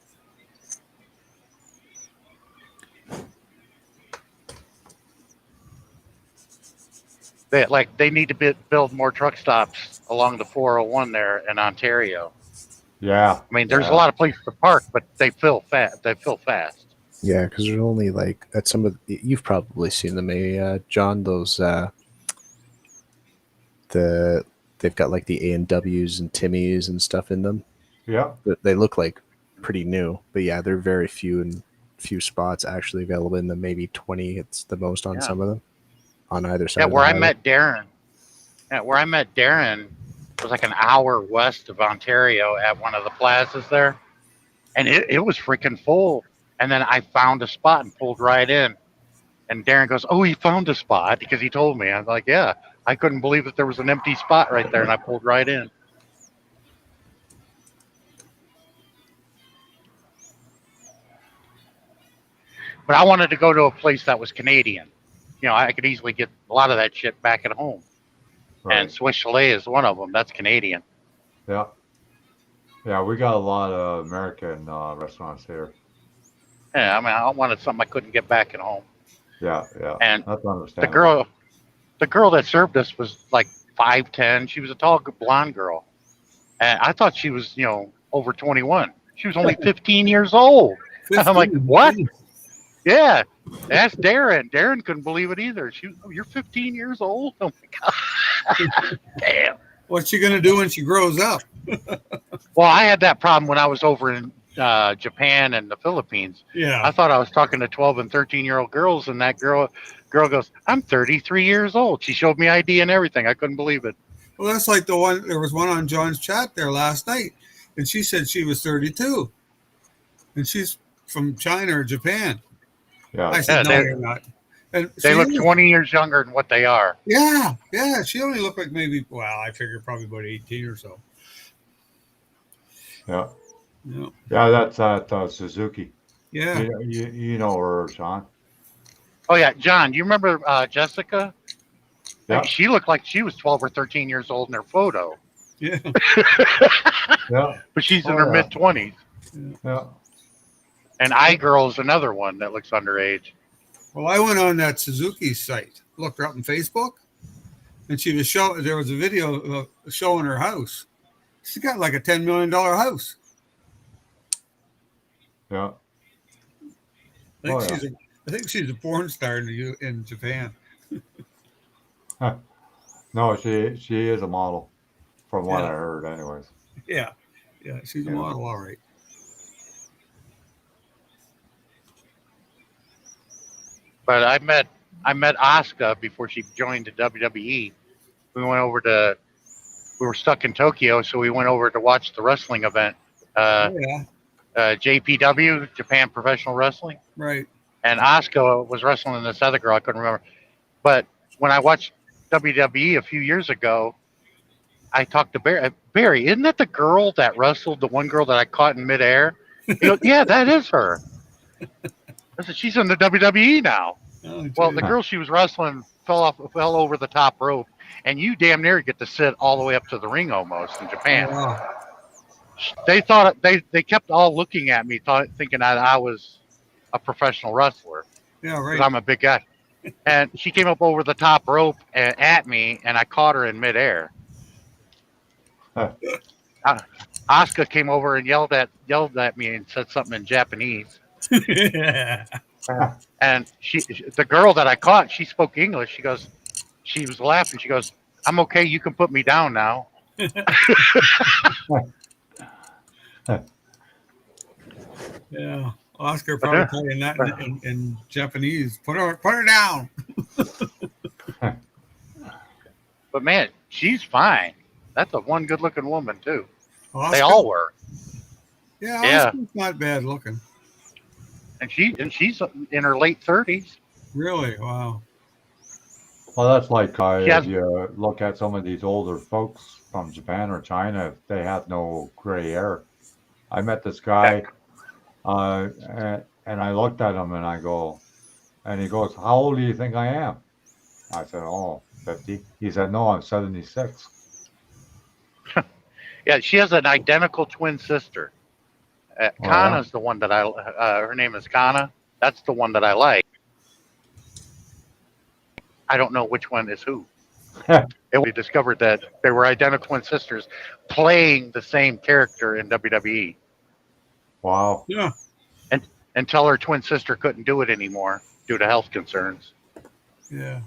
They need to build more truck stops along the 401 there in Ontario. Yeah. I mean, there's a lot of places to park, but they fill fast. Yeah, because there's only like at some of you've probably seen them, John. Those they've got like the A&Ws and Timmies and stuff in them. Yeah. They look like pretty new, but yeah, they're very few spots actually available in them. Maybe 20. It's the most on some of them on either side. Yeah, where I met Darren. Yeah, where I met Darren was like an hour west of Ontario at one of the plazas there, and it was freaking full. And then I found a spot and pulled right in. And Darren goes, "Oh, he found a spot," because he told me. I was like, "Yeah." I couldn't believe that there was an empty spot right there, and I pulled right in. But I wanted to go to a place that was Canadian. I could easily get a lot of that shit back at home. Right. And Swiss Chalet is one of them. That's Canadian. Yeah. Yeah, we got a lot of American restaurants here. Yeah, I mean, I wanted something I couldn't get back at home. Yeah, yeah. And that's understandable. the girl that served us was like 5'10". She was a tall blonde girl, and I thought she was, over 21. She was only 15 years old. 15. I'm like, what? Yeah, ask Darren. Darren couldn't believe it either. She was, "Oh, you're 15 years old? Oh my god, damn." What's she gonna do when she grows up? Well, I had that problem when I was over in Japan and the Philippines. Yeah. I thought I was talking to 12 and 13-year-old girls, and that girl goes, "I'm 33 years old." She showed me ID and everything. I couldn't believe it. Well, that's like there was one on John's chat there last night, and she said she was 32, and she's from China or Japan. Yeah. I said, "No, you're not." And they look 20 years younger than what they are. Yeah, yeah. She only looked like maybe, I figure probably about 18 or so. Yeah. Yeah. Yeah, that's at Suzuki. Yeah. You know her, Sean. Oh, yeah. John, you remember Jessica? Yeah. She looked like she was 12 or 13 years old in her photo. Yeah. Yeah. But she's in her mid-20s. Yeah. And iGirl is another one that looks underage. Well, I went on that Suzuki site, looked her up on Facebook, and she was there was a video showing her house. She's got like a $10 million house. Yeah. I think she's a porn star in Japan. No, she is a model, from what I Yeah. heard, anyways. Yeah. Yeah. She's a Yeah. model, all right. But I met Asuka before she joined the WWE. We went over to we were stuck in Tokyo, so we went over to watch the wrestling event. Oh, yeah. JPW, Japan Professional Wrestling, Right. and Asuka was wrestling this other girl I couldn't remember. But when I watched WWE a few years ago, I talked to Barry. Barry, isn't that the girl that wrestled the one girl that I caught in midair? He goes, yeah, that is her. I said, she's in the WWE now. Oh, Well, the geez. girl she was wrestling fell over the top rope, and you damn near get to sit all the way up to the ring almost in Oh, Japan. wow. They thought they kept all looking at me, thinking that I was a professional wrestler Yeah, because right. I'm a big guy. And she came up over the top rope at me, and I caught her in midair. Asuka came over and yelled at me and said something in Japanese. Yeah. And the girl that I caught, she spoke English. She was laughing. She goes, "I'm okay. You can put me down now." Yeah. Oscar probably playing that in Japanese. Put her down. But man, she's fine. That's a one good-looking woman too. Oscar? They all were. Yeah, Yeah. Oscar's not bad looking. And she's in her late 30s. Really? Wow. Well, that's like Yeah. if you look at some of these older folks from Japan or China, they have no gray hair. I met this guy, and I looked at him and I go, and he goes, "How old do you think I am?" I said, "Oh, 50." He said, "No, I'm 76." Yeah, she has an identical twin sister. yeah? Kana's the one that her name is Kana. That's the one that I like. I don't know which one is who. And we discovered that they were identical twin sisters playing the same character in WWE Wow. Yeah. until her twin sister couldn't do it anymore due to health concerns. Yeah.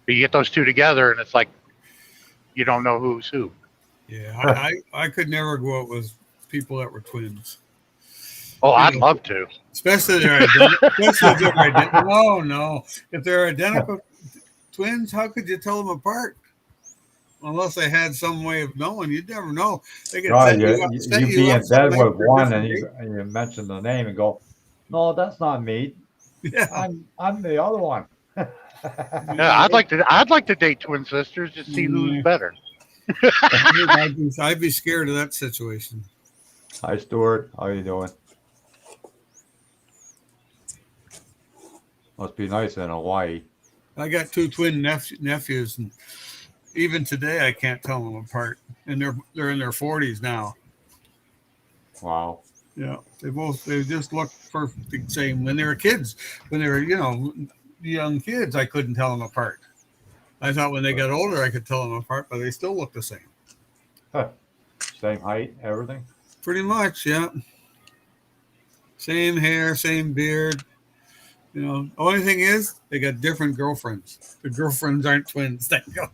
But you get those two together, and it's like you don't know who's who. Yeah. I could never go out with people that were twins. Oh, I'd love to. Especially they're identical. Oh, no. If they're identical twins, how could you tell them apart? Unless they had some way of knowing. You'd never know. They could Right, set you you be up in bed sometime with for a one different and date. you mention the name and go, "No, that's not me. Yeah. I'm the other one." Yeah, I'd like to date twin sisters to see who's better. I'd be scared of that situation. Hi, Stuart. How you doing? Must be nice in Hawaii. I got two twin nephews, and even today I can't tell them apart. And they're in their 40s now. Wow. Yeah, they just look perfectly the same when they were kids. When they were young kids, I couldn't tell them apart. I thought when they got older I could tell them apart, but they still look the same. Same height, everything. Pretty much, yeah. Same hair, same beard. Only thing is they got different girlfriends. The girlfriends aren't twins, thank God.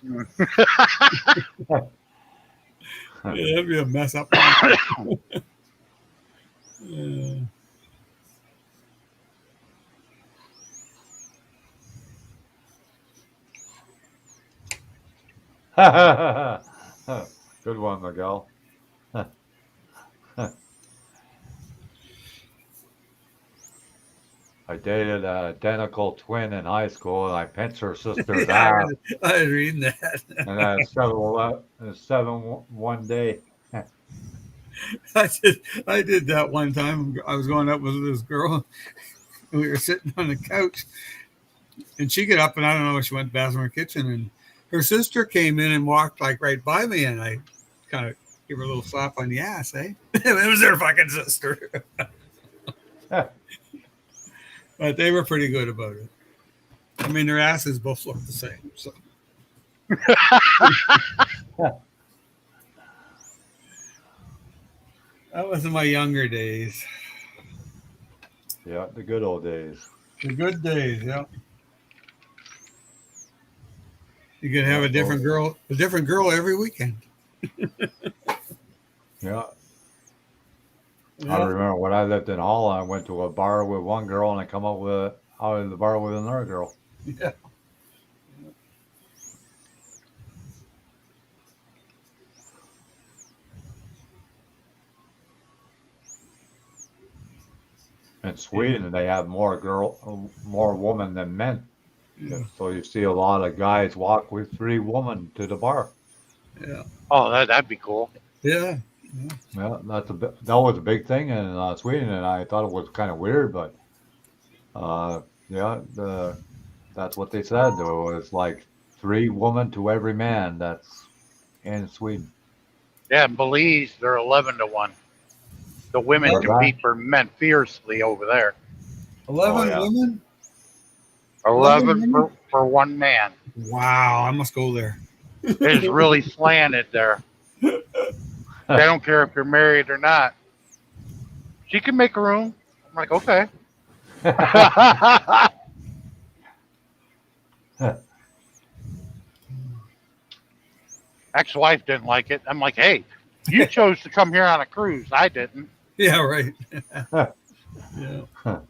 Yeah, that'd be a mess up. Good one, Miguel. I dated an identical twin in high school, and I pinched her sister's ass. I was reading that. And then 7 one day. I did that one time. I was going up with this girl, and we were sitting on the couch, and she got up, and I don't know if she went to the bathroom or kitchen, and her sister came in and walked like right by me, and I kind of gave her a little slap on the ass, eh? It was her fucking sister. But they were pretty good about it. I mean, their asses both look the same. So. That was in my younger days. Yeah, the good old days. The good days, yeah. You could have a different girl every weekend. Yeah. I Yeah. remember when I lived in Holland, I went to a bar with one girl and I come out of the bar with another girl. Yeah. In Sweden, they have more women than men. Yeah. So you see a lot of guys walk with 3 women to the bar. Yeah. Oh, that'd be cool. Yeah. Yeah, that was a big thing in Sweden, and I thought it was kind of weird, but yeah, that's what they said. There was like 3 women to every man. That's in Sweden. Yeah, in Belize, they're 11-1. The women Where's that? compete for men fiercely over there. 11 yeah. women? 11 women? for one man. Wow, I must go there. It is really slanted there. They don't care if you're married or not. She can make a room. I'm like, okay. Ex-wife didn't like it. I'm like, hey, you chose to come here on a cruise. I didn't. Yeah, right. Yeah.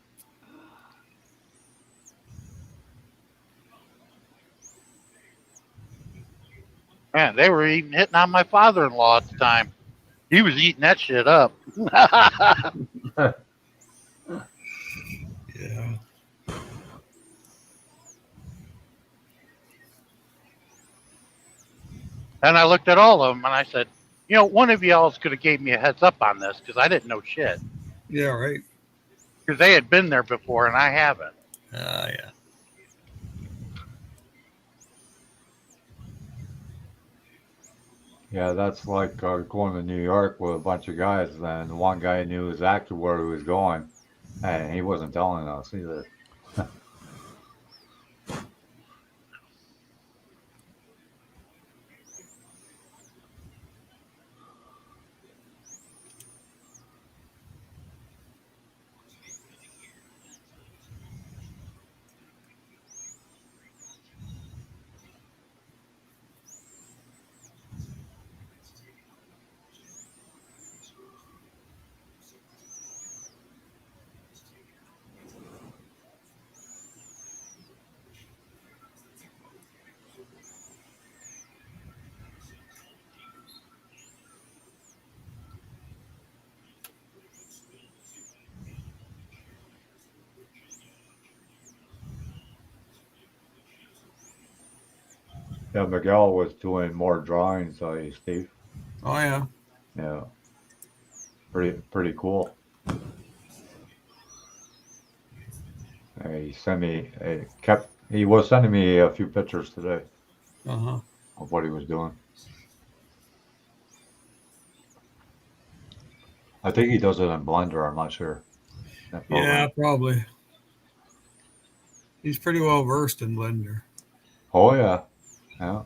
Man, they were even hitting on my father-in-law at the time. He was eating that shit up. Yeah. And I looked at all of them and I said, you know, one of y'all could have gave me a heads up on this because I didn't know shit. Yeah, right. Because they had been there before and I haven't. Yeah. Yeah, that's like going to New York with a bunch of guys, and one guy knew exactly where he was going, and he wasn't telling us either. Yeah, Miguel was doing more drawings, Steve. Oh, yeah. Yeah, pretty cool. He sent me, he was sending me a few pictures today Uh-huh. of what he was doing. I think he does it in Blender. I'm not sure. That Yeah, program. probably. He's pretty well versed in Blender. Oh yeah, yeah.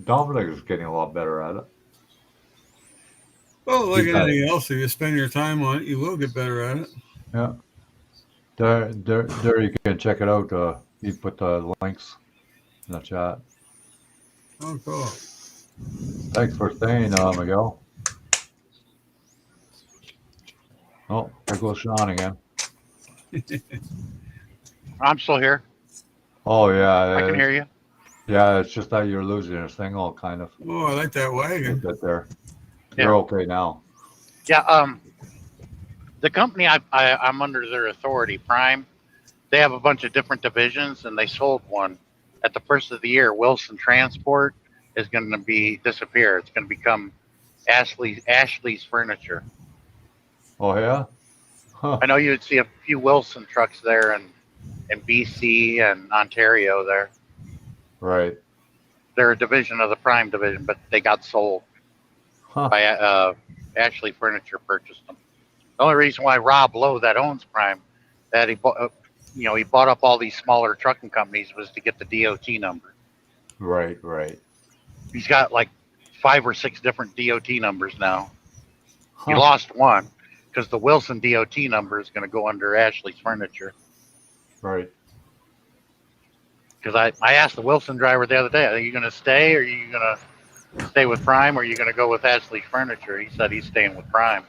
Dominic is getting a lot better at it. Well, like He's got- anything else, if you spend your time on it, you will get better at it. Yeah. There you can check it out. You put the links in the chat. Oh, cool. Thanks for staying, Miguel. Oh, there goes Sean again. I'm still here. Oh yeah, I can hear you. yeah. It's just that you're losing your signal, kind of. Oh, I like that A wagon. bit there. Yeah. You're okay now. Yeah, the company I'm under their authority, Prime, they have a bunch of different divisions and they sold one at the first of the year. Wilson Transport is going to disappear. It's going to become Ashley's Furniture. Oh yeah. Huh. I know you would see a few Wilson trucks there in BC and Ontario there. Right. They're a division of the Prime division, but they got sold Huh. by Ashley Furniture purchased them. The only reason why Rob Lowe, that owns Prime, that he bought up all these smaller trucking companies was to get the DOT number. Right. Right. He's got like 5 or 6 different DOT numbers now. He Huh. lost one, because the Wilson DOT number is going to go under Ashley's Furniture. Right. Because I asked the Wilson driver the other day, are you going to stay, or are you going to stay with Prime, or are you going to go with Ashley's Furniture? He said he's staying with Prime.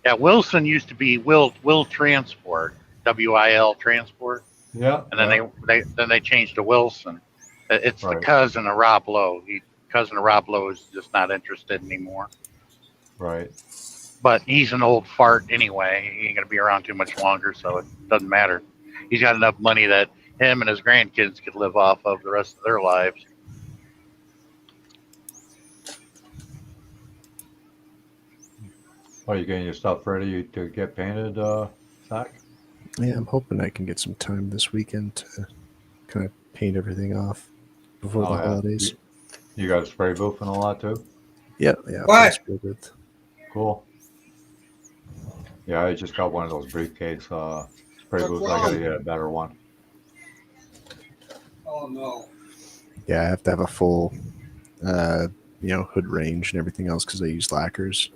Yeah, Wilson used to be Will Transport, WIL Transport, Yeah. and then they changed to Wilson. It's the Right. cousin of Rob Lowe. Cousin of Rob Lowe is just not interested anymore. Right. But he's an old fart anyway. He ain't gonna be around too much longer, so it doesn't matter. He's got enough money that him and his grandkids could live off of the rest of their lives. Are you getting your stuff ready to get painted, Zach? Yeah, I'm hoping I can get some time this weekend to kind of paint everything off before the holidays. You got a spray booth and all that too? Yeah. What? Spray booth. Cool. Yeah, I just got one of those briefcase spray booths. I gotta get a better one. Oh no. Yeah, I have to have a full, hood range and everything else because I use lacquers.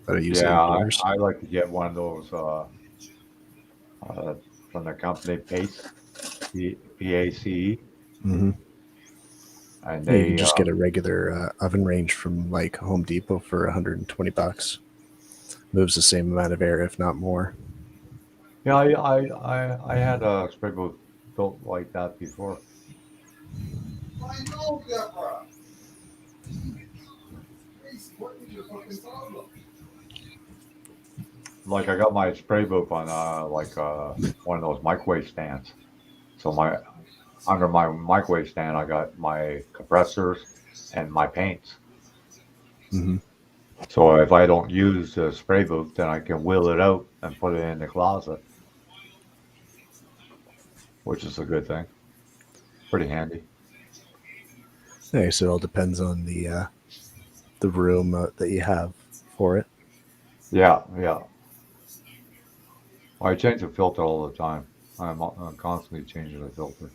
But I use I like to get one of those from the company Pace, PACE. Mm-hmm. And You can just get a regular oven range from like Home Depot for $120. Moves the same amount of air, if not more. Yeah, I had a spray booth built like that before. I know, Deborah. What is your fucking problem? Like I got my spray booth on one of those microwave stands. So under my microwave stand, I got my compressors and my paints. Mm-hmm. So if I don't use the spray booth, then I can wheel it out and put it in the closet, which is a good thing. Pretty handy. I guess it all depends on the room that you have for it. Yeah. I change the filter all the time. I'm constantly changing the filter.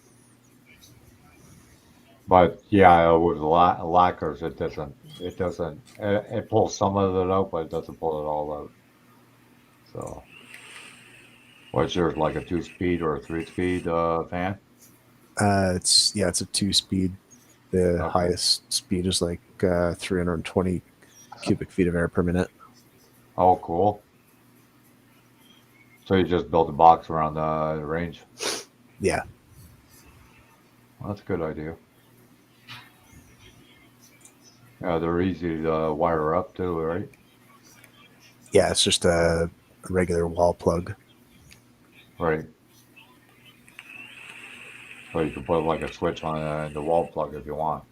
But yeah, with lacquers, it pulls some of it out, but it doesn't pull it all out. So, what's yours, like a 2-speed or a 3-speed fan? It's a 2-speed. The highest speed is like 320 cubic feet of air per minute. Oh, cool. So you just built a box around the range? Yeah. Well, that's a good idea. Yeah, they're easy to wire up too, right? Yeah, it's just a regular wall plug. Right. So you can put like a switch on the wall plug if you want.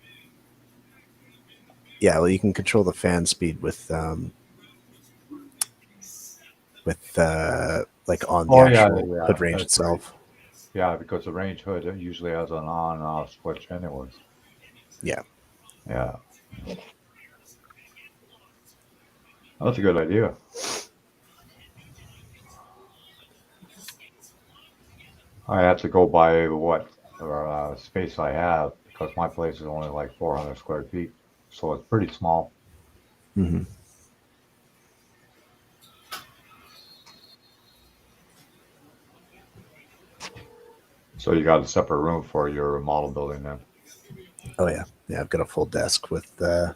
Yeah, well, you can control the fan speed with like on the actual hood range itself. Right. Yeah, because the range hood usually has an on and off switch anyways. Yeah. Yeah. That's a good idea. I have to go by what space I have because my place is only like 400 square feet, so it's pretty small. Mm-hmm. So you got a separate room for your model building then? Oh yeah, I've got a full desk with where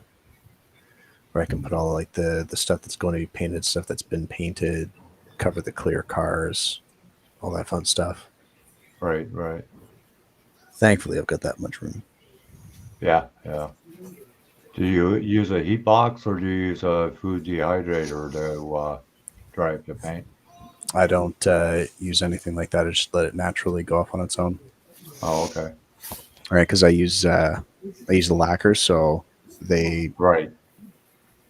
I can put all like the stuff that's going to be painted, stuff that's been painted, cover the clear cars, all that fun stuff. Right. Thankfully, I've got that much room. Yeah. Do you use a heat box or do you use a food dehydrator to dry up the paint? I don't use anything like that. I just let it naturally go off on its own. Oh, okay. All right, because I use the lacquer, so they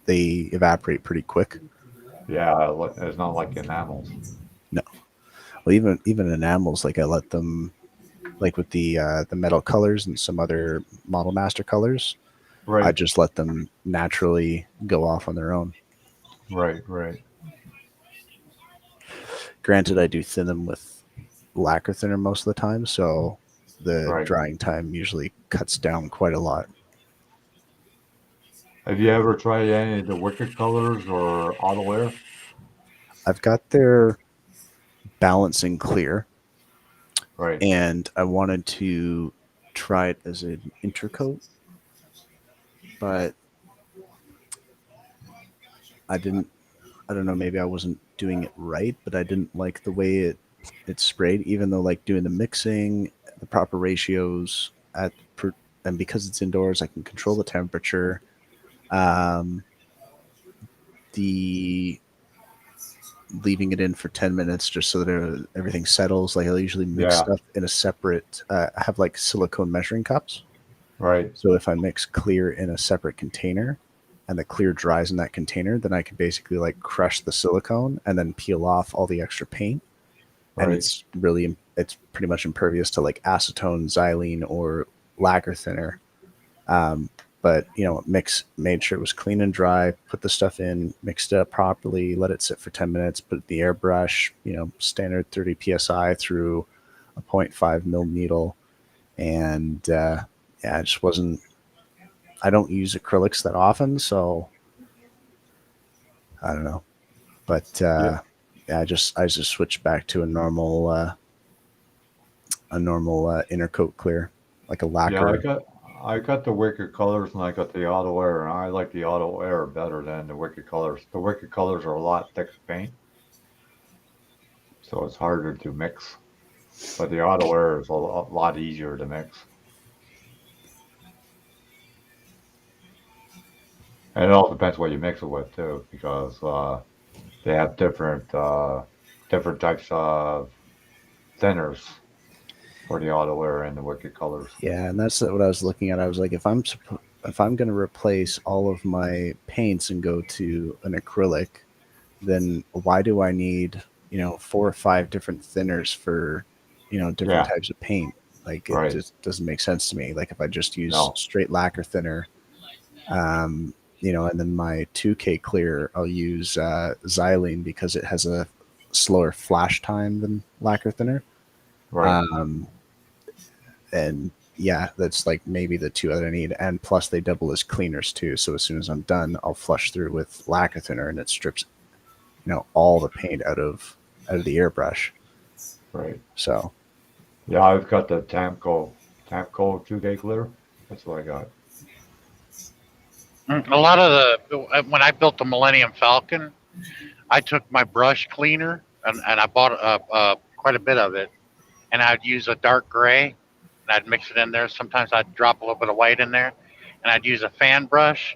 evaporate pretty quick. Yeah, it's not like enamels. No, well, even enamels, like I let them, like with the metal colors and some other Model Master colors, Right. I just let them naturally go off on their own. Right. Granted, I do thin them with lacquer thinner most of the time, so the Right. drying time usually cuts down quite a lot. Have you ever tried any of the Wicker Colors or Auto Air? I've got their balancing clear, Right. and I wanted to try it as an intercoat, but I didn't. I don't know. Maybe I wasn't doing it right, but I didn't like the way it sprayed. Even though like doing the mixing, the proper ratios and because it's indoors, I can control the temperature. Um, the leaving it in for 10 minutes just so that everything settles. Like I usually mix Yeah. stuff in a separate. I have like silicone measuring cups. Right. So if I mix clear in a separate container and the clear dries in that container, then I can basically like crush the silicone and then peel off all the extra paint. And Right. it's pretty much impervious to like acetone, xylene, or lacquer thinner. But made sure it was clean and dry, put the stuff in, mixed it up properly, let it sit for 10 minutes, put it in the airbrush, standard 30 psi through a 0.5 mil needle. And I just wasn't. I don't use acrylics that often, so I don't know. But Yeah. I just switched back to a normal intercoat clear, like a Yeah, lacquer. I got the Wicker Colors and I got the Auto Air, and I like the Auto Air better than the Wicker Colors. The Wicker Colors are a lot thicker paint, so it's harder to mix. But the Auto Air is a lot easier to mix. And it all depends what you mix it with too, because they have different types of thinners for the Auto Air and the Wicker Colors. Yeah, and that's what I was looking at. I was like, if I'm going to replace all of my paints and go to an acrylic, then why do I need 4 or 5 different thinners for different Yeah, types of paint? Like it right. just doesn't make sense to me. Like if I just use No. straight lacquer thinner, and then my 2K clear, I'll use xylene because it has a slower flash time than lacquer thinner. Right. And yeah, that's like maybe the 2 that I need. And plus they double as cleaners too. So as soon as I'm done, I'll flush through with lacquer thinner and it strips, all the paint out of the airbrush. Right. So Yeah, I've got the Tamco 2K clear. That's what I got. A lot of when I built the Millennium Falcon, I took my brush cleaner and I bought quite a bit of it, and I'd use a dark gray and I'd mix it in there. Sometimes I'd drop a little bit of white in there, and I'd use a fan brush.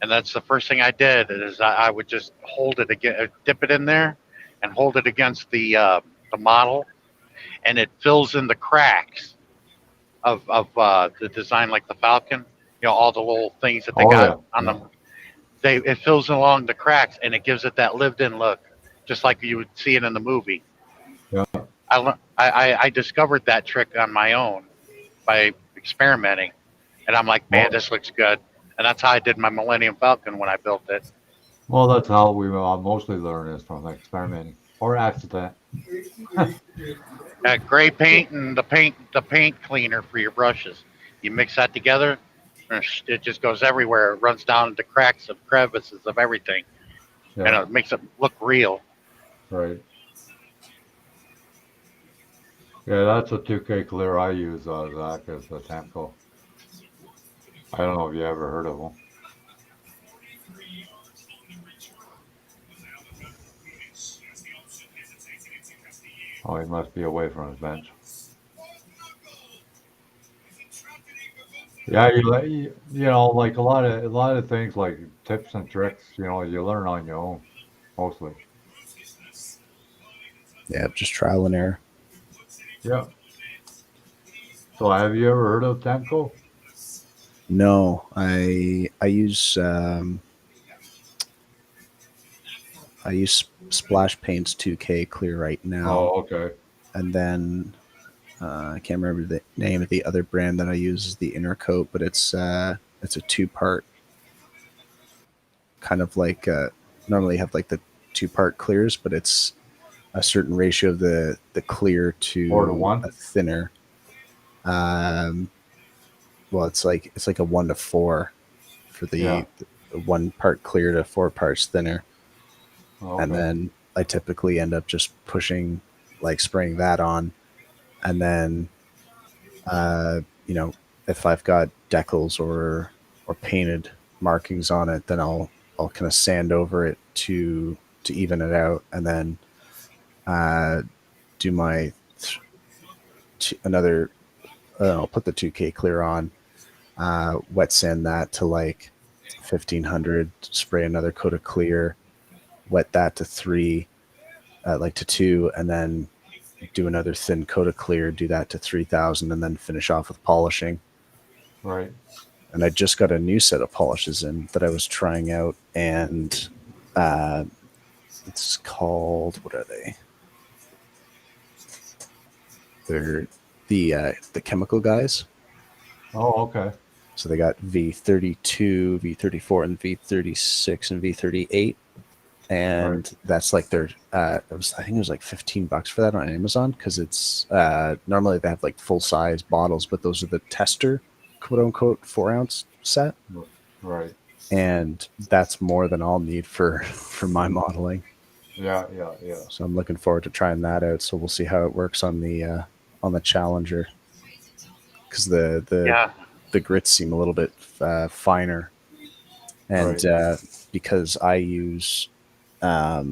And that's the first thing I did is I would just hold it again, dip it in there, and hold it against the model, and it fills in the cracks of the design, like the Falcon. All the little things that they Oh, got yeah. on them. It fills along the cracks, and it gives it that lived-in look, just like you would see it in the movie. Yeah. I discovered that trick on my own by experimenting, and I'm like, man, Well, this looks good. And that's how I did my Millennium Falcon when I built it. well, that's how we mostly learn is from experimenting or accident. Gray paint and the paint cleaner for your brushes. You mix that together, and it just goes everywhere. It runs down into cracks of crevices of everything, and Yeah. it makes it look real. Right. Yeah, that's a 2K clear I use, Zach, is the Tamco. I don't know if you ever heard of them. Oh, he must be away from his bench. Yeah, like a lot of things, like tips and tricks, you learn on your own, mostly. yeah, just trial and error. Yeah. So have you ever heard of Tamco? No, I use Splash Paint's 2K clear right now, Oh, okay. and then I can't remember the name of the other brand that I use is the Intercoat, but it's a 2-part, kind of like normally you have like the 2-part clears, but it's a certain ratio of the clear 4 to to 1. a thinner. Well, it's like a 1 to 4 for Yeah. the 1 part clear to 4 parts thinner. Okay. And then I typically end up just pushing, like spraying that on, and then you know, if I've got decals or painted markings on it, then I'll kind of sand over it to even it out, and then do my another. I'll put the 2K clear on, wet sand that to like 1500, spray another coat of clear, wet that to 3, like to 2, and then do another thin coat of clear, do that to 3000, and then finish off with polishing. Right. And I just got a new set of polishes in that I was trying out, and it's called, what are they? They're the chemical guys. Oh, okay. So they got V32, V34, and V36 and V38, and Right. that's like their. I think it was like $15 for that on Amazon, because it's normally they have like full size bottles, but those are the tester, quote unquote, 4-ounce set, Right. and that's more than I'll need for my modeling. Yeah. So I'm looking forward to trying that out. So we'll see how it works on the Challenger, because the grits seem a little bit finer, and because I use a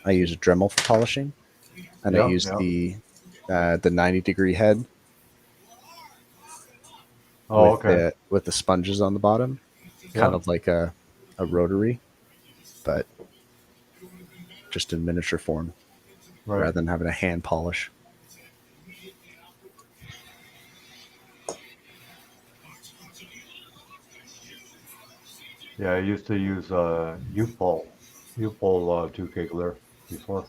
Dremel for polishing, and I use the 90-degree head with the sponges on the bottom, kind of like a rotary, but just in miniature form, rather than having a hand polish. Yeah, I used to use U-Pole 2K clear before.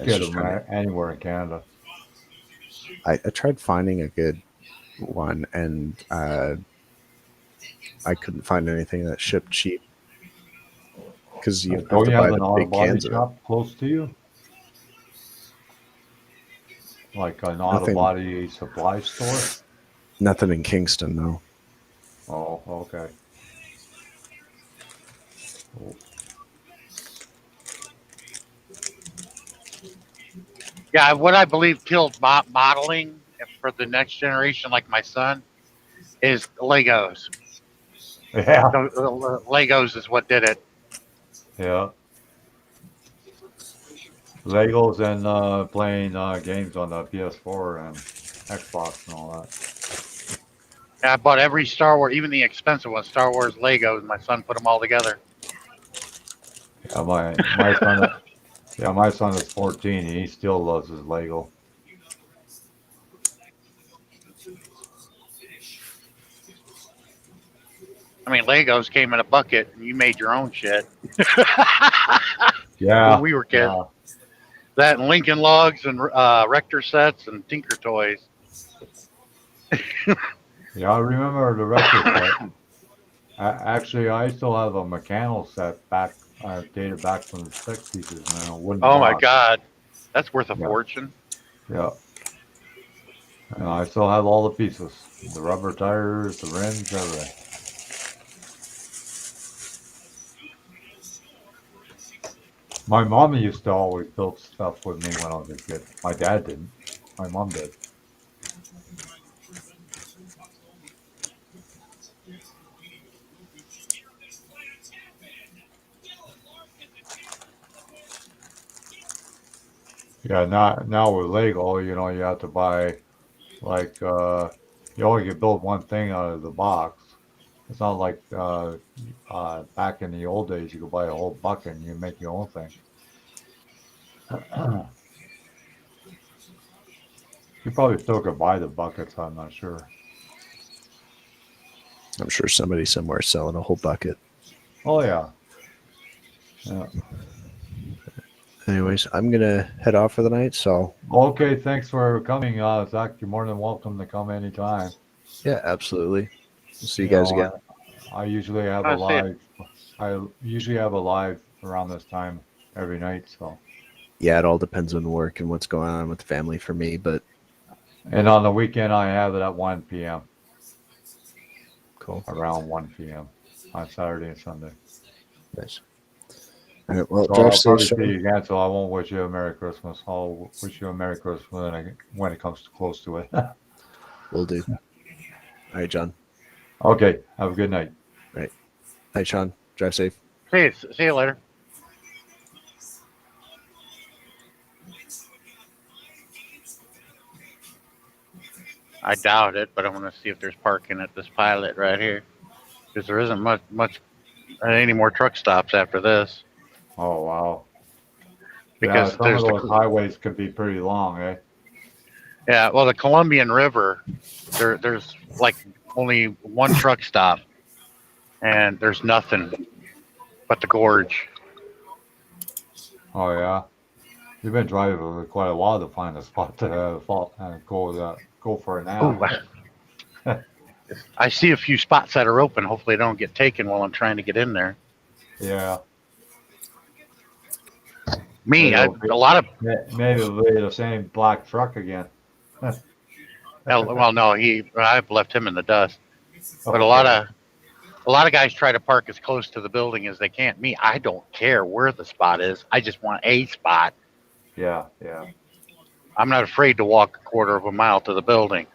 Get them anywhere in Canada. I tried finding a good one, and I couldn't find anything that shipped cheap, because you have to buy the big cans of it. Shop close to you? Like an auto body supply store? Nothing in Kingston, no. Oh, okay. Cool. Yeah, what I believe killed modeling for the next generation, like my son, is Legos. Yeah. Legos is what did it. Yeah. Legos and playing games on the PS4 and Xbox and all that. Yeah, I bought every Star Wars, even the expensive ones, Star Wars Legos. My son put them all together. Yeah, my son is 14. And he still loves his Lego. I mean, Legos came in a bucket, and you made your own shit. Yeah. When we were kids. Yeah. That and Lincoln Logs and Rector sets and Tinker Toys. Yeah, I remember the Rector set. Actually, I still have a mechanical set dated back from the 60s, and a wooden box. My God. That's worth a fortune. Yeah. And I still have all the pieces. The rubber tires, the rims, everything. My mom used to always build stuff with me when I was a kid. My dad didn't. My mom did. Yeah, now with Lego, you have to buy, like, you only can build one thing out of the box. It's not like back in the old days, you could buy a whole bucket and you make your own thing. You probably still could buy the buckets, I'm not sure. I'm sure somebody somewhere is selling a whole bucket. Oh, yeah. Yeah. Anyways, I'm going to head off for the night, so... Okay, thanks for coming, Zach. You're more than welcome to come anytime. Yeah, absolutely. We'll see you guys again. I usually have I usually have a live around this time every night, so... yeah, it all depends on work and what's going on with the family for me. But And on the weekend, I have it at 1 p.m. cool, around 1 p.m. on Saturday and Sunday. nice. All right, well, So drive I'll safe, probably see Sean. you again. So I won't wish you a Merry Christmas. I'll wish you a Merry Christmas when it comes close to it. Will do. All right, John. Okay. Have a good night. Hi, Sean. Drive safe. See you later. I doubt it, but I'm going to see if there's parking at this pilot right here, because there isn't much any more truck stops after this. Oh wow. Because yeah, some there's of those highways could be pretty long, eh? yeah, well, the Columbian River, there's like only one truck stop, and there's nothing but the gorge. Oh yeah. You've been driving for quite a while to find a spot to fall and go for a nap. Ooh, I see a few spots that are open. Hopefully, they don't get taken while I'm trying to get in there. Yeah. Me, Yeah, a lot of Maybe it'll be the same black truck again. well, no, I've left him in the dust. But a lot of guys try to park as close to the building as they can. Me, I don't care where the spot is. I just want a spot. Yeah. I'm not afraid to walk a quarter of a mile to the building.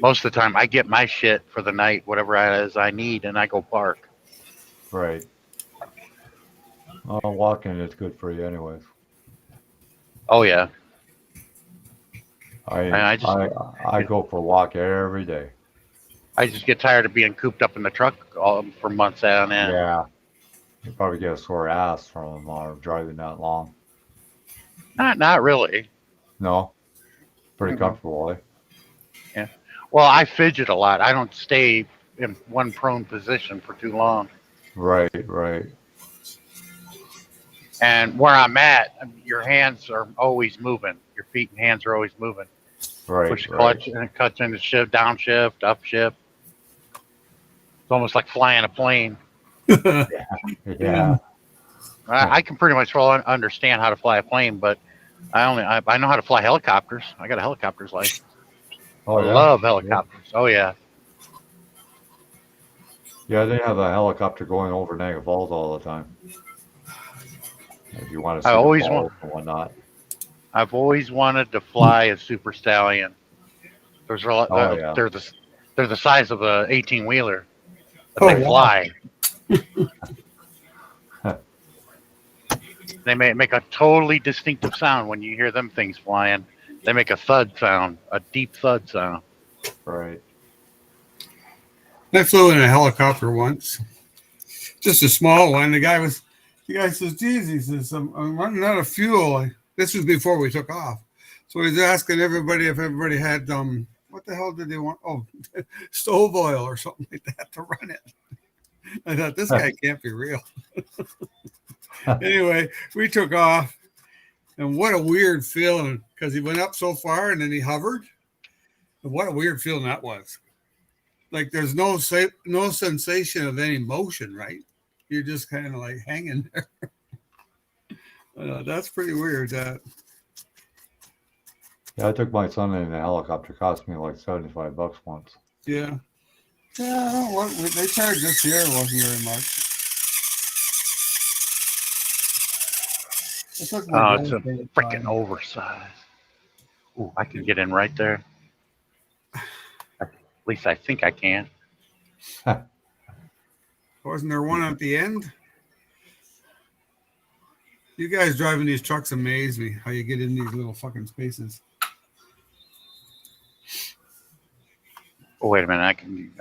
Most of the time, I get my shit for the night, whatever it is I need, and I go park. Right. Walking is good for you, anyways. Oh yeah, I go for a walk every day. I just get tired of being cooped up in the truck for months on end. Yeah. You probably get a sore ass from driving that long. Not really. No. Pretty Mhm. comfortable, eh? Well, I fidget a lot. I don't stay in one prone position for too long. Right. And where I'm at, your hands are always moving. Your feet and hands are always moving. Right. Push the clutch and cuts into shift, downshift, upshift. It's almost like flying a plane. Yeah. I can pretty much understand how to fly a plane, but I know how to fly helicopters. I got a helicopter's license. Oh, I yeah? love helicopters. Oh yeah. Yeah, they have a helicopter going over Niagara Falls all the time. If you want to see I the always falls and whatnot. I've always wanted to fly a super stallion. There's a lot. Oh, yeah. They're the size of a 18-wheeler, but Oh, they wow. fly. They make a totally distinctive sound when you hear them things flying. They make a thud sound, a deep thud sound. Right. I flew in a helicopter once, just a small one. The guy says, "Geez," he says, "I'm running out of fuel." This was before we took off, so he's asking everybody if everybody had what the hell did they want? Oh, stove oil or something like that to run it. I thought this guy can't be real. Anyway, we took off, and what a weird feeling, because he went up so far and then he hovered. And what a weird feeling that was. Like there's no sensation of any motion, right? You're just kind of like hanging there. That's pretty weird. Yeah, I took my son in a helicopter. Cost me like $75 once. Yeah. Yeah, what they charged us here wasn't very much. It's a freaking oversized. Ooh, I can get in right there. At least I think I can. Wasn't there one at the end? You guys driving these trucks amaze me. How you get in these little fucking spaces. Oh, wait a minute. I can.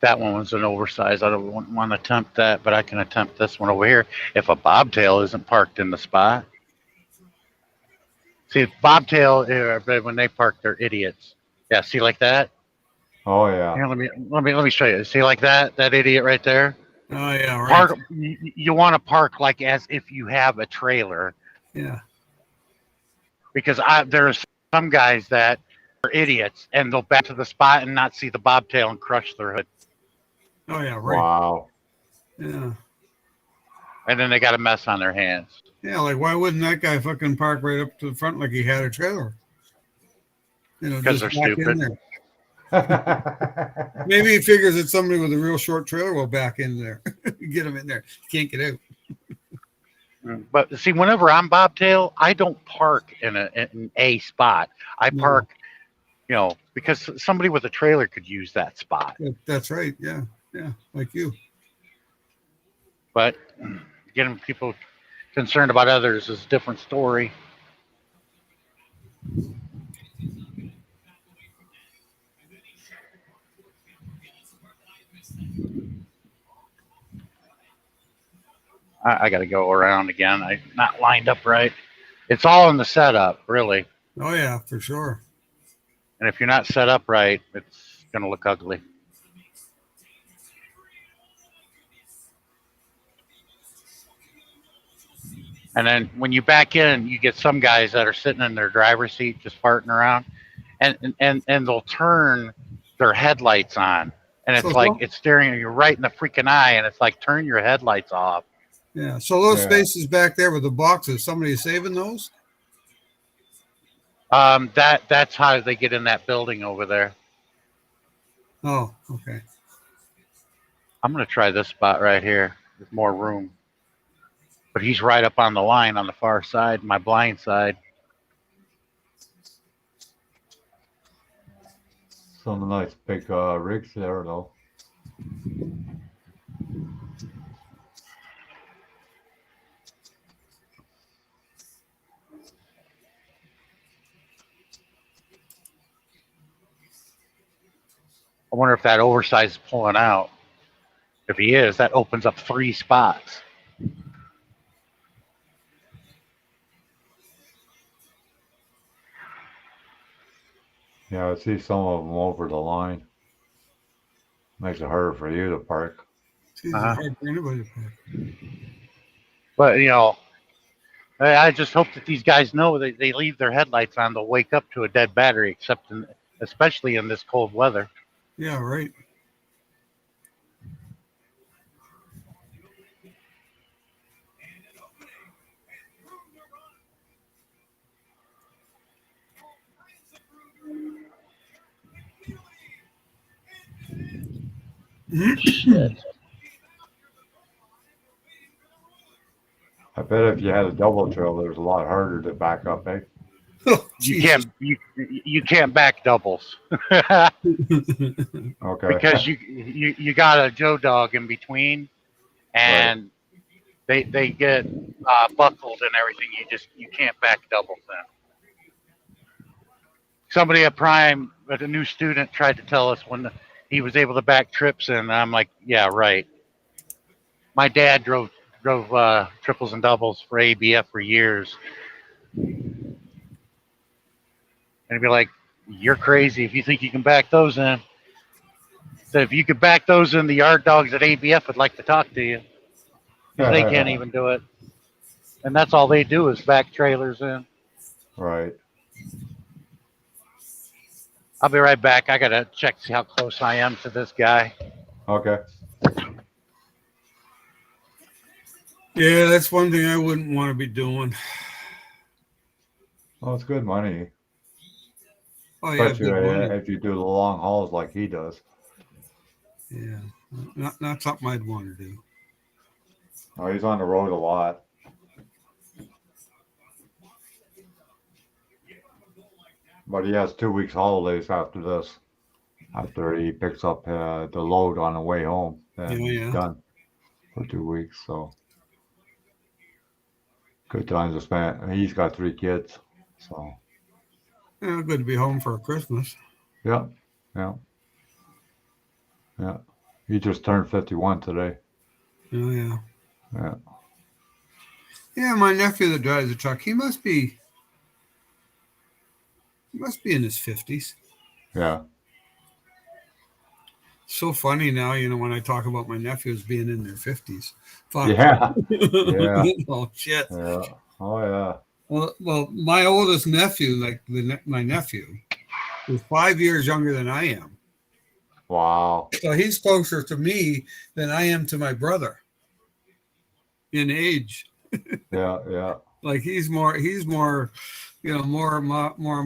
That one was an oversized. I don't want to attempt that, but I can attempt this one over here. If a bobtail isn't parked in the spot. See, bobtail, when they park, they're idiots. Yeah, see like that? Oh yeah. Here, let me show you. See like that idiot right there? Oh yeah, right. Park. You want to park like as if you have a trailer. Yeah. Because there's some guys that are idiots and they'll back to the spot and not see the bobtail and crush their hood. Oh yeah, right. Wow. Yeah. And then they got a mess on their hands. Yeah, like why wouldn't that guy fucking park right up to the front like he had a trailer? You know, Because just they're back in stupid. there. Maybe he figures that somebody with a real short trailer will back in there, get him in there. Can't get out. But see, whenever I'm bobtail, I don't park in a spot. I No. park, because somebody with a trailer could use that spot. That's right. Yeah, yeah, like you. But getting people concerned about others is a different story. I got to go around again. I'm not lined up right. It's all in the setup, really. Oh yeah, for sure. And if you're not set up right, it's going to look ugly. And then when you back in, you get some guys that are sitting in their driver's seat just farting around, and they'll turn their headlights on, and it's like it's staring you right in the freaking eye, and it's like turn your headlights off. Yeah. So those spaces back there with the boxes, somebody saving those? That's how they get in that building over there. Oh, okay. I'm gonna try this spot right here with more room. But he's right up on the line on the far side, my blind side. Some nice big rigs there, though. I wonder if that oversize is pulling out. If he is, that opens up 3 spots. Yeah, I see some of them over the line. Makes it harder for you to park. It's hard for anybody to park. But, I just hope that these guys know that they leave their headlights on, they'll wake up to a dead battery, especially in this cold weather. Yeah, right. Shit. I bet if you had a double trailer, it was a lot harder to back up, eh? Oh, you can't back doubles. Okay. Because you got a Joe dog in between, and they get buckled and everything. You can't back doubles in. Somebody at Prime, a new student, tried to tell us when he was able to back trips in, and I'm like, yeah, right. My dad drove triples and doubles for ABF for years. And he'd be like, you're crazy if you think you can back those in. So if you could back those in, the yard dogs at ABF would like to talk to you. Because they can't even do it. And that's all they do is back trailers in. Right. I'll be right back. I got to check to see how close I am to this guy. Okay. Yeah, that's one thing I wouldn't want to be doing. Well, it's good money. Oh, yeah, Especially good money. if you do the long hauls like he does. Yeah, not something I'd want to do. Oh, he's on the road a lot. But he has 2 weeks holidays after this. After he picks up the load on the way home. Then he's done for 2 weeks. So good time to spend. He's got 3 kids. So Yeah, good to be home for Christmas. yeah. He just turned 51 today. Oh, yeah. Yeah. Yeah, my nephew that drives the truck, he must be in his 50s. Yeah. So funny now, when I talk about my nephews being in their 50s. Fuck. Yeah. Yeah. Oh, shit. Yeah. Oh, yeah. Well, my oldest nephew, my nephew, is 5 years younger than I am. Wow. So he's closer to me than I am to my brother in age. Yeah. Like he's more, more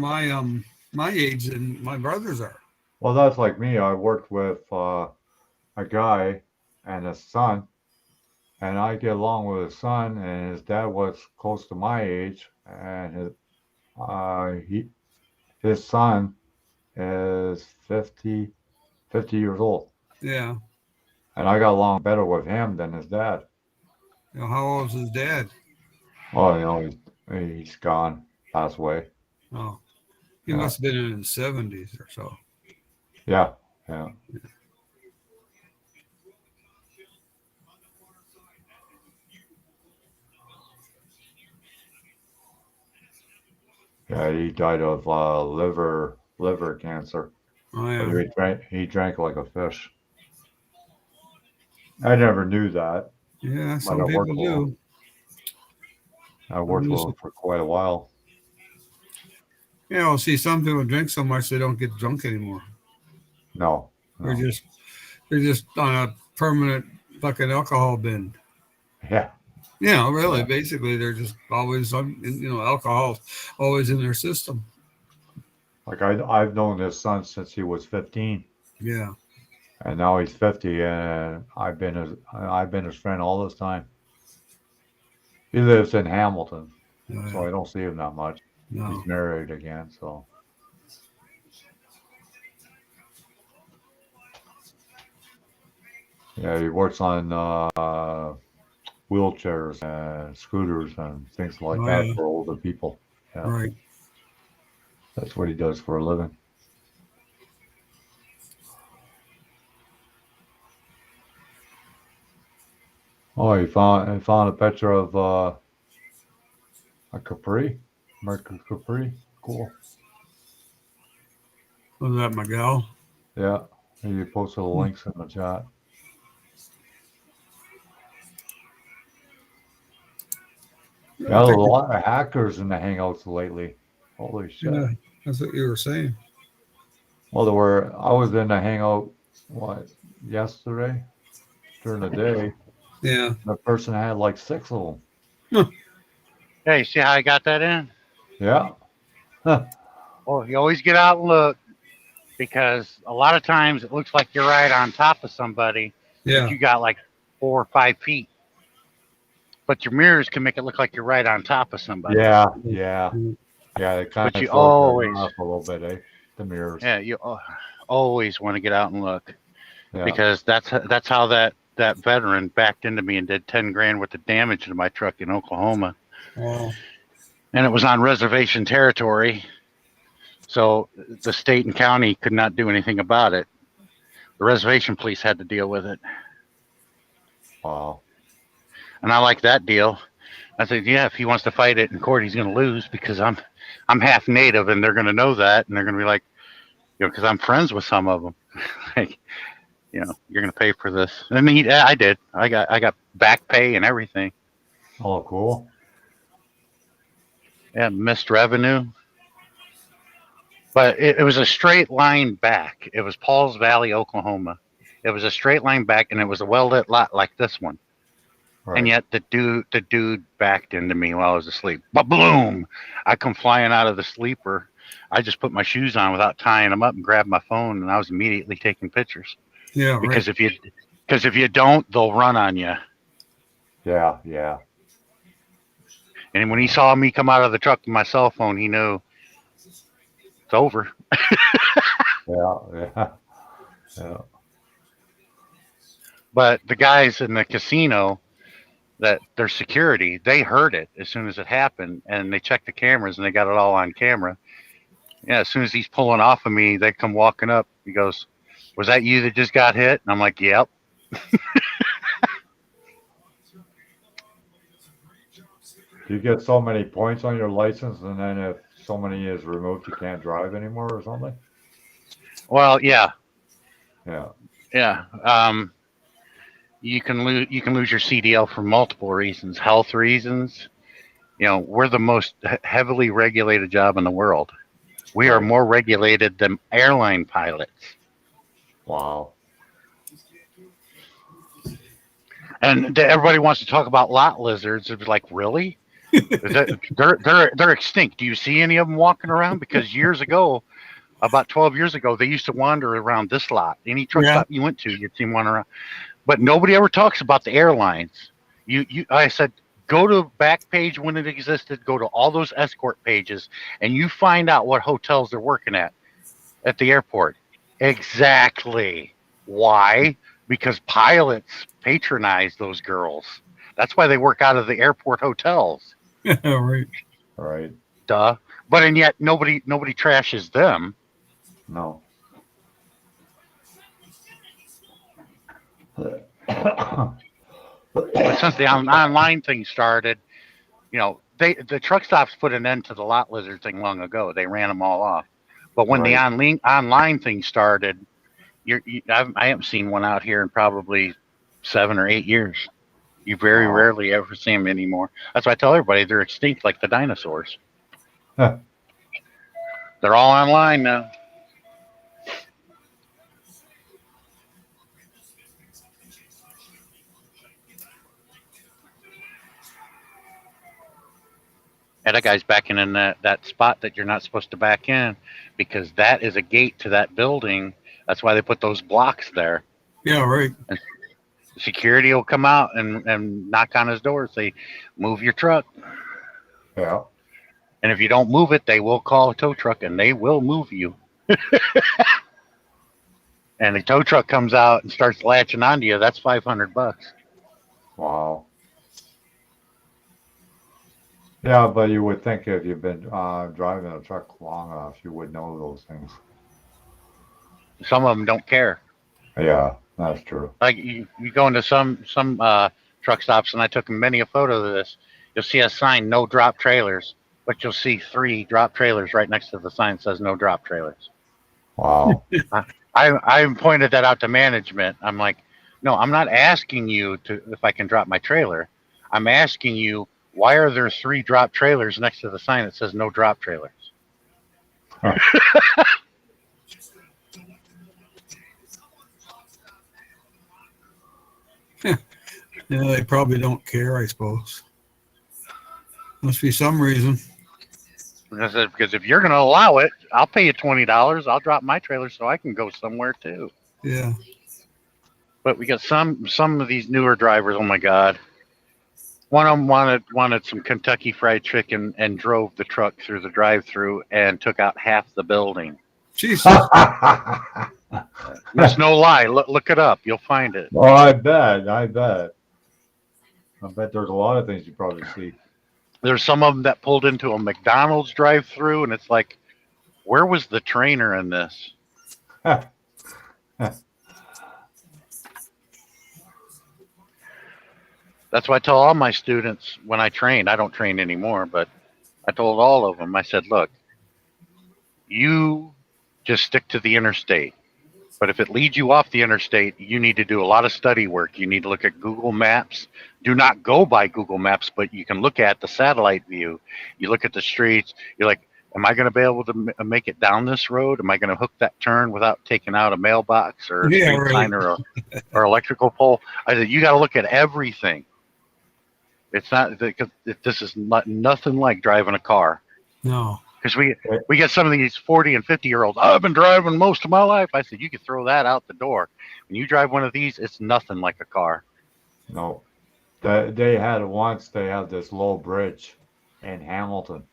my age than my brothers are. Well, that's like me. I worked with a guy and his son, and I get along with his son, and his dad was close to my age, and his son is 50 years old, Yeah. and I got along better with him than his dad. How old is his dad? Oh, he's gone, passed away. Oh, he Yeah. must have been in his 70s or so. Yeah. Yeah, he died of liver cancer. Oh But he drank like a fish. I never knew that. yeah. But Some people do. I worked with him for quite a while. Yeah, well, see, some people drink so much they don't get drunk anymore. No. They're just on a permanent fucking alcohol bin. Yeah. Yeah, really. Yeah. Basically, they're just always on. Alcohol always in their system. Like I've known his son since he was 15, Yeah. and now he's 50, and I've been his friend all this time. He lives in Hamilton, so I don't see him that much. No. He's married again, so. Yeah, he works on wheelchairs and scooters and things like that for older people. Yeah. Right. That's what he does for a living. Oh, he found a picture of a Capri, American Capri. Cool. Was that Miguel? Yeah, he posted the links in the chat. Yeah, there's a lot of hackers in the Hangouts lately. Holy shit. Yeah, that's what you were saying. Well, I was in the Hangout, yesterday during the day. Yeah. The person had like 6 of them. Hey, see how I got that in? Yeah. Well, you always get out and look, because a lot of times it looks like you're right on top of somebody. Yeah. But you got like 4 or 5 feet. But your mirrors can make it look like you're right on top of somebody. Yeah. Mm-hmm. Yeah, they kind But of you throw it always, off a little bit, eh? The mirrors. yeah, you always want to get out and look, Yeah. because that's how that veteran backed into me and did 10 grand worth of damage to my truck in Oklahoma. Oh. And it was on reservation territory, so the state and county could not do anything about it. The reservation police had to deal with it. Wow. And I like that deal. I said, yeah, if he wants to fight it in court, he's going to lose, because I'm half native, and they're going to know that, and they're going to be like, because I'm friends with some of them. Like, you're going to pay for this. And I did. I got back pay and everything. Oh, cool. Yeah, missed revenue. But it was a straight line back. It was Pauls Valley, Oklahoma. It was a straight line back, and it was a well-lit lot like this one. Right. And yet the dude backed into me while I was asleep. Ba-bloom! I come flying out of the sleeper. I just put my shoes on without tying them up and grabbed my phone, and I was immediately taking pictures. Yeah. Because if you don't, they'll run on you. Yeah. And when he saw me come out of the truck with my cell phone, he knew it's over. Yeah. But the guys in the casino, that their security, they heard it as soon as it happened, and they checked the cameras, and they got it all on camera. Yeah, as soon as he's pulling off of me, they come walking up. He goes, "Was that you that just got hit?" And I'm like, "Yep." Do you get so many points on your license, and then if so many is removed, you can't drive anymore or something? Well, yeah. You can lose your CDL for multiple reasons. Health reasons. We're the most heavily regulated job in the world. We are more regulated than airline pilots. Wow. And everybody wants to talk about lot lizards. It's like, really? They're extinct. Do you see any of them walking around? Because years ago, about 12 years ago, they used to wander around this lot. Any truck stop you went to, you'd see them wander around. But nobody ever talks about the airlines. I said, go to back page when it existed. Go to all those escort pages, and you find out what hotels they're working at the airport. Exactly. Why? Because pilots patronize those girls. That's why they work out of the airport hotels. Right. Right. Duh. But and yet nobody trashes them. No. But since the online thing started, the truck stops put an end to the lot lizard thing long ago. They ran them all off. But when the online thing started, I haven't seen one out here in probably 7 or 8 years. You very rarely ever see them anymore. That's why I tell everybody they're extinct like the dinosaurs. Huh. They're all online now. And that guy's backing in that spot that you're not supposed to back in, because that is a gate to that building. That's why they put those blocks there. Yeah, right. And security will come out and knock on his door and say, move your truck. Yeah. And if you don't move it, they will call a tow truck and they will move you. And the tow truck comes out and starts latching onto you. That's $500. Wow. Yeah, but you would think if you've been driving a truck long enough, you would know those things. Some of them don't care. Yeah, that's true. Like you go into some truck stops, and I took many a photo of this. You'll see a sign, no drop trailers, but you'll see 3 drop trailers right next to the sign that says no drop trailers. Wow. I pointed that out to management. I'm like, no, I'm not asking you if I can drop my trailer. I'm asking you, why are there 3 drop trailers next to the sign that says no drop trailers? Huh. Yeah, they probably don't care, I suppose. Must be some reason. I said, because if you're going to allow it, I'll pay you $20. I'll drop my trailer so I can go somewhere too. Yeah. But we got some of these newer drivers. Oh my God! One of them wanted some Kentucky Fried Chicken and drove the truck through the drive-through and took out half the building. Jesus. That's no lie. Look it up. You'll find it. Oh, I bet. I bet there's a lot of things you probably see. There's some of them that pulled into a McDonald's drive-through, and it's like, where was the trainer in this? That's why I tell all my students when I train, I don't train anymore, but I told all of them, I said, look, you just stick to the interstate. But if it leads you off the interstate, you need to do a lot of study work. You need to look at Google Maps. Do not go by Google Maps, but you can look at the satellite view. You look at the streets. You're like, am I going to be able to make it down this road? Am I going to hook that turn without taking out a mailbox or a street sign or electrical pole? I said, you got to look at everything. It's not, this is nothing like driving a car. No. Because we get some of these 40 and 50-year-olds. I've been driving most of my life. I said, you could throw that out the door. When you drive one of these, it's nothing like a car. No. They have this low bridge in Hamilton.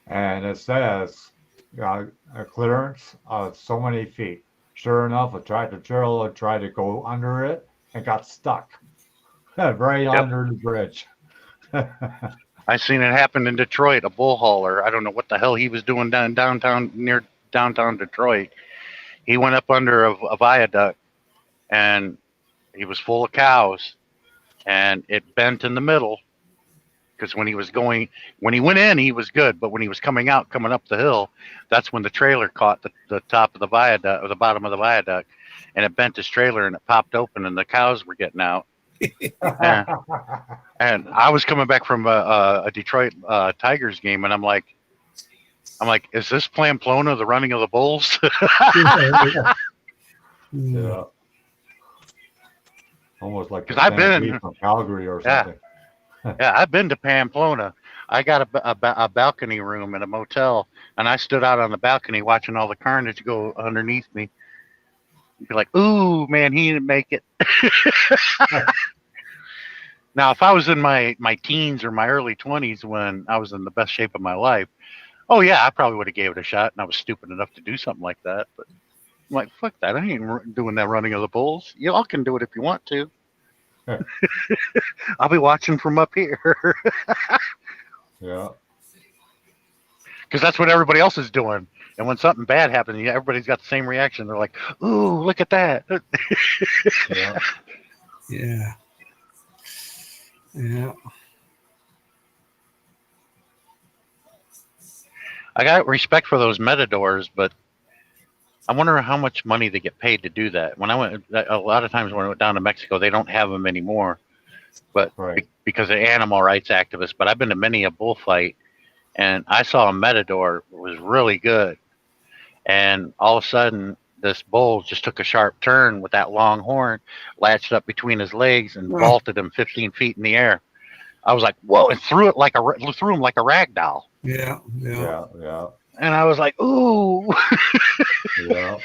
And it says a clearance of so many feet. Sure enough, a tractor trailer tried to go under it and got stuck right under the bridge. I seen it happen in Detroit. A bull hauler, I don't know what the hell he was doing near downtown Detroit. He went up under a viaduct, and he was full of cows, and it bent in the middle. Because when he went in, he was good, but when he was coming up the hill, that's when the trailer caught the top of the viaduct or the bottom of the viaduct, and it bent his trailer and it popped open, and the cows were getting out. And I was coming back from a Detroit Tigers game, and I'm like, is this Pamplona, the running of the bulls? Yeah. Almost like 'Cause the I've been- Stampede from Calgary or Yeah. something. Yeah, I've been to Pamplona. I got a balcony room in a motel, and I stood out on the balcony watching all the carnage go underneath me. Be like, "Ooh, man, he didn't make it." Now, if I was in my teens or my early 20s when I was in the best shape of my life, oh yeah, I probably would have gave it a shot, and I was stupid enough to do something like that. But I'm like, fuck that, I ain't doing that running of the bulls. Y'all can do it if you want to. I'll be watching from up here. Yeah. Because that's what everybody else is doing. And when something bad happens, everybody's got the same reaction. They're like, "Ooh, look at that." Yeah. Yeah. Yeah. I got respect for those metadors, but I wonder how much money they get paid to do that. When I went, a lot of times when I went down to Mexico, they don't have them anymore, but Right. because of animal rights activists. But I've been to many a bullfight, and I saw a matador was really good, and all of a sudden this bull just took a sharp turn with that long horn, latched up between his legs, and vaulted him 15 feet in the air. I was like, "Whoa!" and threw him like a rag doll. Yeah. Yeah. Yeah. Yeah. And I was like, "Ooh!" Yeah.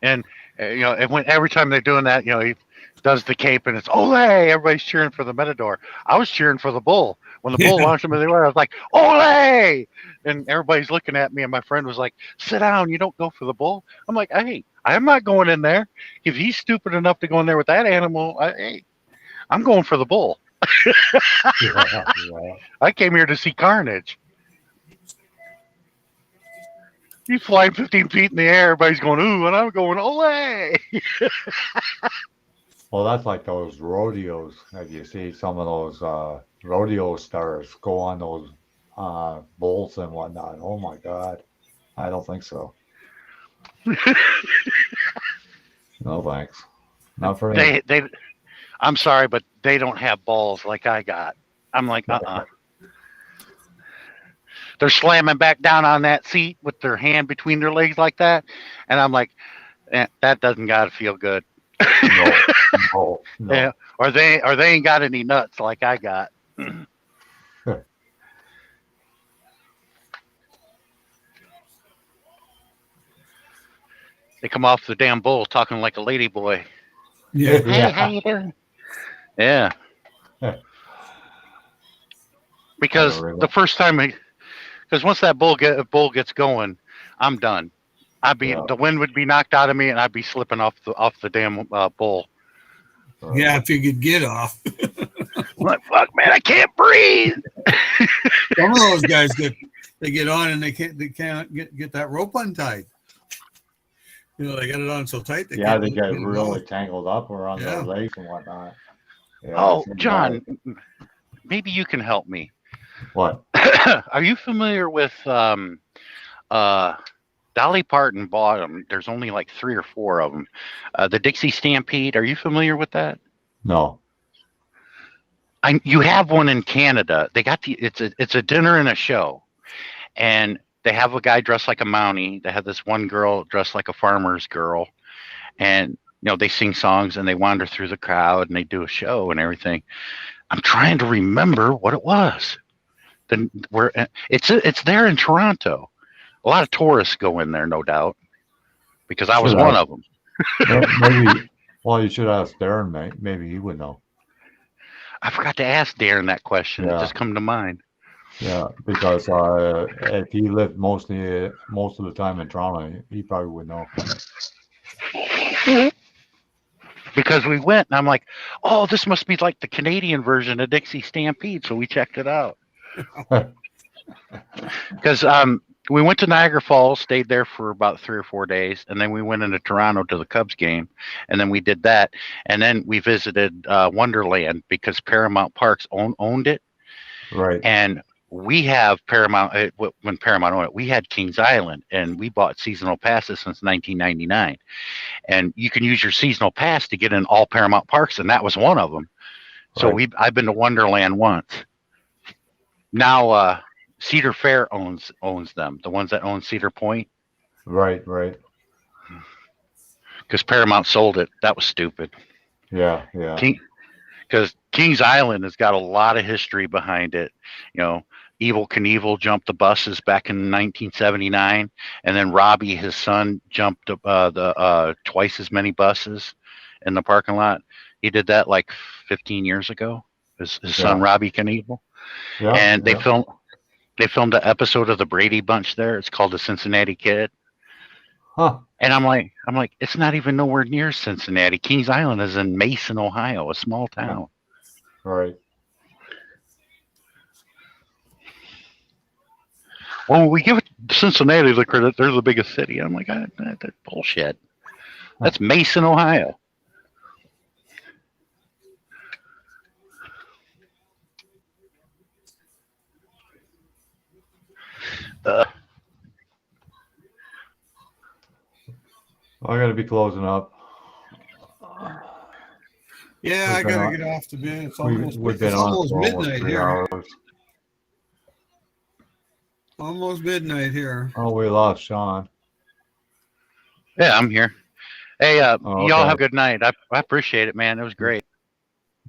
And and when every time they're doing that, he does the cape and it's ole. Everybody's cheering for the matador. I was cheering for the bull. When the bull launched him in the air, I was like, ole! And everybody's looking at me, and my friend was like, "Sit down. You don't go for the bull." I'm like, "Hey, I'm not going in there. If he's stupid enough to go in there with that animal, I'm going for the bull. Yeah. I came here to see carnage." He's flying 15 feet in the air. Everybody's going, "Ooh," and I'm going, ole. Well, that's like those rodeos. If you see some of those rodeo stars go on those bulls and whatnot. Oh my God. I don't think so. No thanks. Not for me. I'm sorry, but they don't have balls like I got. I'm like, They're slamming back down on that seat with their hand between their legs like that, and I'm like, that doesn't gotta feel good. No. Yeah, or they ain't got any nuts like I got. They come off the damn bull talking like a lady boy. Yeah. Hey, how you doing? Yeah. Because the first time, because once that bull gets going, I'm done. The wind would be knocked out of me, and I'd be slipping off the damn bull. Yeah, if you could get off. I'm like, fuck, man, I can't breathe. Some of those guys get on and they can't get that rope untied. They got it on so tight. They get really tangled up around their legs and whatnot. Yeah, oh, John, maybe you can help me. What? Are you familiar with Dolly Parton bought them? There's only like 3 or 4 of them. The Dixie Stampede. Are you familiar with that? No. You have one in Canada. They got it's a dinner and a show, and they have a guy dressed like a Mountie. They have this one girl dressed like a farmer's girl, and they sing songs and they wander through the crowd and they do a show and everything. I'm trying to remember what it was. It's there in Toronto. A lot of tourists go in there, no doubt, because I was one of them. Maybe. Well, you should ask Darren, mate. Maybe he would know. I forgot to ask Darren that question. It just come to mind. Yeah, because if he lived most of the time in Toronto, he probably would know. Because we went, and I'm like, "Oh, this must be like the Canadian version of Dixie Stampede." So we checked it out. Because we went to Niagara Falls, stayed there for about 3 or 4 days, and then we went into Toronto to the Cubs game, and then we did that, and then we visited Wonderland because Paramount Parks owned it, right? And we have Paramount when Paramount owned it. We had Kings Island, and we bought seasonal passes since 1999, and you can use your seasonal pass to get in all Paramount Parks, and that was one of them. So I've been to Wonderland once. Now Cedar Fair owns them, the ones that own Cedar Point. Right. because Paramount sold it. That was stupid. Yeah. Because Kings Island has got a lot of history behind it. You know, Evil Knievel jumped the buses back in 1979, and then Robbie, his son, jumped the twice as many buses in the parking lot. He did that like 15 years ago. His son Robbie Knievel, and they filmed an episode of the Brady Bunch there. It's called The Cincinnati Kid. Huh. And I'm like, it's not even nowhere near Cincinnati. Kings Island is in Mason, Ohio, a small town. Right. Well, we give Cincinnati the credit; they're the biggest city. I'm like, that's bullshit. That's Mason, Ohio. I got to be closing up. Yeah, I gotta get off the bed. It's almost midnight here. Hours. Almost midnight here. Oh, we lost Sean. Yeah, I'm here. Hey, okay. Y'all have a good night. I appreciate it, man. It was great.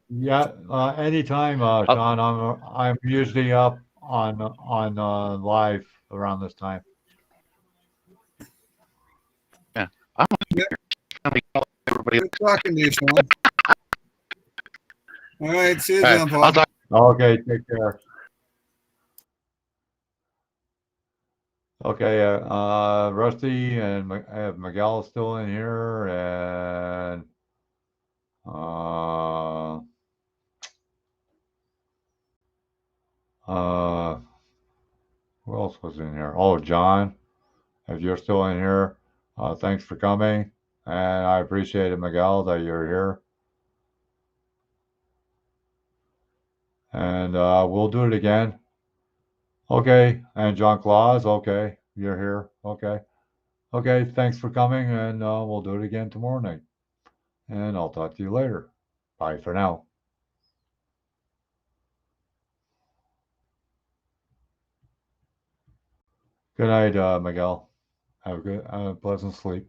Yeah, anytime, Sean. I'm usually up on live around this time. Yeah, everybody. Good talking to you, Sean. All right, see you, John Paul. Okay, take care. Okay, Rusty and Miguel still in here, and who else was in here? Oh, John, if you're still in here, thanks for coming, and I appreciate it, Miguel, that you're here. And we'll do it again. Okay, and John Claus, okay, you're here. Okay, thanks for coming, and we'll do it again tomorrow night. And I'll talk to you later. Bye for now. Good night, Miguel. Have a pleasant sleep.